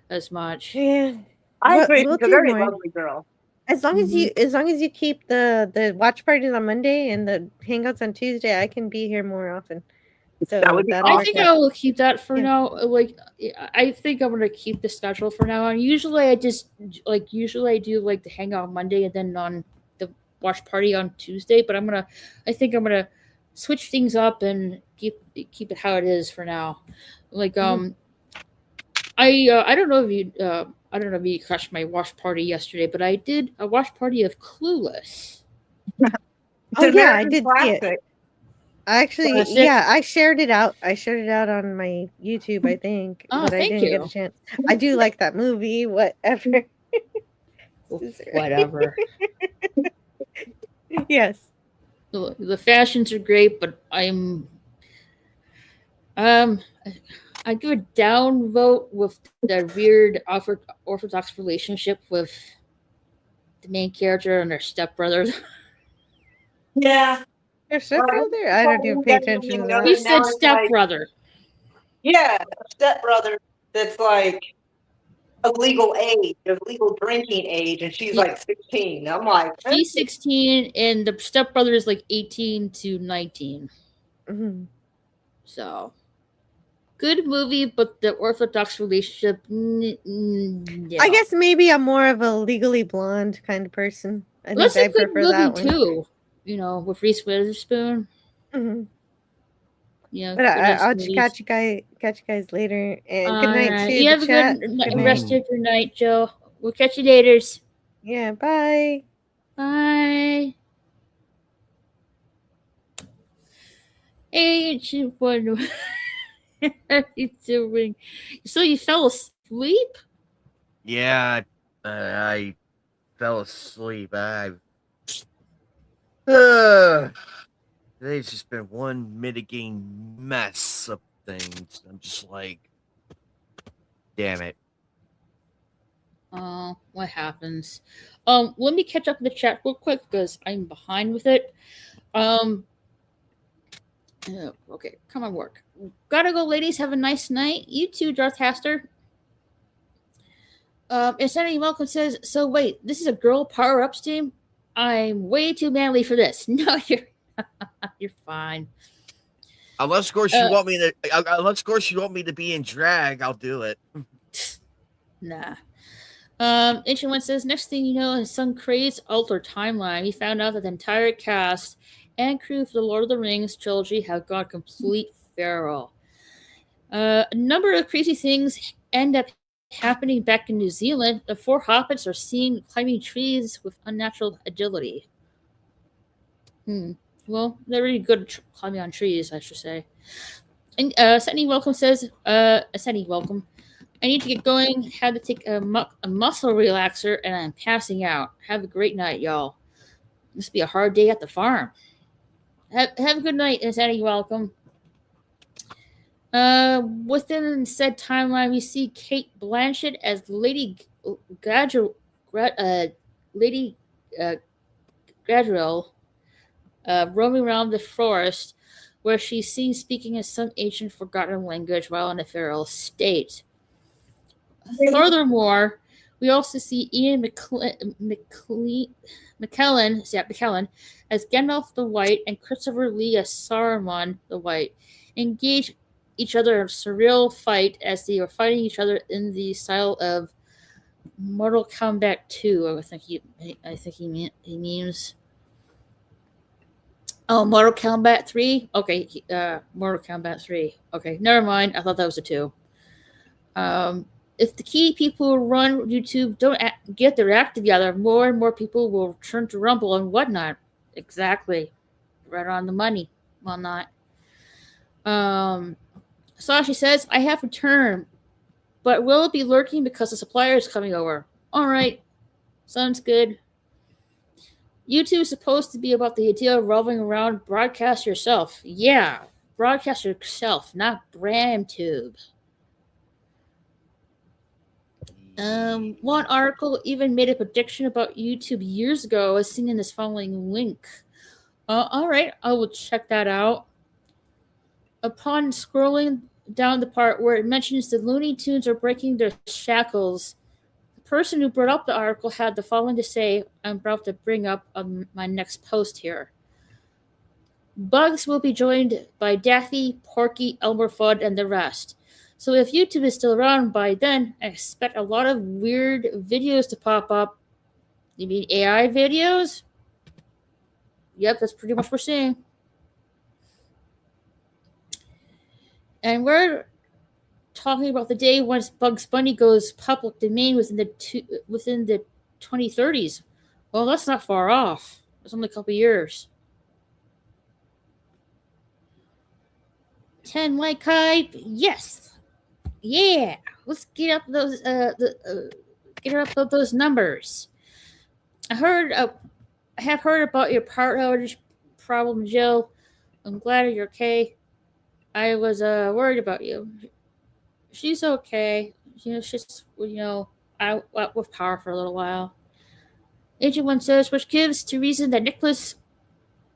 as much. Yeah, I agree. She's a very lovely girl. As long as you keep the watch parties on Monday and the hangouts on Tuesday, I can be here more often. So I think I will keep that for now. I think I'm gonna keep the schedule for now. And usually I do the hangout on Monday and then on the watch party on Tuesday. But I think I'm gonna switch things up and keep it how it is for now. I don't know if you crashed my watch party yesterday, but I did a watch party of Clueless. Oh yeah, I did see it. I shared it out. I shared it out on my YouTube, I think. But I didn't get a chance. I do like that movie, whatever. Whatever. Yes. The fashions are great, but I give a down vote with the weird orthodox relationship with the main character and their stepbrother. Yeah. Their stepbrother? I don't even pay attention to that. He said stepbrother. Yeah, a stepbrother that's of legal age, of legal drinking age, and she's 16. I'm like, she's 16, and the stepbrother is 18 to 19. Mm-hmm. So, good movie, but the orthodox relationship. I guess maybe I'm more of a Legally Blonde kind of person. That's a good movie too. With Reese Witherspoon. Mm-hmm. Yeah, but I'll just catch you guys later. And good night to you have chat. a good rest of your night, Joe. We'll catch you later. Yeah, bye. Bye. Hey, what are you doing? So you fell asleep? Yeah, I fell asleep. Today's just been one mitigating mess of things. I'm just like, damn it. What happens? Let me catch up in the chat real quick because I'm behind with it. Okay, come on, work. Gotta go, ladies. Have a nice night. You too, Darth Haster. Insanity Welcome says, so wait, this is a girl power-ups team? I'm way too manly for this. No, you're fine. Unless, of course, you want me to. Unless, of course, you want me to be in drag, I'll do it. Nah. Ancient One says, next thing you know, his son Craig's altered timeline. He found out that the entire cast and crew for the Lord of the Rings trilogy have gone complete feral. A number of crazy things end up happening back in New Zealand. The 4 hobbits are seen climbing trees with unnatural agility. Well, they're really good at climbing on trees, I should say. And Sydney Welcome says, Sydney Welcome. I need to get going. Had to take a muscle relaxer, and I'm passing out. Have a great night, y'all. This will be a hard day at the farm. Have a good night, Sydney Welcome. Within said timeline, we see Kate Blanchett as Lady Galadriel, roaming around the forest, where she's seen speaking in some ancient forgotten language while in a feral state. Furthermore, we also see Ian McKellen as Gandalf the White and Christopher Lee as Saruman the White engage each other in a surreal fight as they are fighting each other in the style of Mortal Kombat 2. I think he means. Oh, Mortal Kombat 3? Okay, Mortal Kombat 3. Okay, never mind. I thought that was a 2. If the key people who run YouTube don't get their act together, more and more people will turn to Rumble and whatnot. Exactly. Right on the money. Well, not. Sashi says, I have returned, but will it be lurking because the supplier is coming over? Alright. Sounds good. YouTube is supposed to be about the idea of revolving around broadcast yourself. Yeah, broadcast yourself, not BramTube. One article even made a prediction about YouTube years ago, as seen in this following link. Alright, I will check that out. Upon scrolling down the part where it mentions the Looney Tunes are breaking their shackles, the person who brought up the article had the following to say, I'm about to bring up on my next post here. Bugs will be joined by Daffy, Porky, Elmer Fudd, and the rest. So if YouTube is still around by then, I expect a lot of weird videos to pop up. You mean AI videos? Yep, that's pretty much what we're seeing. And we're talking about the day once Bugs Bunny goes public domain within the 2030s. Well, that's not far off. It's only a couple years. 10 like hype, yes. Yeah, let's get up those those numbers. I have heard about your power outage problem, Jill. I'm glad you're okay. I was worried about you. She's okay. She's out with power for a little while. Agent One says, which gives to reason that Nicholas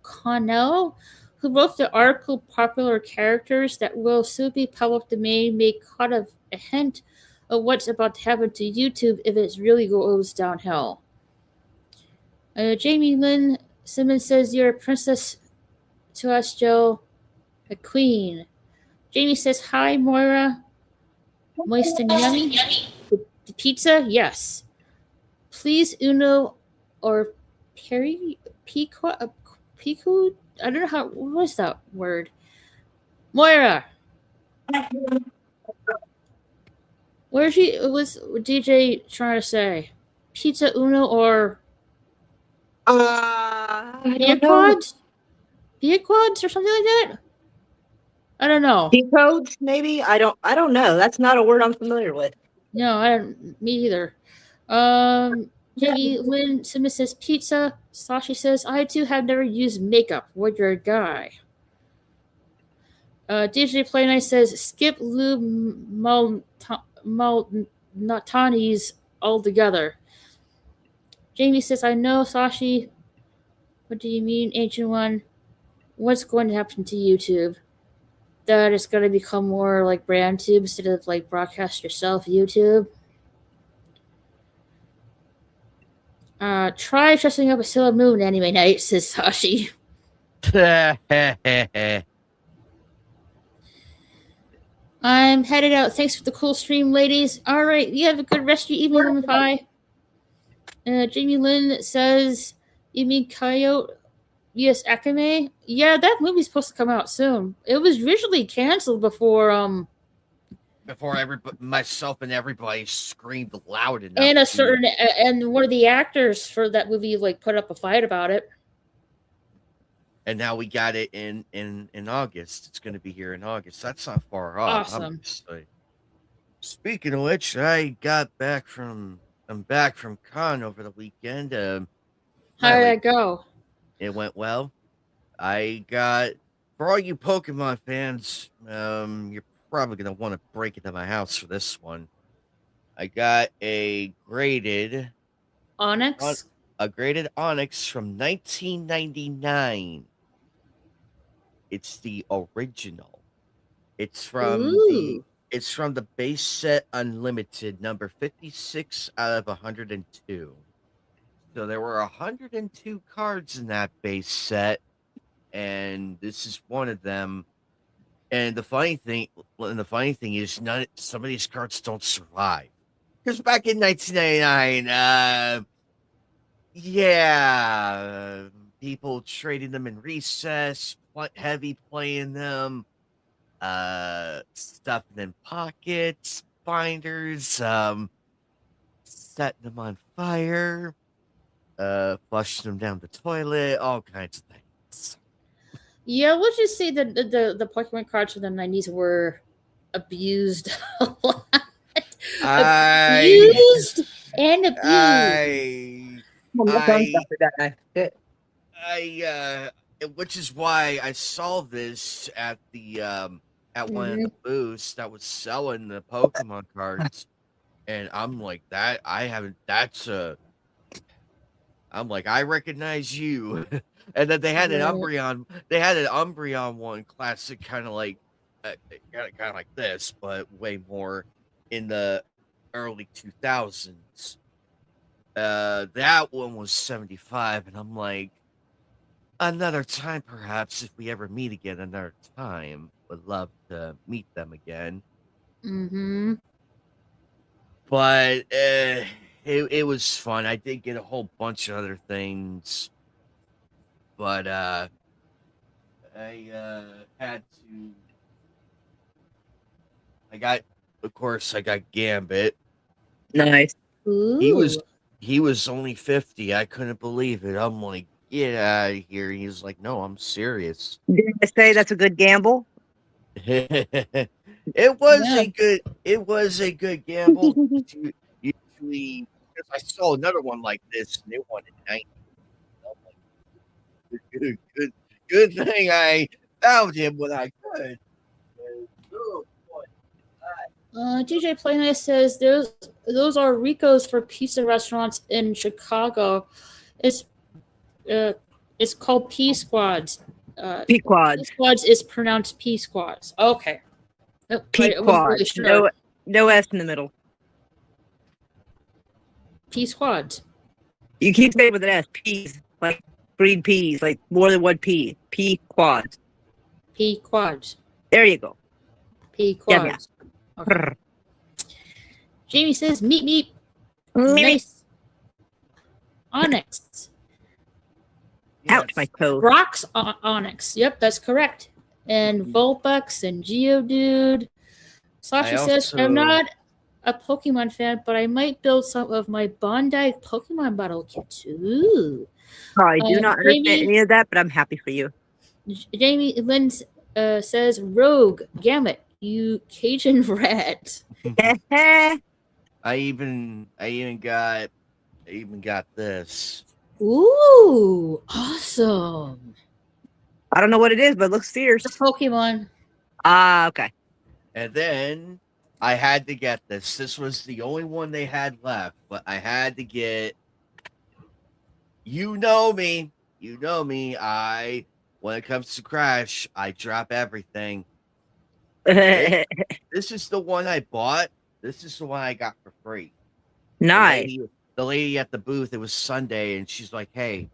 Connell, who wrote the article Popular Characters that will soon be public domain, may caught a hint of what's about to happen to YouTube if it really goes downhill. Jamie Lynn Simmons says, you're a princess to us, Jill. A queen. Jamie says, hi, Moira. Moist and yummy. The pizza? Yes. Please, Uno or Pico? I don't know what was that word? Moira. Where was DJ trying to say? Pizza Uno or Beaquads? Beaquads or something like that? I don't know. Decodes, maybe? I don't know. That's not a word I'm familiar with. No, I don't. Me either. Jackie Lynn Simmons says pizza. Sashi says, I too have never used makeup. What you're a guy. DJ Play Night says skip Lou Malnatanis altogether. Jamie says, I know, Sashi. What do you mean, Ancient One? What's going to happen to YouTube? That it's going to become more like BrandTube instead of like broadcast yourself YouTube? Try dressing up a Sailor Moon anime night, says Sashi. I'm headed out. Thanks for the cool stream, ladies. All right, you have a good rest of your evening, Lemon Pie. Jamie Lynn says, you mean Coyote? Yes, Akame? Yeah, that movie's supposed to come out soon. It was originally canceled before everybody, myself and everybody screamed loud enough. And one of the actors for that movie like put up a fight about it. And now we got it in August. It's going to be here in August. That's not far off. Awesome. Obviously. Speaking of which, I'm back from con over the weekend. How did that go? It went well. I got, for all you Pokemon fans, you're probably going to want to break into my house for this one. I got a graded Onyx? A graded Onyx from 1999. It's the original. It's from the base set Unlimited, number 56 out of 102. So there were 102 cards in that base set, and this is one of them. And the funny thing is, some of these cards don't survive. Because back in 1999, people trading them in recess, heavy playing them, stuffing in pockets, binders, setting them on fire, flushing them down the toilet, all kinds of things. Yeah, let's just say that the Pokemon cards from the 90s were abused a lot. Abused. Which is why I saw this at the at one of the booths that was selling the Pokemon cards, and I'm like, I'm like, I recognize you. And then they had an Umbreon. They had an Umbreon one, classic, kind of like this, but way more in the early 2000s. That one was 75, and I'm like, another time, perhaps, if we ever meet again, another time, would love to meet them again. Mm-hmm. But it was fun. I did get a whole bunch of other things, but I had to. I got Gambit. Nice. Ooh. He was only 50. I couldn't believe it. I'm like, get out of here. He's like, no, I'm serious. Didn't I say that's a good gamble? It was a good gamble. Usually, because I saw another one like this, and it wanted 90. Good thing I found him when I could. DJ Playnice says those are Rico's for pizza restaurants in Chicago. It's called P Squads. P Quads. P Squads is pronounced P Squads. Okay. P Quads. Really sure. No S in the middle. P Squads. You keep saying with an S. Peas, like green peas, like more than one P. P Quads. P Quads. There you go. P Quads. Yeah. Okay. Jamie says, meep. Nice. Onyx. Ouch, my toe. Brock's Onyx. Yep, that's correct. And Vulpix and Geodude. Sasha says, I'm not a Pokemon fan, but I might build some of my Bondi Pokemon battle kits. Ooh. Oh, I do not understand any of that, but I'm happy for you. Jamie Lynn says, Rogue, Gamut, you Cajun rat. I even got I even got this. Ooh, awesome. I don't know what it is, but it looks fierce. The Pokemon. Ah, okay. And then I had to get this. This was the only one they had left, but I had to get. You know me. You know me. When it comes to Crash, I drop everything. This is the one I bought. This is the one I got for free. Nice. The lady at the booth, it was Sunday, and she's like, "Hey,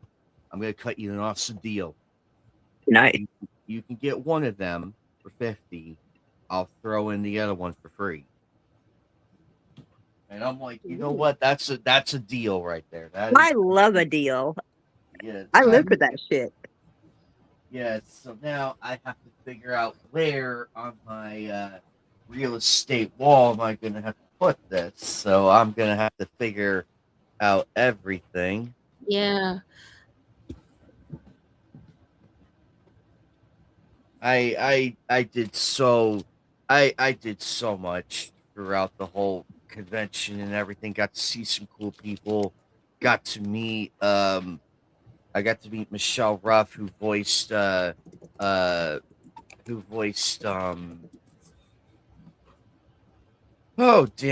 I'm gonna cut you an awesome deal. Nice. You can get one of them for 50. I'll throw in the other one for free." And I'm like, you know what? That's a deal right there. I love a deal. Yeah, I live for that shit. Yeah, so now I have to figure out where on my real estate wall am I going to have to put this. So I'm going to have to figure out everything. Yeah. I did so much throughout the whole convention and everything. Got to see some cool people. Got to meet I got to meet Michelle Ruff, who voiced oh damn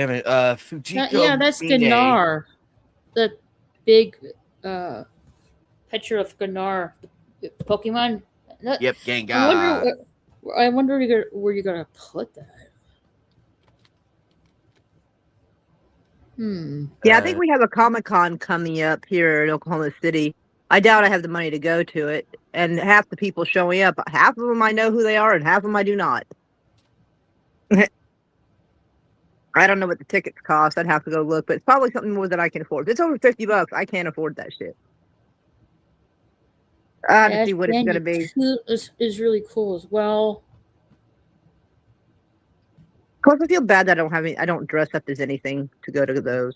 it, Fujiko. Yeah, that's Mine. Ganar. The big picture of Ganar, the Pokemon. Yep, Gengar. I wonder where you're gonna put that. Yeah, I think we have a Comic-Con coming up here in Oklahoma City. I doubt I have the money to go to it. And half the people showing up, half of them I know who they are and half of them I do not. I don't know what the tickets cost. I'd have to go look, but it's probably something more that I can afford. If it's over $50, I can't afford that shit. I have to see what it's going to be. Is really cool as well. Of course, I feel bad that I don't dress up as anything to go to those.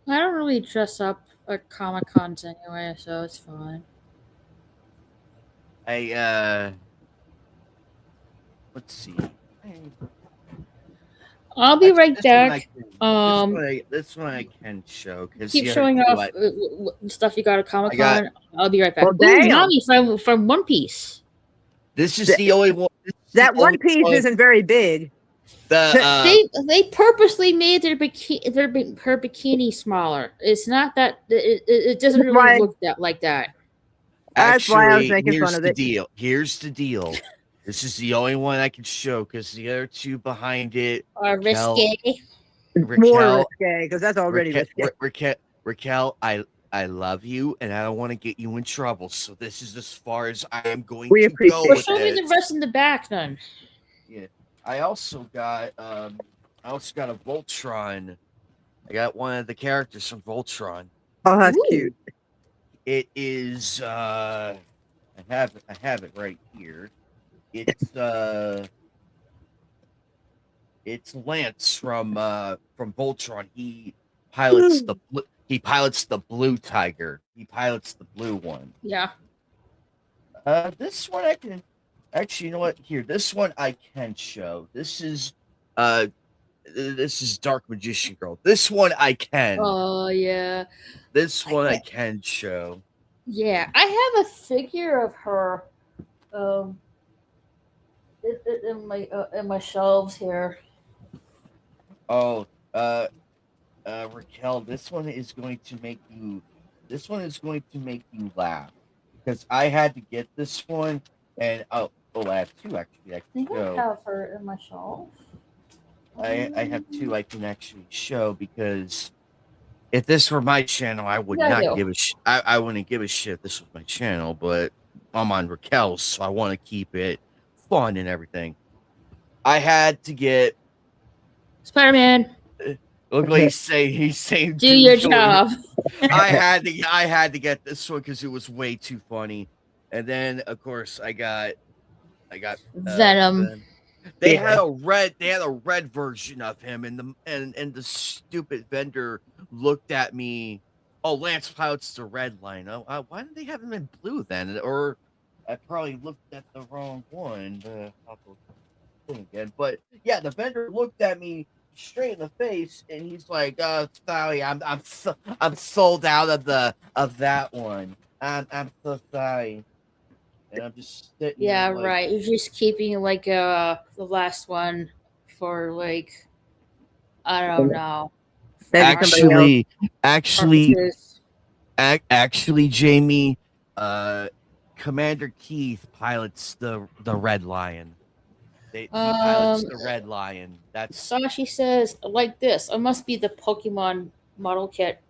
I don't really dress up at Comic Cons anyway, so it's fine. Let's see. I'll be right back. This one I can show. Keep showing off stuff you got at Comic Con. I'll be right back. Well, Ooh, Nami from One Piece. This is the only one. That One Piece isn't very big. They purposely made her bikini smaller. It's not that it doesn't really look like that. That's why I was making fun of it. Here's the deal. This is the only one I can show because the other two behind it are risque. More risque because that's already risque. Raquel, I love you and I don't want to get you in trouble. So this is as far as I am going to go. Well, show me the rest in the back then. Yeah. I also got a Voltron. I got one of the characters from Voltron. Oh, that's cute. It is I have it right here. It's Lance from Voltron. He pilots the blue tiger. He pilots the blue one. Yeah. This one I can actually, you know what? Here, this one I can show. This is Dark Magician Girl. This one I can. Oh yeah. This one I can show. Yeah, I have a figure of her in my shelves here. Oh, Raquel, this one is going to make you laugh because I had to get this one, and I have two actually. I think I have her in my shelf. I have two I can actually show because if this were my channel, I would not give a shit. I wouldn't give a shit if this was my channel, but I'm on Raquel's, so I want to keep it fun and everything. I had to get Spider-Man. Look like he's saying do your job. I had to get this one because it was way too funny. And then of course I got Venom. They had a red version of him, and the stupid vendor looked at me. Oh, Lance pilots the red line. Oh, why didn't they have him in blue then? Or I probably looked at the wrong one. Again, but yeah, the vendor looked at me straight in the face, and he's like, "Oh, sorry, I'm sold out of that one. I'm so sorry." And I'm just sitting there Yeah, like, right. You're just keeping like the last one for like I don't know Maybe for somebody else. actually, purposes. actually, Jamie, Commander Keith pilots the Red Lion. He pilots Um, the Red Lion. That's Sashi says like this. It must be the Pokemon model kit.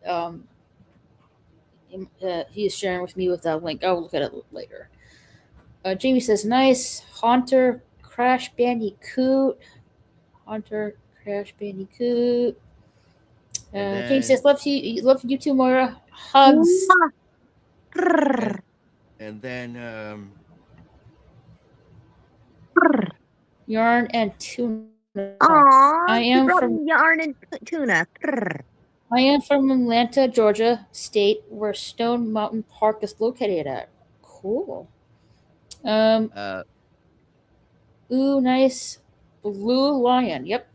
He is sharing with me with that link. I'll look at it later. Jamie says nice Haunter Crash Bandicoot. Haunter Crash Bandicoot. and Jamie then says love you too, Moira. Hugs. and, and then Yarn and tuna. Aw, I she am brought from me yarn and tuna. I am from Atlanta, Georgia state, where Stone Mountain Park is located at. Cool. Um, uh ooh, nice. Blue Lion. Yep.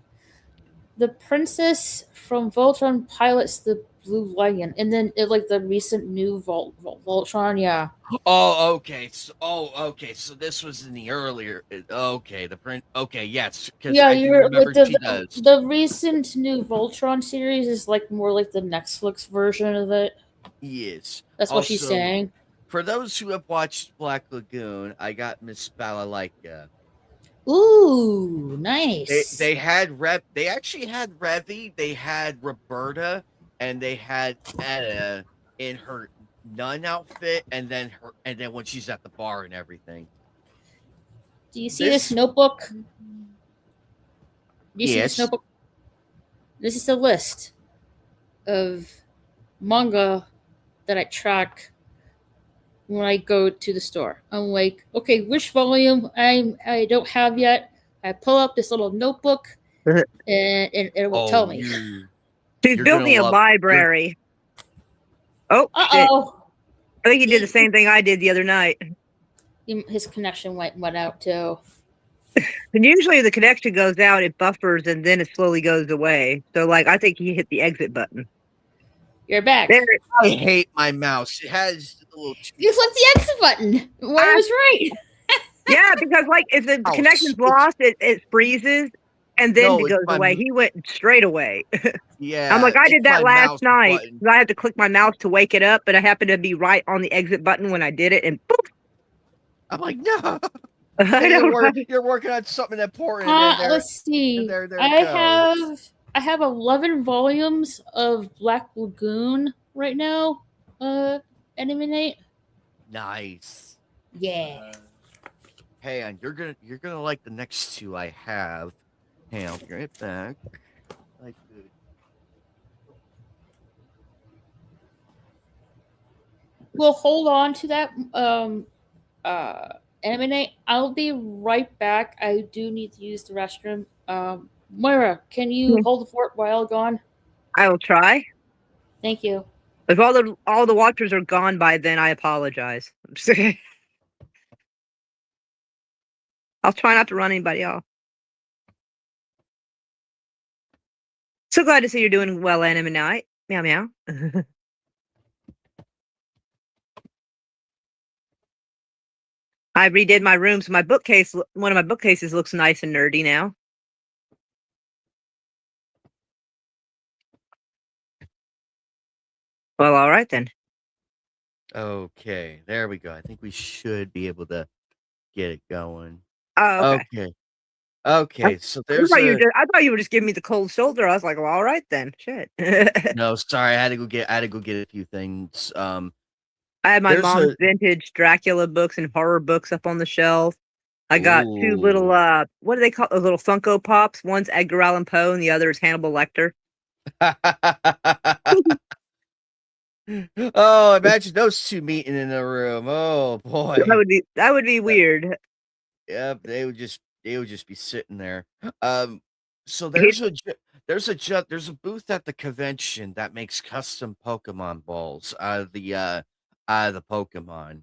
The princess from Voltron pilots the Blue Lion, and then like the recent new Voltron. Yeah. okay, so this was in the earlier, okay, the print, okay, yes, because Yeah, I do you're like remember she does. the recent new Voltron series is like more like the Netflix version of it. Yes. That's what she's Also, saying. for those who have watched Black Lagoon, I got Miss Balalaika. Ooh, nice. They actually had Revy, they had Roberta, and they had Etta in her nun outfit, and then when she's at the bar and everything. Do you see this This notebook? Do you see this Yes. notebook? This is a list of manga that I track when I go to the store. I'm like, okay, which volume I don't have yet. I pull up this little notebook and it will tell Oh, me. She's you're gonna building a love you're library. Oh, Uh shit. oh. I think he did the same thing I did the other night. His connection went out too. And usually the connection goes out, it buffers, and then it slowly goes away. So, like, I think he hit the exit button. You're back. There. I hate my mouse. It has the little You flipped the exit button. Moira was right. Yeah, because, like, if the mouse. connection's lost, it freezes, and then No, it it's goes away. He went straight away. yeah, I'm like, I it's did that my last mouse night button. 'cause I had to click my mouse to wake it up, but I happened to be right on the exit button when I did it, and boop. I'm like, no. I know, right? You're working on something important, and then Let's see. there it goes. I have 11 volumes of Black Lagoon right now. Eliminate. Nice. Yeah. Hey, and you're gonna like the next two I have. Hey, I'll be right back. Like the We'll hold on to that. Eliminate. I'll be right back. I do need to use the restroom. Moira, can you hold the fort while gone? I will try. Thank you. If all the watchers are gone by then, I apologize. I'll try not to run anybody off. So glad to see you're doing well, Anime Night. Meow meow. I redid my room, so my bookcase, one of my bookcases looks nice and nerdy now. Well, all right then. Okay, there we go. I think we should be able to get it going. Oh, okay. Okay, so I there's thought, a I thought you were just giving me the cold shoulder. I was like, well, all right then. Shit. no, sorry, I had to go get a few things. I had my There's mom's a vintage Dracula books and horror books up on the shelf. I got two little Ooh. what do they call those little Funko Pops? One's Edgar Allan Poe and the other is Hannibal Lecter. Oh, imagine those two meeting in a room. Oh boy. That would be weird. Yep, they would just be sitting there. So He- there's a booth at the convention that makes custom Pokemon balls out of the Pokemon.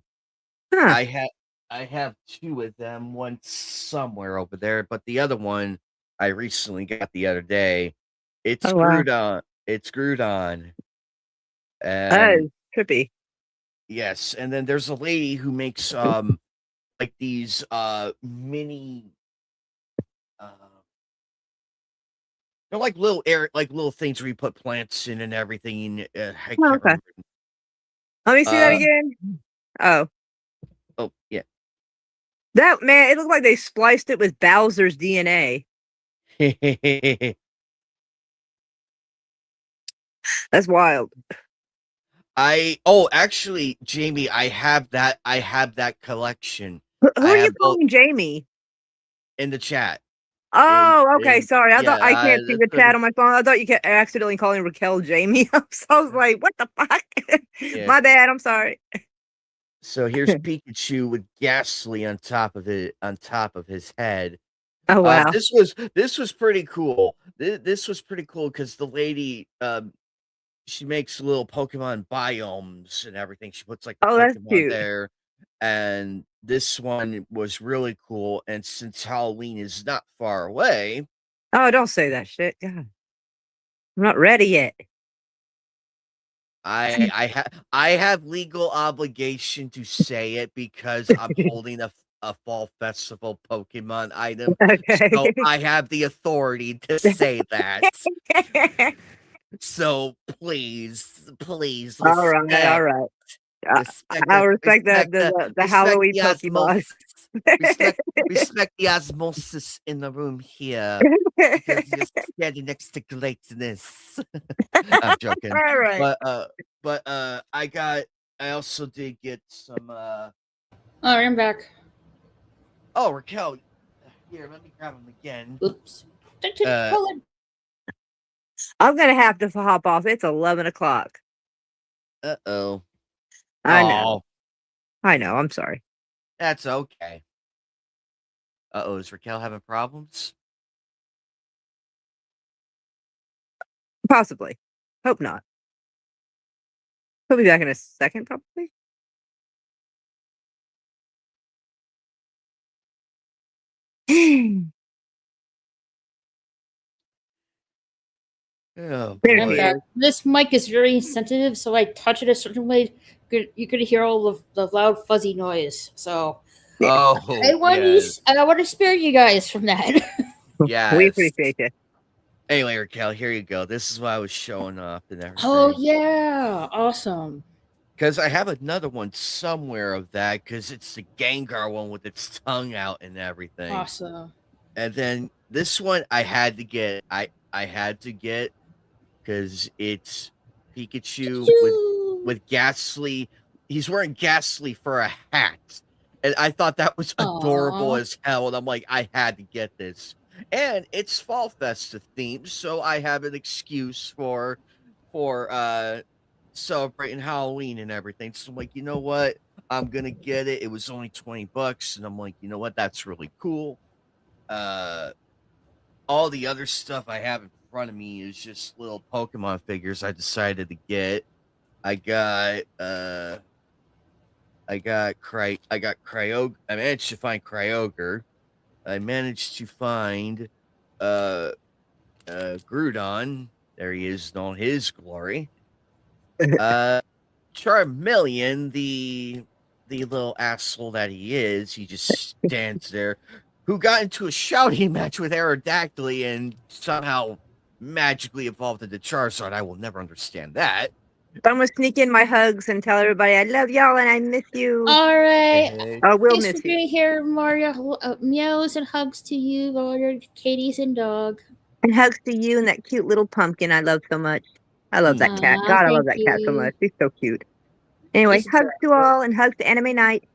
Huh. I have two of them, one somewhere over there, but the other one I recently got the other day. It's Oh, wow. screwed on. It's screwed on. That And is trippy. yes, and then there's a lady who makes like these mini they're like little things where you put plants in and everything. I Oh, can't okay. remember. Let me see that Uh, again. Oh, Oh yeah. that man! It looked like they spliced it with Bowser's DNA. That's wild. Actually, Jamie, I have that collection. Who I are you have both calling Jamie? in the chat. Oh, okay. Sorry. I thought I Yeah, can't see the chat on my phone. I thought you kept accidentally calling Raquel Jamie. So I was like, what the fuck? yeah. My bad. I'm sorry. So here's Pikachu with Ghastly on top of his head. Oh, wow. This was pretty cool. This was pretty cool because the lady she makes little Pokemon biomes and everything. She puts like Oh, that's Pokemon cute. there. And this one was really cool. And since Halloween is not far away, Oh, don't say that shit. God. I'm not ready yet. I have legal obligation to say it because I'm holding a fall festival Pokemon item. Okay. So I have the authority to say that. So please All right. All right. I'll respect the Halloween Pokemon. Respect the osmosis in the room here. Because you're standing next to greatness. I'm joking. All right. But I also did get some All right, I'm back. Oh, Raquel. Here, let me grab them again. Oops. I'm gonna have to hop off. It's 11 o'clock. Uh-oh. I know. I know. I'm sorry. That's okay. Uh-oh, is Raquel having problems? Possibly. Hope not. He'll be back in a second, probably. Oh, There boy. he is. This mic is very sensitive, so I touch it a certain way. You're gonna hear all of the loud fuzzy noise. So Oh, I want to spare you guys from that. yes. We appreciate you. Anyway, Raquel, here you go. This is why I was showing off and everything. Oh yeah, awesome. Because I have another one somewhere of that, because it's the Gengar one with its tongue out and everything. Awesome. And then this one I had to get. I had to get because it's Pikachu with Ghastly. He's wearing Ghastly for a hat. And I thought that was adorable as hell. And I'm like, I had to get this. And it's Fall Festive themed, so I have an excuse for celebrating Halloween and everything. So I'm like, you know what? I'm gonna get it. It was only $20, and I'm like, you know what? That's really cool. All the other stuff I have in front of me is just little Pokemon figures I decided to get. I managed to find Kyogre. I managed to find Groudon. There he is in all his glory. Charmeleon, the little asshole that he is, he just stands there. Who got into a shouting match with Aerodactyl and somehow magically evolved into Charizard. I will never understand that. I'm gonna sneak in my hugs and tell everybody I love y'all and I miss you. All right. I will Thanks miss for you. being here, Mario. Meows and hugs to you, all your kitties and dog. And hugs to you and that cute little pumpkin I love so much. I love that cat. God, I love that cat so much. She's so cute. Anyway, hugs to all and hugs to Anime Night.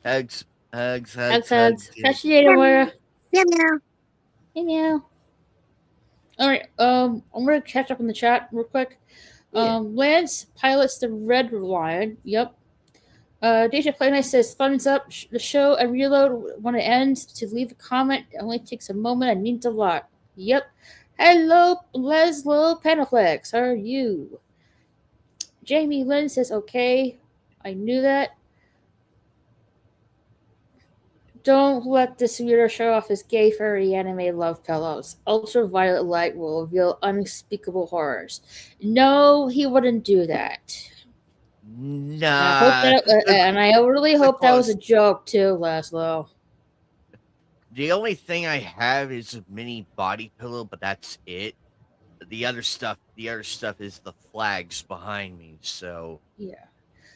Hugs. Catch you later, Mario. Yeah, meow. Hey, meow. All right. I'm gonna catch up in the chat real quick. Lance pilots the Red Lion. Yep. DJ Play Nice says thumbs up the show and reload when it ends. To leave a comment, it only takes a moment and means a lot. Yep. Hello, Leslo Panaflex. How are you? Jamie Lynn says okay. I knew that. Don't let this reader show off his gay furry anime love pillows. Ultraviolet light will reveal unspeakable horrors. No, he wouldn't do that. Nah, And I really hope that was a close. joke too, Laszlo. The only thing I have is a mini body pillow, but that's it. The other stuff is the flags behind me. So Yeah.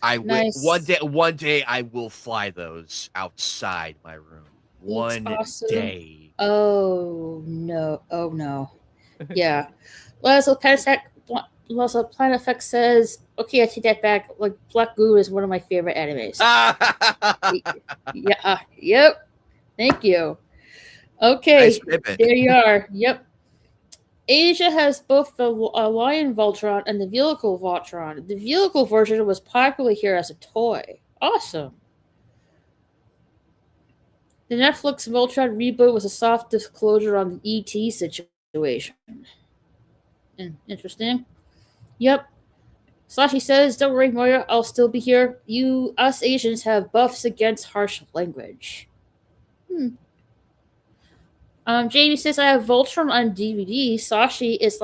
I will Nice. one day I will fly those outside my room. It's One awesome. day. Oh no. Oh no. Yeah. Laszlo Planet Effect says, okay, I take that back. Like Black Goo is one of my favorite animes. Yeah. Yep. Thank you. Okay. Nice pivot. There you are. Yep. Asia has both the Lion Voltron and the Vehicle Voltron. The vehicle version was popular here as a toy. Awesome. The Netflix Voltron reboot was a soft disclosure on the ET situation. Interesting. Yep. Sashi says, don't worry, Moira, I'll still be here. Us Asians have buffs against harsh language. Jamie says, I have Voltron on DVD. Sashi, it's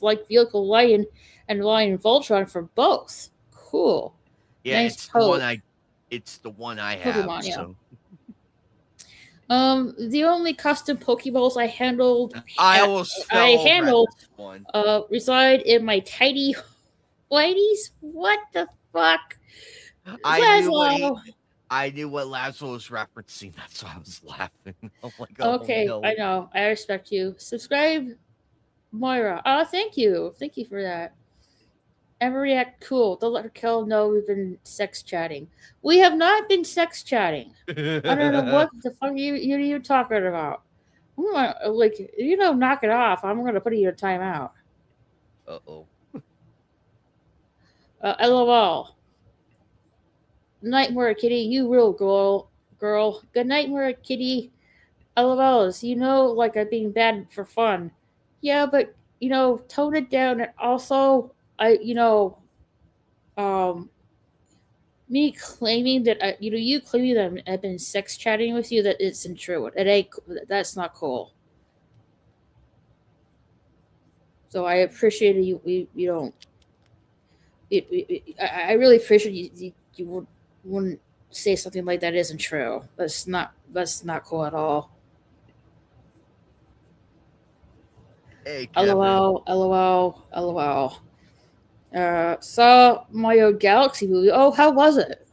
like Vehicle Lion and Lion Voltron for both. Cool. Yeah, Nice it's code. the one I have. Pokemon, yeah. So. The only custom Pokeballs I handled one. reside in my tidy whiteys. What the fuck? I knew what Laszlo was referencing. That's why I was laughing. I'm like, oh, Okay, no. I know. I respect you. Subscribe, Moira. Oh, thank you. Thank you for that. Emeriac, cool. Don't let her kill know we've been sex chatting. We have not been sex chatting. I don't know what the fuck you're talking about. I'm gonna, knock it off. I'm gonna put you in timeout. Uh-oh. LOL. Night, Moira Kitty. You real girl. Good night, Moira Kitty. LOLs. Like I'm being bad for fun. Yeah, but tone it down. And also, me claiming that you claiming that I've been sex chatting with you, that isn't true. It ain't. That's not cool. So I appreciate you don't. I really appreciate you wouldn't say something like that isn't true. That's not cool at all. Hey, Kevin. LOL. Saw Mario Galaxy movie. Oh, how was it?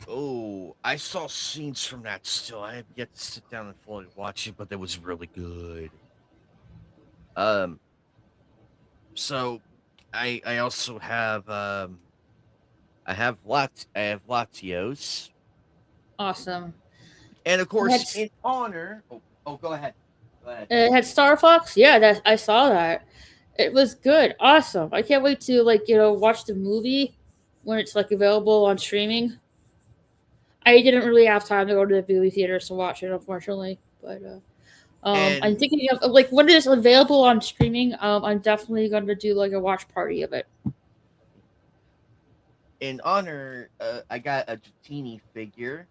Oh, I saw scenes from that still. I have yet to sit down and fully watch it, but it was really good. So I also have I have Latios. Awesome. And of course, in honor. Oh, go ahead. It had Star Fox. Yeah, I saw that. It was good. Awesome. I can't wait to watch the movie when it's available on streaming. I didn't really have time to go to the movie theaters to watch it, unfortunately. But I'm thinking of when it is available on streaming. I'm definitely going to do a watch party of it. In honor, I got a Dratini figure,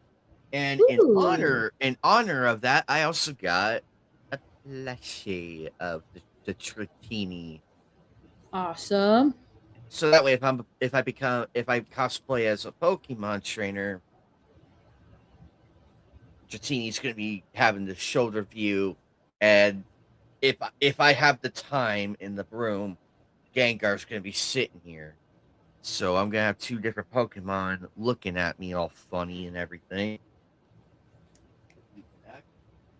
and Ooh. in honor of that, I also got a plushie of the Dratini. Awesome. So that way, if I cosplay as a Pokemon trainer, Dratini's going to be having the shoulder view, and if I have the time in the room, Gengar's going to be sitting here. So I'm going to have two different Pokemon looking at me all funny and everything.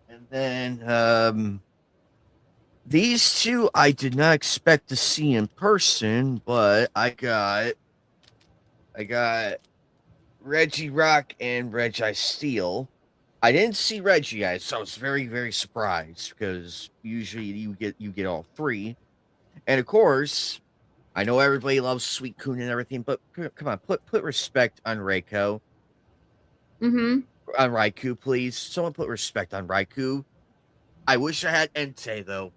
And then these two I did not expect to see in person, but I got Regirock and Registeel. I didn't see Reggie, so I was very, very surprised because usually you get all three. And of course, I know everybody loves Suicune and everything, but come on, put respect on Reiko. Mm-hmm. On Raikou, please. Someone put respect on Raikou. I wish I had Entei, though.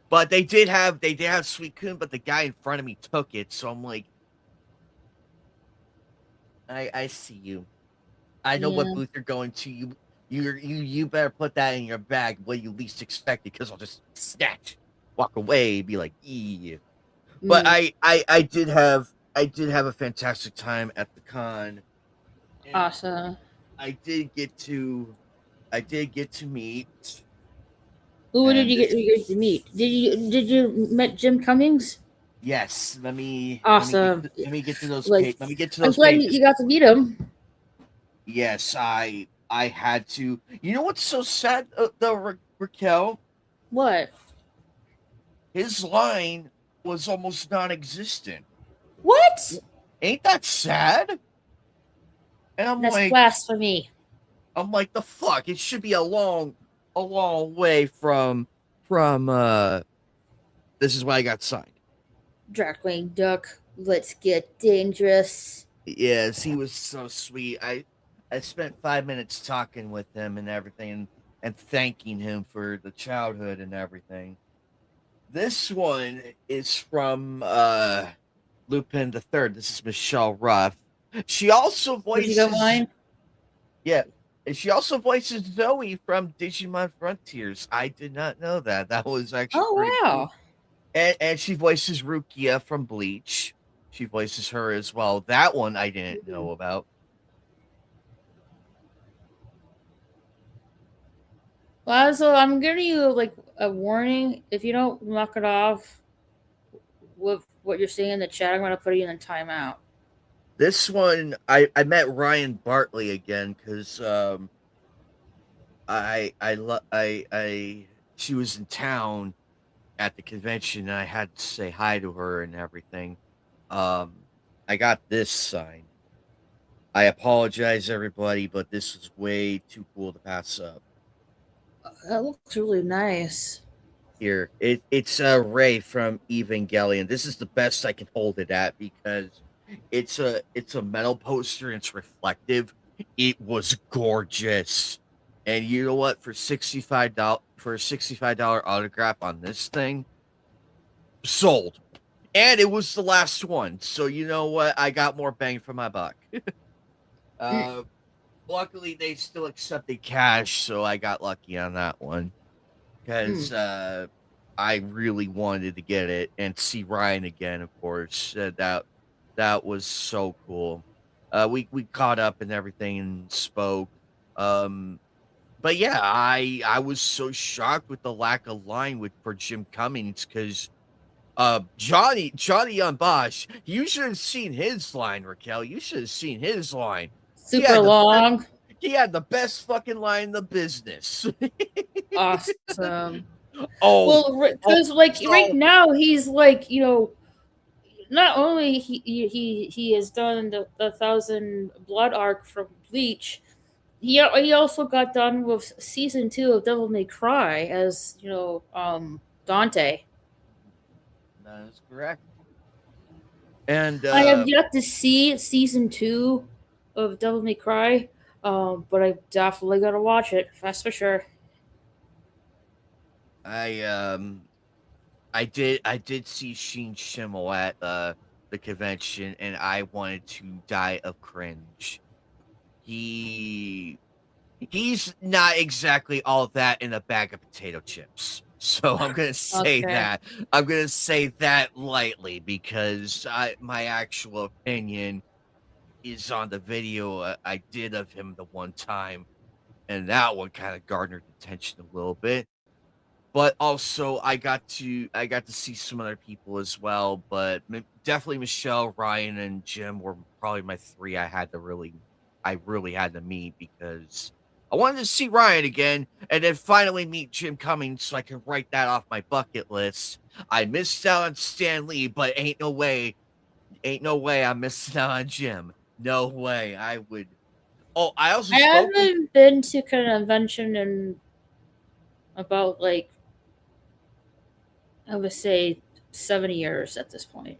But they did have Suicune, but the guy in front of me took it, so I'm like, I see you. I know what Yeah. booth you're going to. You better put that in your bag when you least expect it, because I'll just snatch, walk away, be like, "E." But Mm. I did have a fantastic time at the con, and Awesome. I did get to I did get to meet, Who did and you this get to meet? Did you met Jim Cummings? yes, Awesome. let me get to those Like, let me get to I'm those glad you, pages. you got to meet him. Yes, I had to. You know what's so sad, though, Raquel? What? His line was almost non-existent. What? Ain't that sad? And That's blasphemy. I'm like, the fuck? It should be a long way from this is why I got signed. Drag Queen Duck. Let's get dangerous. Yes, he was so sweet. I spent 5 minutes talking with him and everything, and thanking him for the childhood and everything. This one is from Lupin the Third. This is Michelle Ruff. She also If you don't voices mind. Yeah, and she also voices Zoe from Digimon Frontiers. I did not know that. That was actually Oh pretty cool. wow. And she voices Rukia from Bleach. She voices her as well. That one I didn't know about. Well, so I'm giving you like a warning. If you don't knock it off with what you're saying in the chat, I'm gonna put you in a timeout. This one I met Ryan Bartley again because I she was in town at the convention, and I had to say hi to her and everything. I got this sign. I apologize, everybody, but this is way too cool to pass up. That looks really nice. Here, it's Ray from Evangelion. This is the best I can hold it at, because it's a metal poster and it's reflective. It was gorgeous. And you know what? For $65 for a $65 autograph on this thing, sold. And it was the last one. So you know what? I got more bang for my buck. uh Luckily they still accepted cash, so I got lucky on that one. Because I really wanted to get it and see Ryan again, of course. That was so cool. We caught up and everything and spoke. But yeah, I was so shocked with the lack of line for Jim Cummings, because Johnny on Bosch, you should have seen his line, Raquel. You should have seen his line. Super long. He had the best fucking line in the business. Awesome. Oh, Well, because like right now he's like, not only he has done the Thousand Blood arc from Bleach, he also got done with season 2 of Devil May Cry as Dante. that is correct. And I have yet to see season 2 of Devil May Cry, but I definitely gotta watch it. That's for sure. I did see Sheen Schimmel at the convention, and I wanted to die of cringe. He's not exactly all that in a bag of potato chips. So I'm gonna say Okay. that. I'm gonna say that lightly, because my actual opinion is on the video I did of him the one time, and that one kind of garnered attention a little bit. But also I got to see some other people as well, but definitely Michelle, Ryan, and Jim were probably my three I really had to meet, because I wanted to see Ryan again and then finally meet Jim Cummings so I can write that off my bucket list. I missed out on Stan Lee, but ain't no way I'm missing out on Jim. No way. I would. Oh, I also I spoke. haven't been to convention in about like I would say 7 years at this point.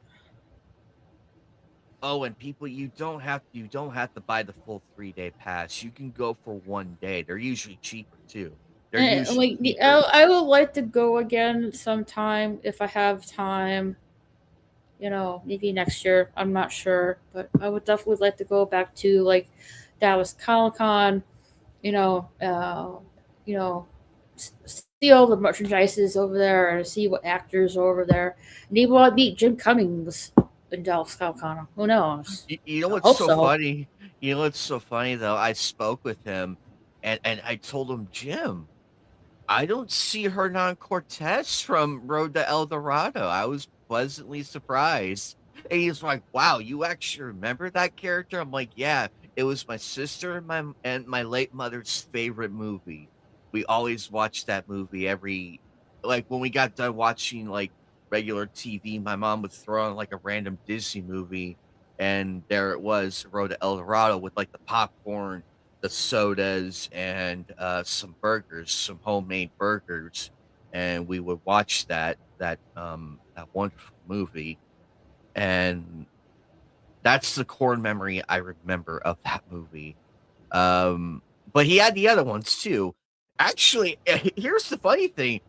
Oh, and people, you don't have to buy the full 3-day pass. You can go for 1 day. They're usually cheaper too. They're And, usually like cheaper. I would like to go again sometime if I have time. Maybe next year. I'm not sure, but I would definitely like to go back to like Dallas Comic Con, you know, you know, see all the merchandises over there and see what actors are over there. Maybe I'll meet Jim Cummings in Dallas Comic Con. Who knows? You know I what's hope so so. funny? You know what's so funny though? I spoke with him, and I told him, Jim, I don't see Hernan Cortez from Road to El Dorado. I was pleasantly surprised. And he's like, "Wow, you actually remember that character?" I'm like, "Yeah, it was my sister and my late mother's favorite movie. We always watched that movie every like when we got done watching like regular TV, my mom would throw on like a random Disney movie, and there it was, Road to El Dorado with like the popcorn, the sodas, and some burgers, some homemade burgers, and we would watch that wonderful movie, and that's the core memory I remember of that movie. But he had the other ones too. Actually, here's the funny thing.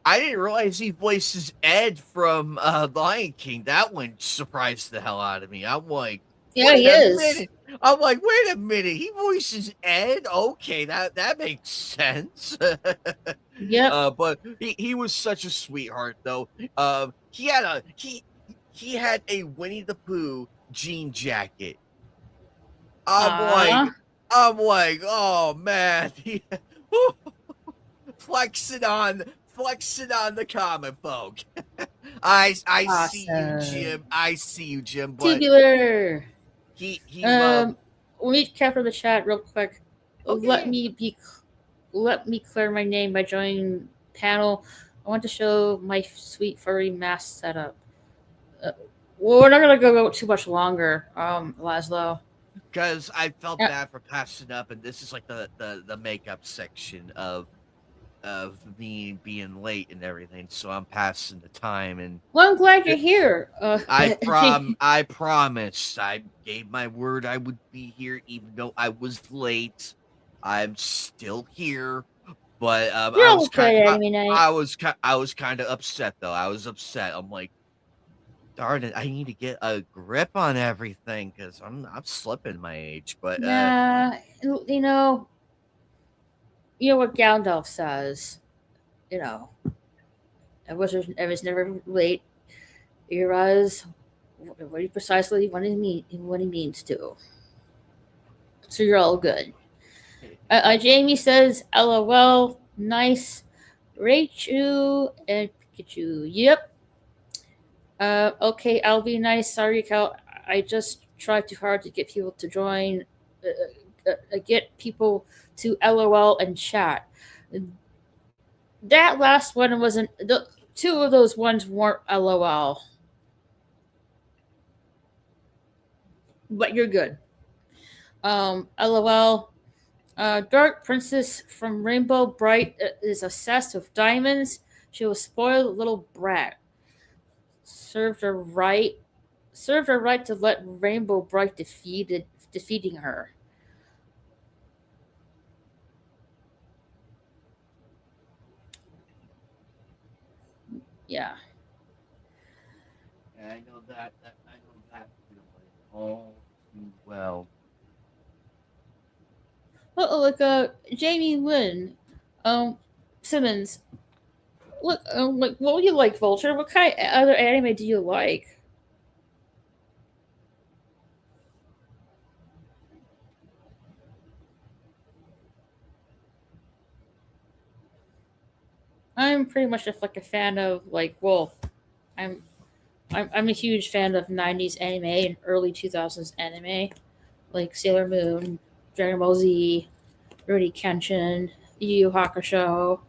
I didn't realize he voices Ed from Lion King. That one surprised the hell out of me. I'm like, Yeah, wait he a is. minute. I'm like, wait a minute. He voices Ed. Okay, that makes sense. Yep. But he was such a sweetheart, though. He had a Winnie the Pooh jean jacket. I'm Ah. like, I'm like, oh man, flexing on the comic folk. I see you, Jim. Awesome. I see you, Jim. But Tubular. he loved. Um, let me capture the chat real quick. Let Okay, me be. Let me clear my name by joining panel. I want to show my sweet furry mask setup. Uh, well, we're not gonna go too much longer, Laszlo. because I felt Yeah. bad for passing up, and this is like the makeup section of me being late and everything. So I'm passing the time, and Well, I'm glad you're here. I promised. I gave my word I would be here, even though I was late. I'm still here, but You're all good at anime night. I was kind of upset though. I was upset. I'm like, darn it, I need to get a grip on everything because I'm slipping my age. But Nah, you know what Gandalf says. You know, I was never late. He was very precisely what he means to. So you're all good. Jamie says, "LOL, nice." Raichu and Pikachu. Yep. Okay, I'll be nice. Sorry, Cal. I just tried too hard to get people to join. Get people to LOL and chat. That last one wasn't. The two of those ones weren't LOL, but you're good. LOL. Dark Princess from Rainbow Bright is obsessed with diamonds. She was spoiled little brat. Served her right. Served her right to let Rainbow Bright defeating her. Yeah. I know that I know that feeling all too well. Well, look, Jamie Lynn, um, Simmons. Look, like, what do you like, Vulture? What kind of other anime do you like? I'm pretty much just like a fan of I'm I'm a huge fan of '90s anime and early 2000s anime, like Sailor Moon, Dragon Ball Z, Rurouni Kenshin, Yu Yu Hakusho,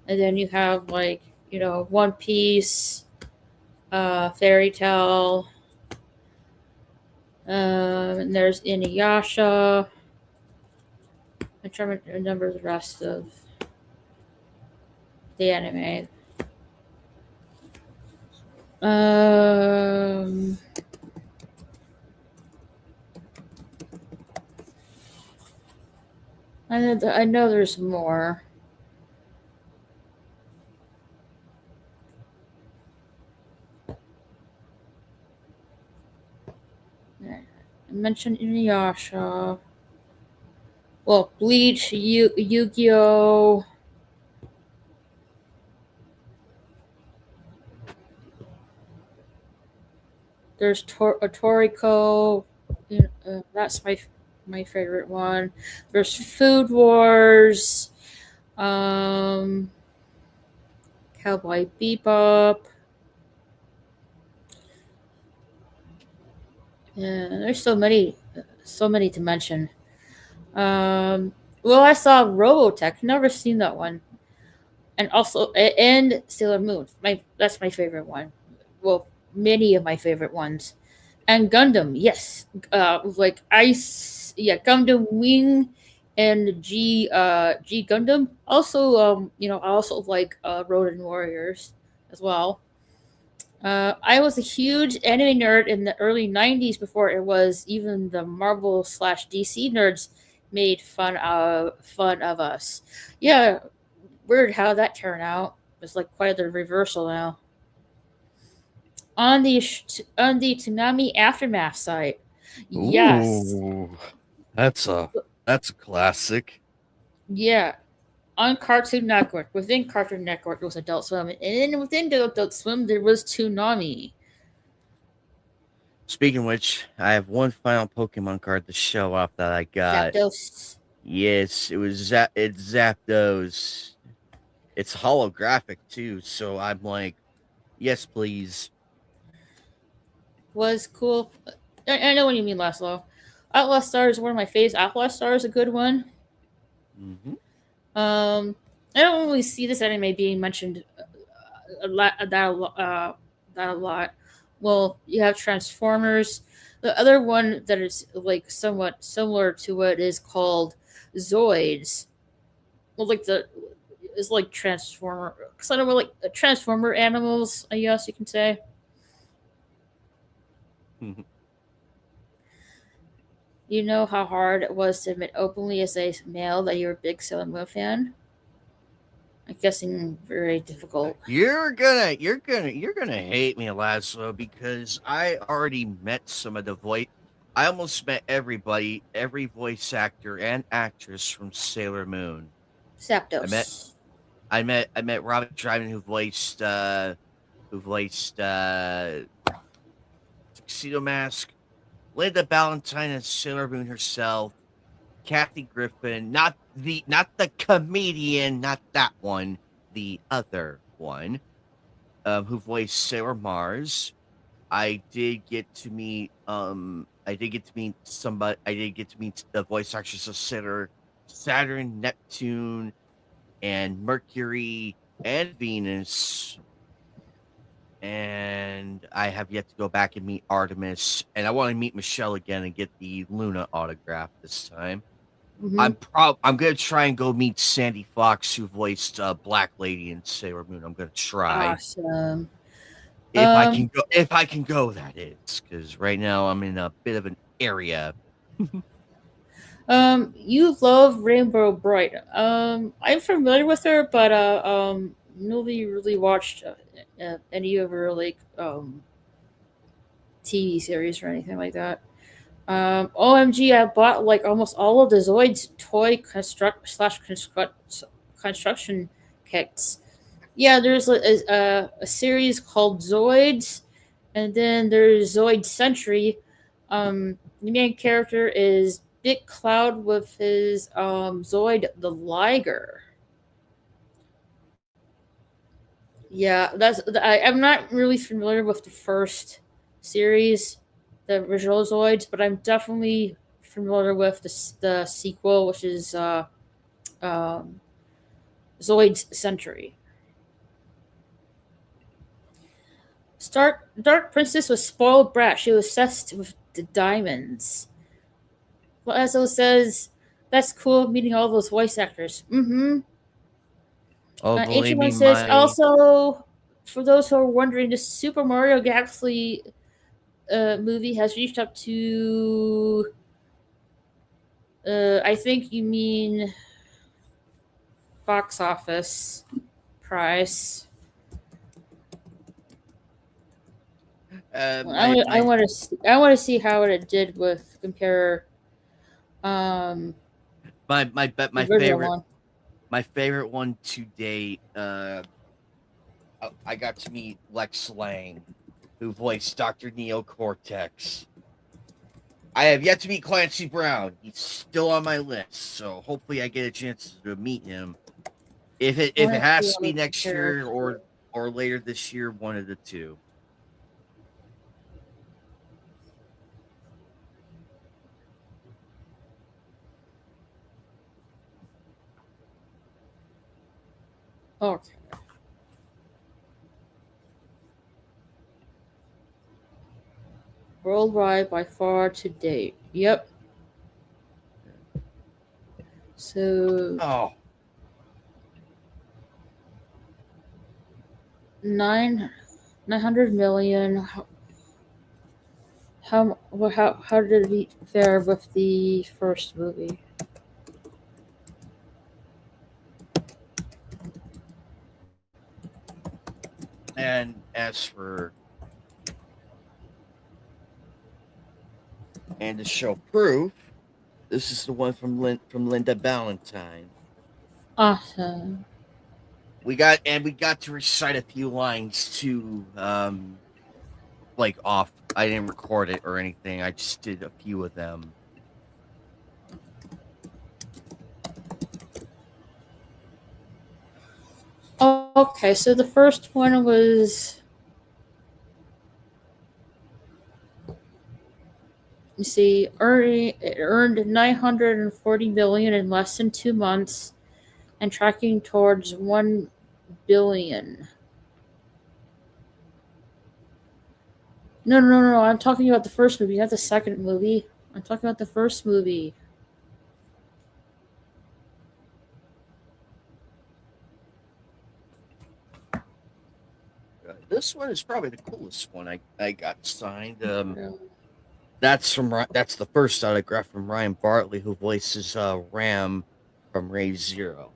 and then you have One Piece, Fairy Tale, and there's Inuyasha. I'm trying to remember the rest of the anime. Um, I know there's more. I mentioned Inuyasha. well, Bleach, Yu-Gi-Oh. There's Toriko. That's my favorite one. There's Food Wars. Um, Cowboy Bebop. Yeah, there's so many to mention. Well, I saw Robotech. Never seen that one, and also and Sailor Moon. That's my favorite one. Well, many of my favorite ones. And Gundam, yes. Like yeah, Gundam Wing and G Gundam. Also, I also like Road Warriors as well. I was a huge anime nerd in the early '90s before it was even the Marvel/DC nerds made fun of us. Yeah, weird how that turned out. It's like quite the reversal now. On the Tsunami Aftermath site, yes, Ooh, that's a that's a classic. yeah. On Cartoon Network, within Cartoon Network, there was Adult Swim, and then within the Adult Swim, there was Toonami. Speaking of which, I have one final Pokemon card to show off that I got. Zapdos. Yes, it's Zapdos. It's holographic too, so I'm like, yes, please. Was cool. I know what you mean, Laszlo. Outlast Star is one of my favorites. Outlast Star is a good one. Mm-hmm. I don't really see this anime being mentioned that a lot. Well, you have Transformers. The other one that is like somewhat similar to it is called Zoids. Well, like the it's like Transformer, kind of like Transformer animals. I guess you can say. You know how hard it was to admit openly as a male that you're a big Sailor Moon fan? I'm guessing very difficult. You're gonna hate me, Laszlo, because I already met some of the voice. I almost met everybody, every voice actor and actress from Sailor Moon. I met Zapdos. I met Robin Dryman who voiced Tuxedo Mask, Linda Ballantyne as Sailor Moon herself, Kathy Griffin, not the comedian, not that one, the other one, who voiced Sailor Mars. I did get to meet the voice actors of Sailor Saturn, Neptune, and Mercury and Venus. And I have yet to go back and meet Artemis, and I want to meet Michelle again and get the Luna autograph this time. Mm-hmm. I'm gonna try and go meet Sandy Fox, who voiced Black Lady in Sailor Moon. I'm gonna try Awesome. if I can go. If I can go, that is, because right now I'm in a bit of an area. You love Rainbow Bright. I'm familiar with her, but nobody really watched any of her like TV series or anything like that. OMG, I bought like almost all of the Zoids toy construction kits. Yeah, there's a series called Zoids, and then there's Zoid Century. The main character is Big Cloud with his Zoid the Liger. Yeah, I'm not really familiar with the first series, the original Zoids, but I'm definitely familiar with the sequel, which is um, Zoid's Century. Dark Princess was spoiled brat. She was obsessed with the diamonds. Well, Esso says, that's cool meeting all those voice actors. Mm-hmm. Oh, believe Ancient One me, says, my also, for those who are wondering, the Super Mario Galaxy movie has reached up to, I think you mean box office price. my I want to see how it did with compare. Um, my Original favorite one to date. I got to meet Lex Lang, who voiced Dr. Neo Cortex. I have yet to meet Clancy Brown. He's still on my list, so hopefully I get a chance to meet him. If it has to be next year or later this year, one of the two. Okay. Worldwide by far to date. Yep. So Oh, 900 million. How did it fare with the first movie? and as for and to show proof, this is the one from Linda Valentine. Awesome. We got to recite a few lines to like off. I didn't record it or anything. I just did a few of them. Okay, so the first one was, you see, it earned 940 million in less than 2 months, and tracking towards 1 billion. No. I'm talking about the first movie, not the second movie. I'm talking about the first movie. This one is probably the coolest one I got signed. That's the first autograph from Ryan Bartley, who voices Ram from Rave Zero.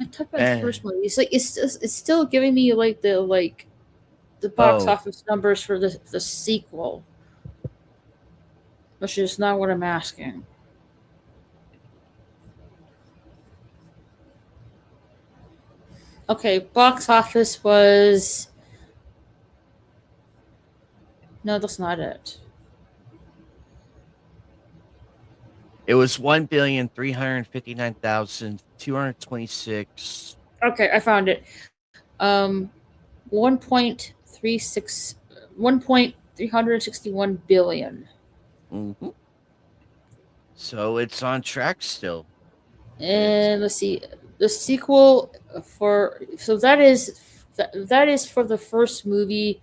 I talked about the first movie. It's like it's still giving me the box office numbers for the sequel, which is not what I'm asking. Okay, box office was. No, that's not it. It was 1,359,226. Okay, I found it. 1.36, 1.361 billion. Mm-hmm. So it's on track still. And let's see, the sequel that is for the first movie,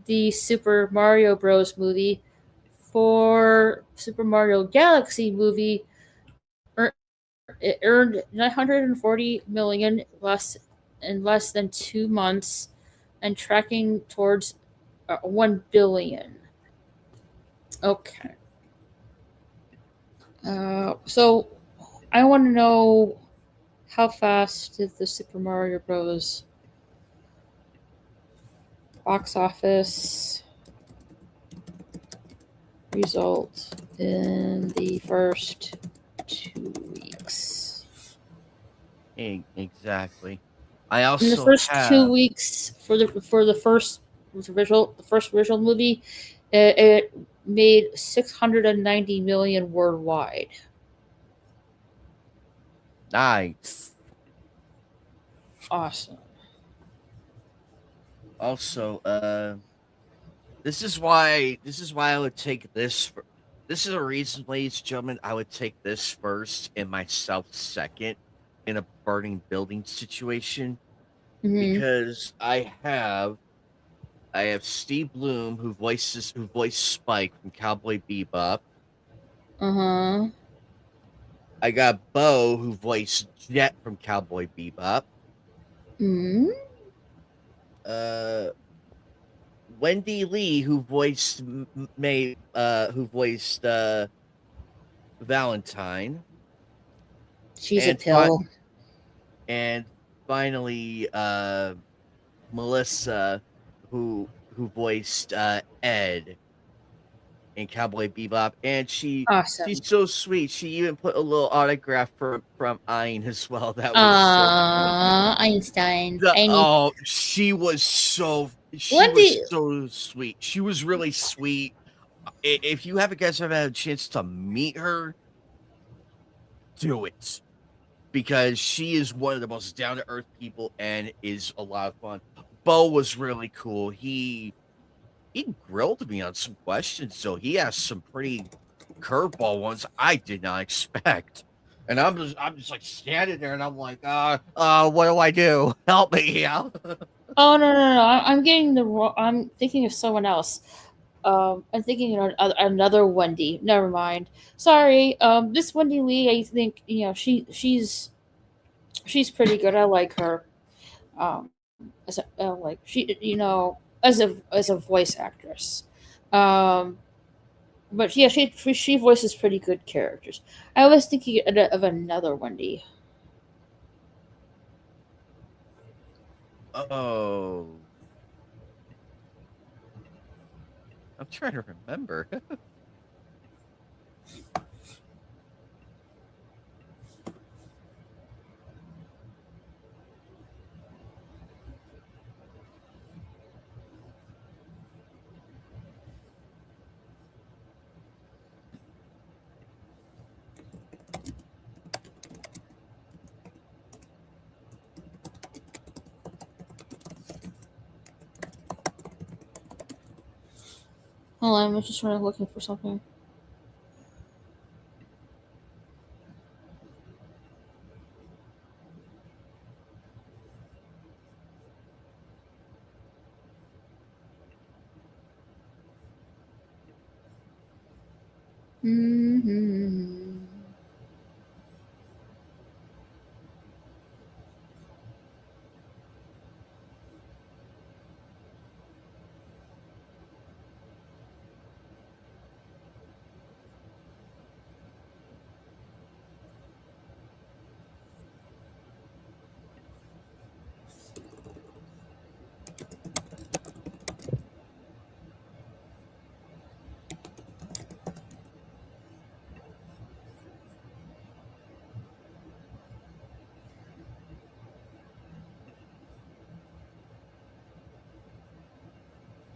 the Super Mario Bros. Movie. For Super Mario Galaxy movie, it earned 940 million in less than 2 months, and tracking towards 1 billion. Okay. So I want to know, how fast did the Super Mario Bros. Box office result in the first 2 weeks? Exactly. I also in the first 2 weeks for the first original movie, it made 690 million worldwide. Nice. Awesome. Also, this is why I would take this. This is a reason, ladies and gentlemen, I would take this first and myself second in a burning building situation, because I have Steve Bloom, who voiced Spike from Cowboy Bebop. I got Bo, who voiced Jet from Cowboy Bebop. Wendy Lee, who voiced Valentine. She's a And fi- pill. and finally, Melissa, who voiced Ed in Cowboy Bebop, and Awesome. she's so sweet. She even put a little autograph from Ein as well. That was so cool. Einstein. The I need oh, she was Wendy. so sweet. She was really sweet. If you haven't guys ever had a chance to meet her, do it because she is one of the most down to earth people and is a lot of fun. Bo was really cool. He grilled me on some questions, so he asked some pretty curveball ones I did not expect. And I'm just like standing there and I'm like, what do I do? Help me out. Oh no! I'm getting the wrong. I'm thinking of someone else. I'm thinking of another Wendy. Never mind. Sorry. This Wendy Lee, I think she's pretty good. I like her. As a like she as a voice actress. Um, but yeah, she voices pretty good characters. I was thinking of another Wendy. Oh, I'm trying to remember. Hold on, I'm just trying to looking for something. Hmm.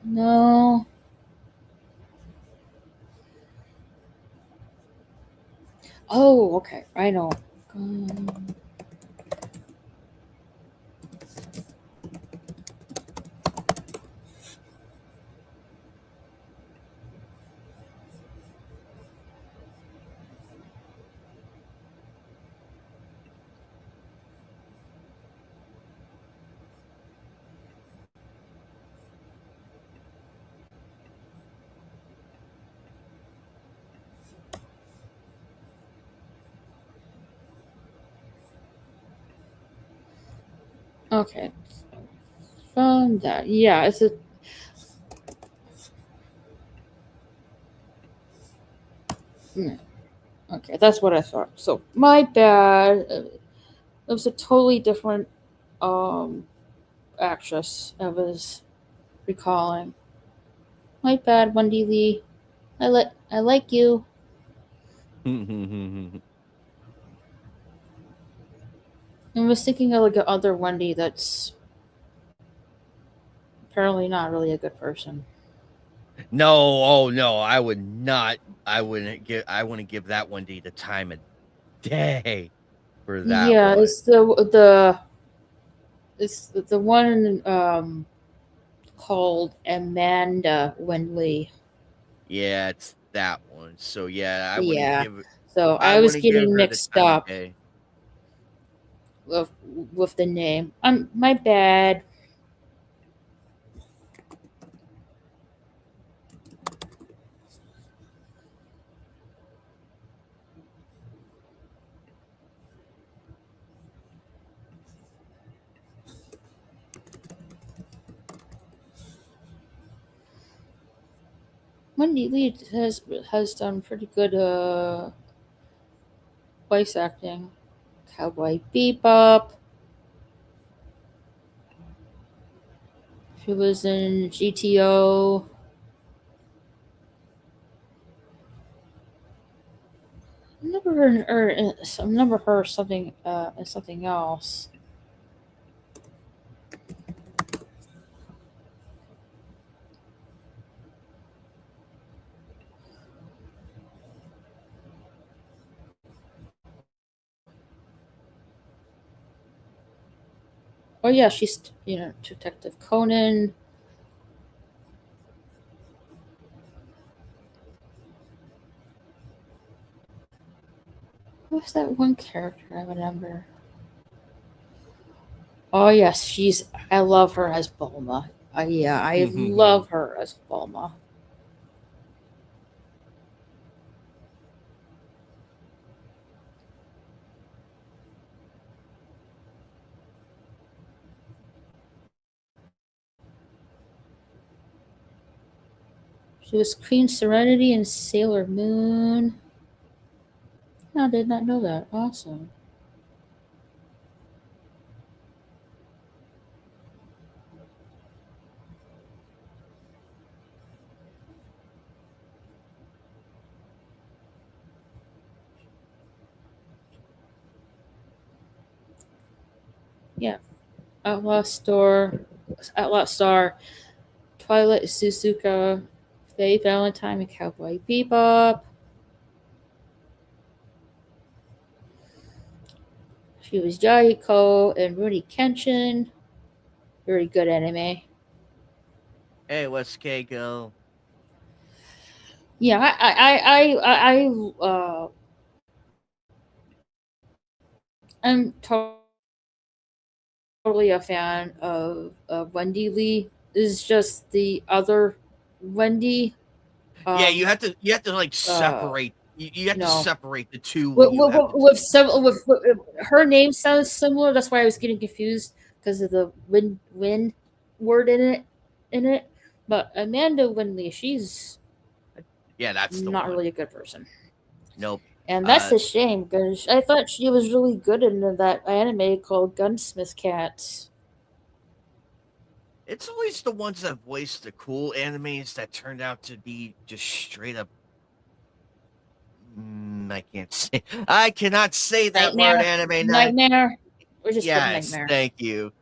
No. Oh, okay. I know. Um, okay. Found that. Yeah, it's a. mm, Okay, that's what I thought. So my bad. It was a totally different um actress I was recalling. My bad, Wendy Lee. I like you. I was thinking of like a other Wendy that's apparently not really a good person. No, oh no, I would not. I wouldn't give that one day the time of day for that Yeah, one. it's the one called Amanda Wendley. Yeah, it's that one. So yeah, Yeah. So I I was wouldn't give getting her the mixed time of up day. with with the name. My bad. Wendy Lee has done pretty good voice acting. Cowboy Bebop. She was in GTO. I remember her something in something else. Oh yeah, she's Detective Conan. Who's that one character I remember? Oh yes, I love her as Bulma. Yeah, I love her as Bulma. She was Queen Serenity in Sailor Moon. I did not know that. Awesome. Yeah. Outlaw Star, Twilight Suzuka, Faye Valentine, and Cowboy Bebop. She was Yahiko and Rudy Kenshin. Very good anime. Hey, what's Keiko? Yeah, I'm totally a fan of Wendy Lee. This is just the other Wendy. Yeah, Um, you have to like uh, separate. You have to no, separate the two when you have to. with her name sounds similar. That's why I was getting confused because of the win word in it. But Amanda Winley, she's Yeah, that's the not one. really a good person. Nope. And that's a shame because I thought she was really good in that anime called Gunsmith Cats. It's always the ones that voice the cool animes that turned out to be just straight up. I can't say. I cannot say that word. Nightmare. Anime night. Nightmare. We'll just put Yes, Nightmare. thank you,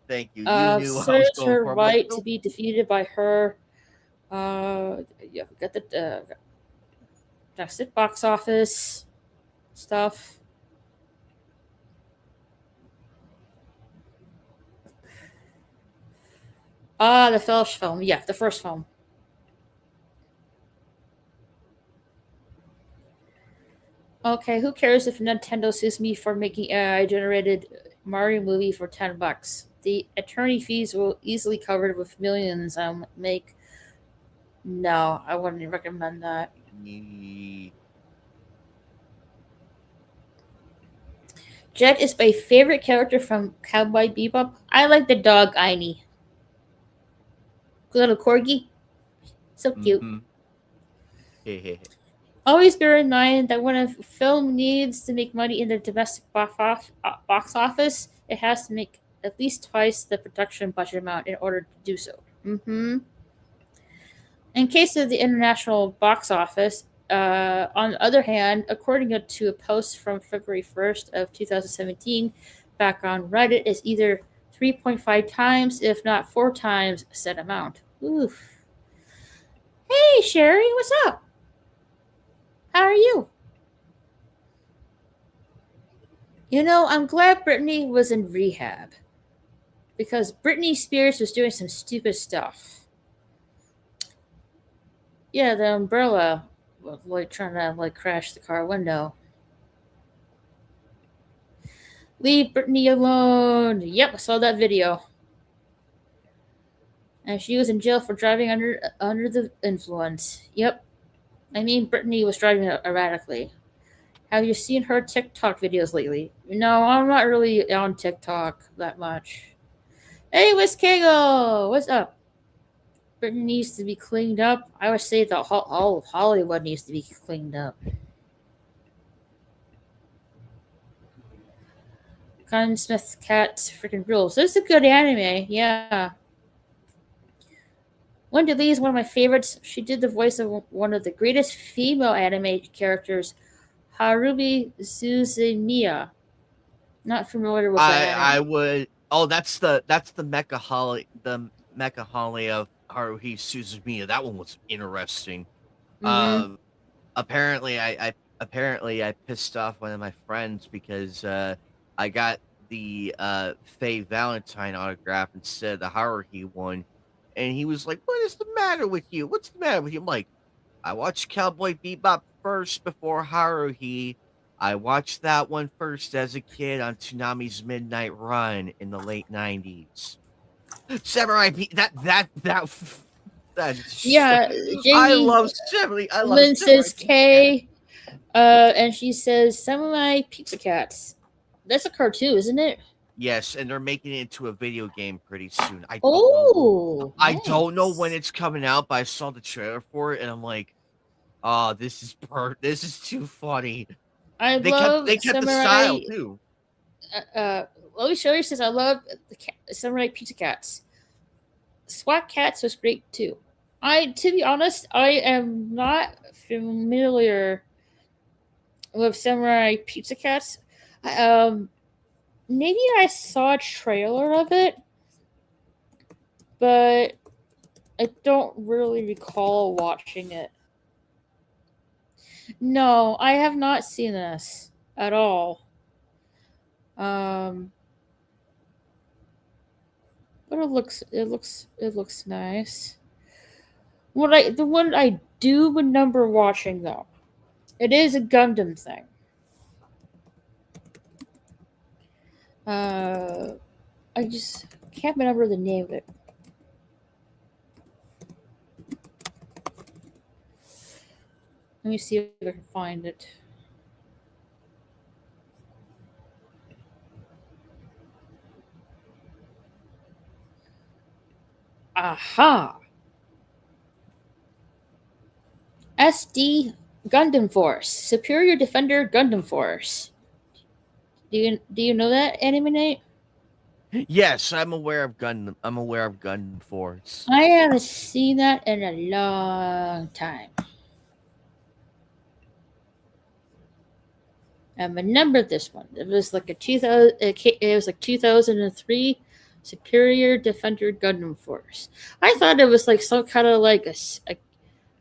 thank you. You knew what I was Serves going her for. I'm like, right to nope. be defeated by her. Yeah, got the domestic box office stuff. The first film. Yeah, the first film. Okay, who cares if Nintendo sues me for making AI generated Mario movie for $10? The attorney fees will easily covered with millions. Make. No, I wouldn't recommend that. Jet is my favorite character from Cowboy Bebop. I like the dog Einie. Little corgi. So cute. Always bear in mind that when a film needs to make money in the domestic box office, it has to make at least twice the production budget amount in order to do so. In case of the international box office, on the other hand, according to a post from February 1st of 2017 back on Reddit, is either 3.5 times, if not 4 times, said amount. Oof. Hey, Sherry, what's up? How are you? I'm glad Britney was in rehab because Britney Spears was doing some stupid stuff. Yeah, the umbrella was like trying to crash the car window. Leave Britney alone. Yep, I saw that video. And she was in jail for driving under the influence. Yep. I mean, Britney was driving erratically. Have you seen her TikTok videos lately? No, I'm not really on TikTok that much. Hey, West Kago! What's up? Britain needs to be cleaned up. I would say that all of Hollywood needs to be cleaned up. Conn Smith's Cats freaking rules. This is a good anime, yeah. Wendy Lee is one of my favorites. She did the voice of one of the greatest female anime characters, Harubi Suzumiya. Not familiar with that I anime. would. Oh, that's the Mecha Holly, the Mecha Holly of Haruhi Suzumiya. That one was interesting. Mm-hmm. Apparently I pissed off one of my friends because I got the Faye Valentine autograph instead of the Haruhi one, and he was like, "What is the matter with you? What's the matter with you?" I'm like, "I watched Cowboy Bebop first before Haruhi. I watched that one first as a kid on Toonami's Midnight Run in the late '90s. Samurai P that Yeah, I Jamie love Samurai. I love Lynn Samurai says P. K, and she says Samurai Pizza Cats. That's a cartoon, isn't it? Yes, and they're making it into a video game pretty soon. Oh, I don't know when nice. it's coming out, but I saw the trailer for it and I'm like, "Oh, this is too funny." I They kept love the style Samurai. too. Lois Shirley says I love Samurai Pizza Cats. SWAT Cats was great too. To be honest, I am not familiar with Samurai Pizza Cats. Maybe I saw a trailer of it, but I don't really recall watching it. No, I have not seen this at all. But it looks nice. The one I do remember watching though, it is a Gundam thing. I just can't remember the name of it. Let me see if I can find it. Aha! SD Gundam Force, Superior Defender Gundam Force. Do you know that anime, Nate? Yes, I'm aware of Gundam Force. I haven't seen that in a long time. I remember this one. It was like a 2000. It was like 2003. Superior Defender Gundam Force. I thought it was like some kind of like a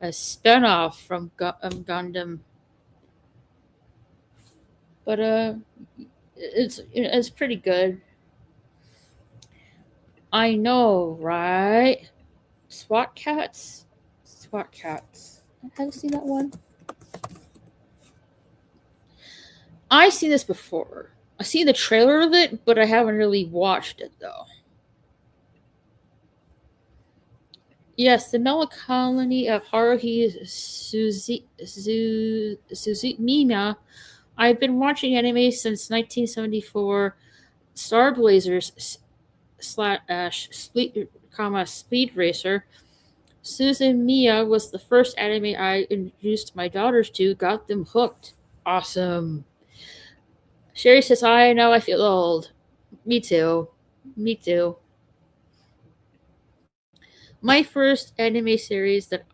spinoff from Gundam, but it's pretty good. I know, right? SWAT Cats. I haven't seen that one. I've seen this before. I've seen the trailer of it, but I haven't really watched it though. Yes, the Melancholy of Haruhi Suzumiya. I've been watching anime since 1974. Star Blazers Speed Racer. Suzumiya was the first anime I introduced my daughters to. Got them hooked. Awesome. Sherry says, I know I feel old. Me too. My first anime series that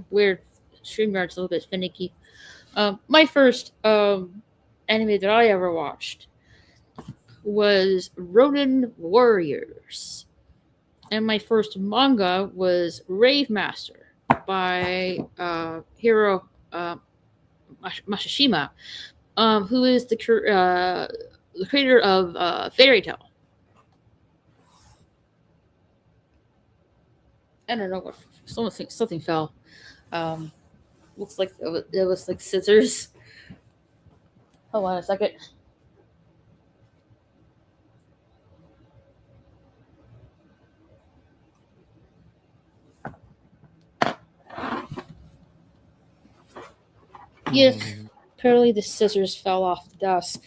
weird. StreamYard's a little bit finicky. My first anime that I ever watched was Ronin Warriors. And my first manga was Rave Master by Hiro Mashishima, who is the creator of Fairy Tail. I don't know what something fell. Looks like it was like scissors. Hold on a second. Yes, apparently the scissors fell off the desk.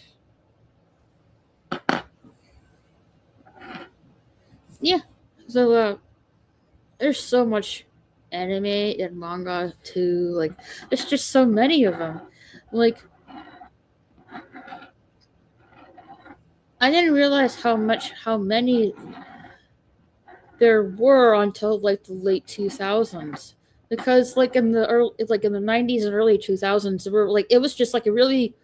Yeah, so there's so much anime and manga too. Like, there's just so many of them. Like, I didn't realize how many there were until like the late 2000s, because like in the 90s and early 2000s, there were like it was just like a really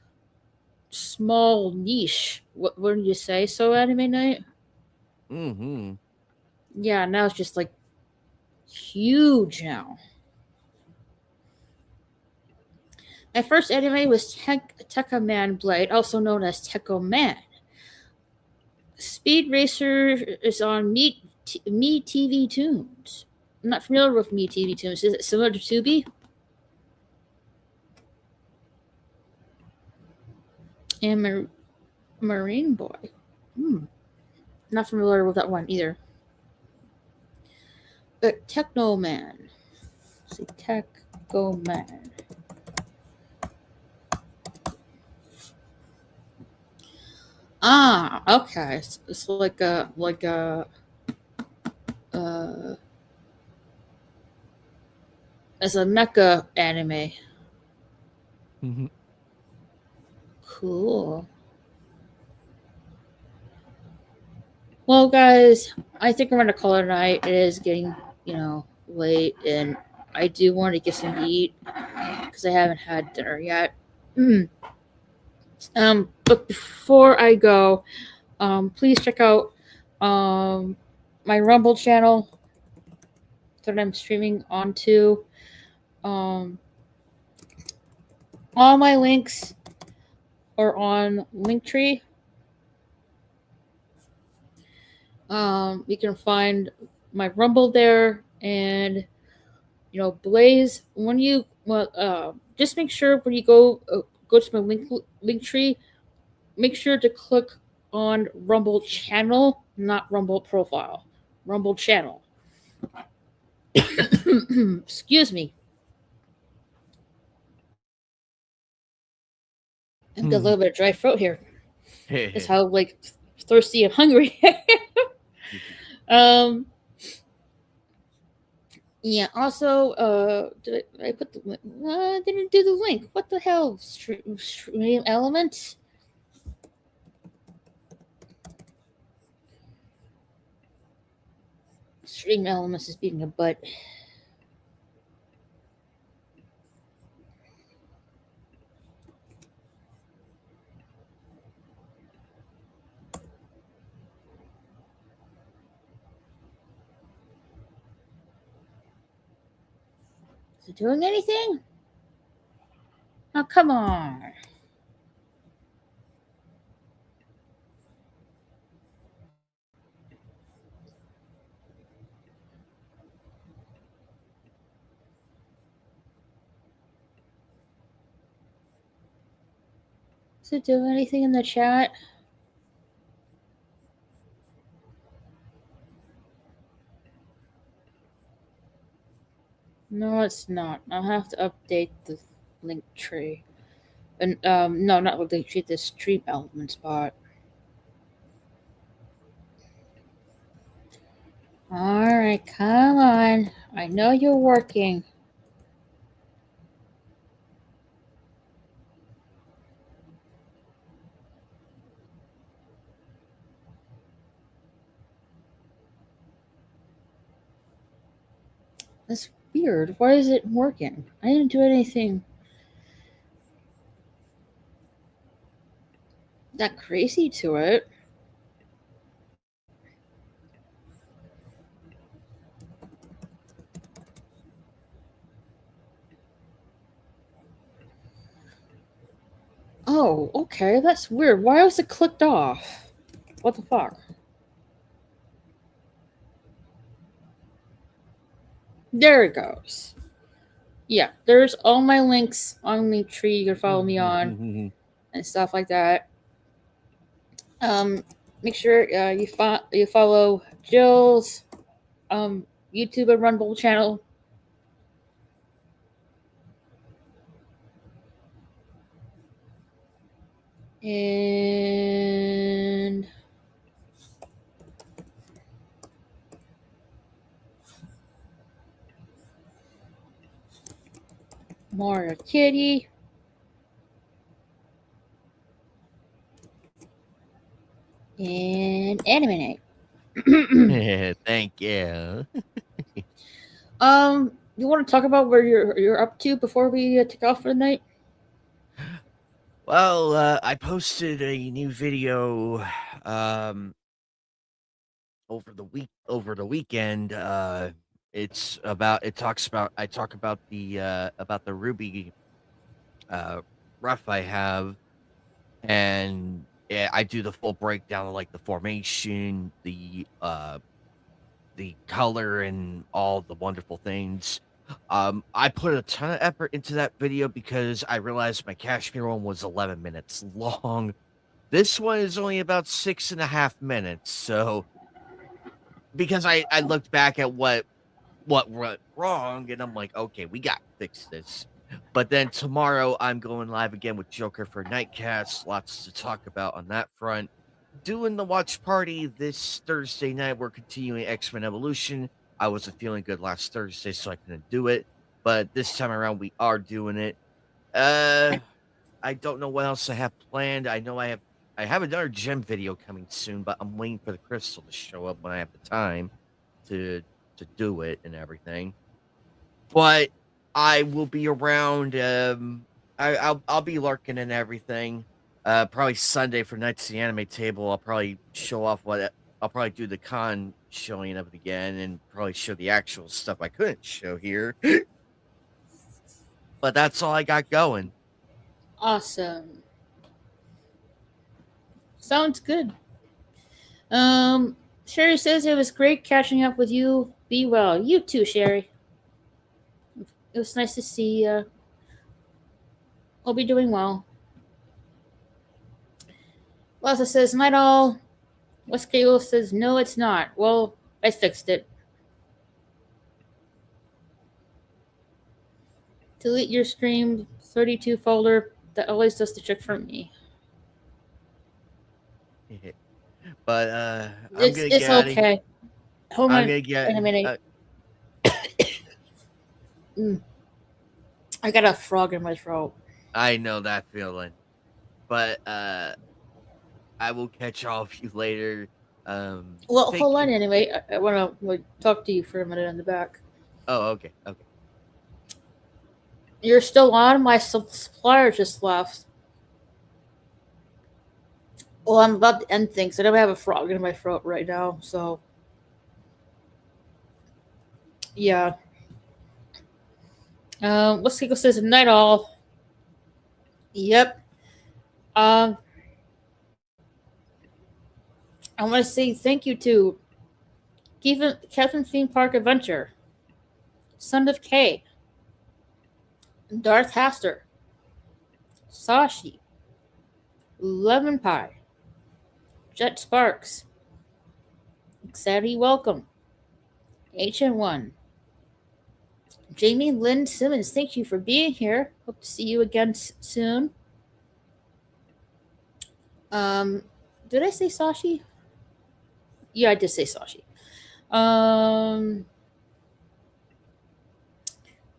small niche. What wouldn't you say so, Anime Night? Mm-hmm. Yeah, now it's just like huge now. My first anime was Tekka Man Blade, also known as Tekko Man. Speed Racer is on Me TV Tunes. I'm not familiar with Me TV Tunes. Is it similar to Tubi? And Marine Boy. Not familiar with that one either. But Techno Man. Let's see, Techno Man. Ah, okay. It's like a as a mecha anime. Mm-hmm. Cool. Well, guys, I think I'm gonna call it a night. It is getting, late, and I do want to get some to eat because I haven't had dinner yet. But before I go, please check out my Rumble channel that I'm streaming onto. All my links are on Linktree. You can find my Rumble there, and Blaze. When you just make sure when you go to my link tree, make sure to click on Rumble channel, not Rumble profile. Rumble channel. Excuse me. I've got a little bit of dry throat here. That's how like thirsty and hungry. Yeah. Also, did I put the link? I didn't do the link. What the hell? Stream elements. Stream elements is being a butt. Is it doing anything? Oh, come on. Does it do anything in the chat? No, it's not. I'll have to update the link tree. And no, not the link tree, the stream element spot. Alright, come on. I know you're working. That's weird. Why is it working? I didn't do anything that crazy to it. Oh, okay, that's weird. Why was it clicked off? What the fuck? There it goes. Yeah, there's all my links on Linktree. You can follow me on and stuff like that. Make sure you follow Jill's YouTube and Rumble channel. And Mario Kitty. and animate. Thank you. You want to talk about where you're up to before we take off for the night? Well, I posted a new video um over the weekend. I talk about the Ruby rough I have, and yeah, I do the full breakdown of like the formation, the color, and all the wonderful things. I put a ton of effort into that video because I realized my Kashmir one was 11 minutes long. This one is only about 6.5 minutes. So because I looked back at what went wrong, and I'm like, okay, we got to fix this. But then tomorrow I'm going live again with Joker for Nightcast. Lots to talk about on that front. Doing the watch party this Thursday night. We're continuing X-Men Evolution. I wasn't feeling good last Thursday, so I couldn't do it. But this time around, we are doing it. I don't know what else I have planned. I have another gem video coming soon, but I'm waiting for the crystal to show up when I have the time to do it and everything. But I will be around. I'll be lurking and everything. Probably Sunday for Nights of the Anime Table. I'll probably show off I'll probably do the con showing of it again, and probably show the actual stuff I couldn't show here. But that's all I got going. Awesome. Sounds good. Sherry says it was great catching up with you. Be well. You too, Sherry. It was nice to see you. I'll be doing well. Laza says, night all. Westgale says, no, it's not. Well, I fixed it. Delete your stream 32 folder. That always does the trick for me. But It's okay. Hold on. I'm gonna get In a minute. I got a frog in my throat. I know that feeling. But I will catch all of you later. Well, hold on anyway. I want to talk to you for a minute in the back. Oh, okay. You're still on? My supplier just left. Well, I'm about to end things. I don't have a frog in my throat right now, so yeah. What's Kiko says night all. Yep. I want to say thank you to Kevin Theme Park Adventure, Son of K, Darth Haster, Sashi, Lemon Pie, Jet Sparks, Sadie Welcome, HN1, Jamie Lynn Simmons, thank you for being here. Hope to see you again soon. Did I say Sashi? Yeah, I did say Sashi. Well,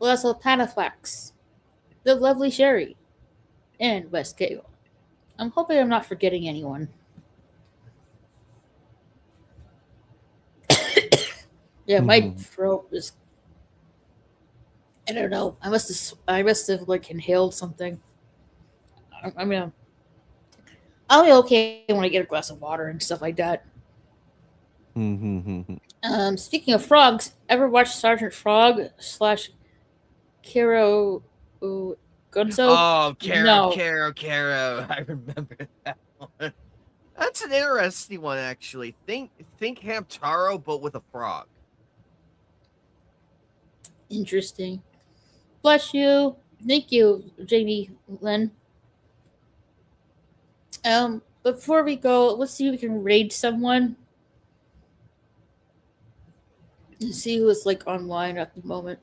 that's all Panaflax, the lovely Sherry, and West Gale. I'm hoping I'm not forgetting anyone. Yeah, my throat is. I don't know. I must have like inhaled something. I mean, I'll be okay when I get a glass of water and stuff like that. Speaking of frogs, ever watch Sergeant Frog / Kero Gunso? Oh, No. Caro. I remember that one. That's an interesting one, actually. Think Hamtaro, but with a frog. Interesting. Bless you. Thank you, Jamie Lynn. Before we go, let's see if we can raid someone. And see who is like online at the moment.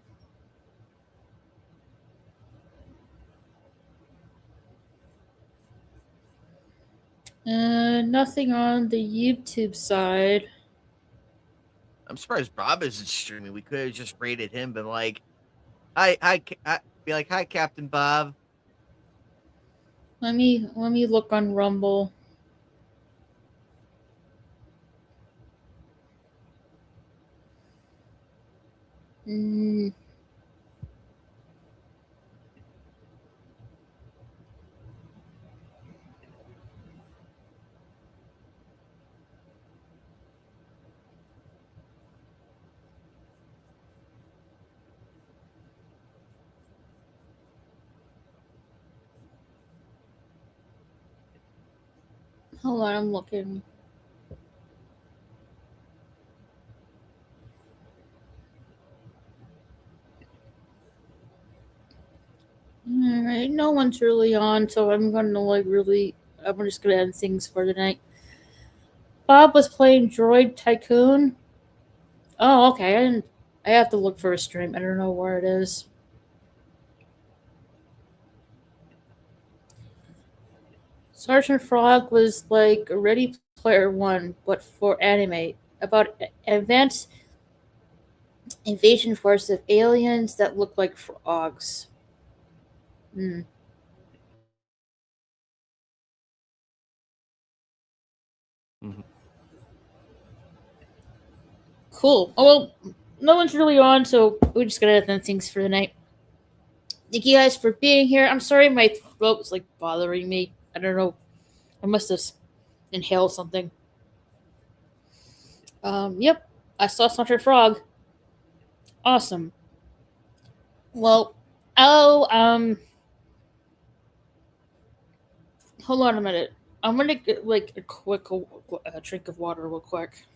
Nothing on the YouTube side. I'm surprised Bob isn't streaming. We could have just raided him, been like, hi, be like, hi, Captain Bob. Let me look on Rumble. Mm, hold on, I'm looking. Alright, no one's really on, so I'm gonna I'm just gonna end things for tonight. Bob was playing Droid Tycoon. Oh, okay. I have to look for a stream. I don't know where it is. Sergeant Frog was like a Ready Player One, but for anime, about advanced invasion force of aliens that look like frogs. Hmm. Mhm. Cool. Oh well, no one's really on, so we're just gonna end things for the night. Thank you guys for being here. I'm sorry my throat was like bothering me. I don't know. I must have inhaled something. Yep. I saw Sergeant Frog. Awesome. Well, oh, hold on a minute. I'm gonna get like a quick drink of water real quick.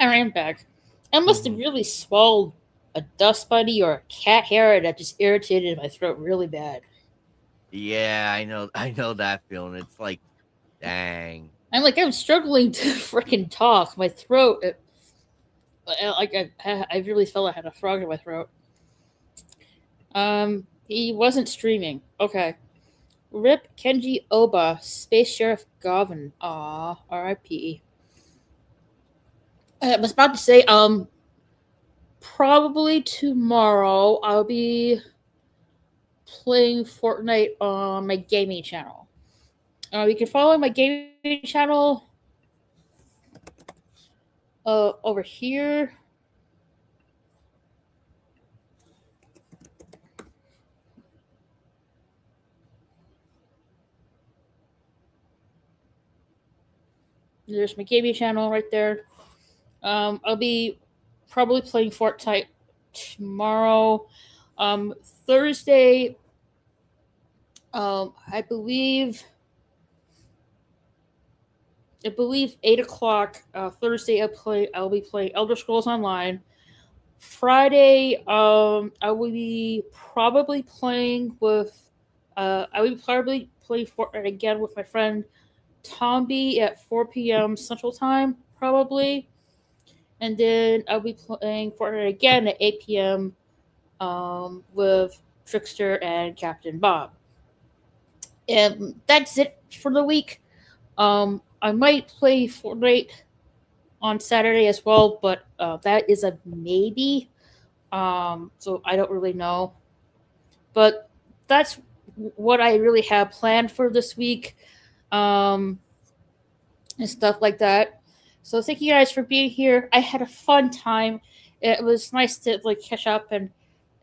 I ran back. I must have really swallowed a dust bunny or a cat hair that just irritated my throat really bad. Yeah, I know that feeling. It's like, dang. I'm struggling to freaking talk. My throat, I really felt I had a frog in my throat. He wasn't streaming. Okay. Rip Kenji Oba, Space Sheriff Govin. Aw, R.I.P. I was about to say, probably tomorrow I'll be playing Fortnite on my gaming channel. You can follow my gaming channel over here. There's my gaming channel right there. I'll be probably playing Fortnite tomorrow. Thursday, I believe 8 o'clock Thursday. I'll be playing Elder Scrolls Online. Friday, I will be probably playing with. I will be probably playing Fortnite again with my friend Tomby at 4 p.m. Central Time, probably, and then I'll be playing Fortnite again at 8 p.m. With Trickster and Captain Bob. And that's it for the week. I might play Fortnite on Saturday as well, but that is a maybe. So I don't really know. But that's what I really have planned for this week, um, and stuff like that. So thank you guys for being here. I had a fun time. It was nice to like catch up and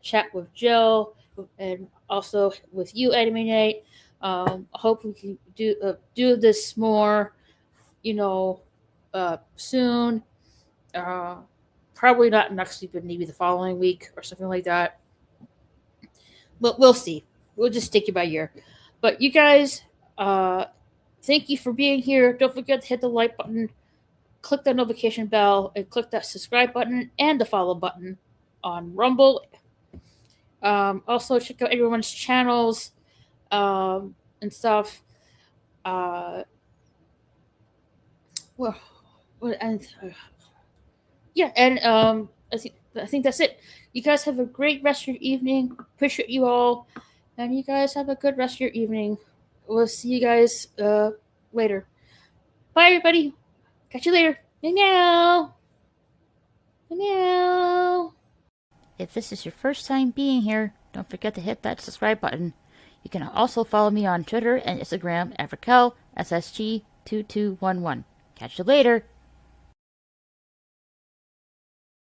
chat with Jill and also with you, Anime Nate. I hope we can do this more, you know, soon. Uh, Probably not next week, but maybe the following week or something like that. But we'll see. We'll just take it by year. But you guys, uh, thank you for being here. Don't forget to hit the like button, click that notification bell, and click that subscribe button and the follow button on Rumble. Also, check out everyone's channels and stuff. Uh, well, and yeah, and I think I think that's it. You guys have a great rest of your evening. Appreciate you all. And you guys have a good rest of your evening. We'll see you guys later. Bye, everybody. Catch you later. Meow. Meow. If this is your first time being here, don't forget to hit that subscribe button. You can also follow me on Twitter and Instagram at RaquelSSG2211. Catch you later.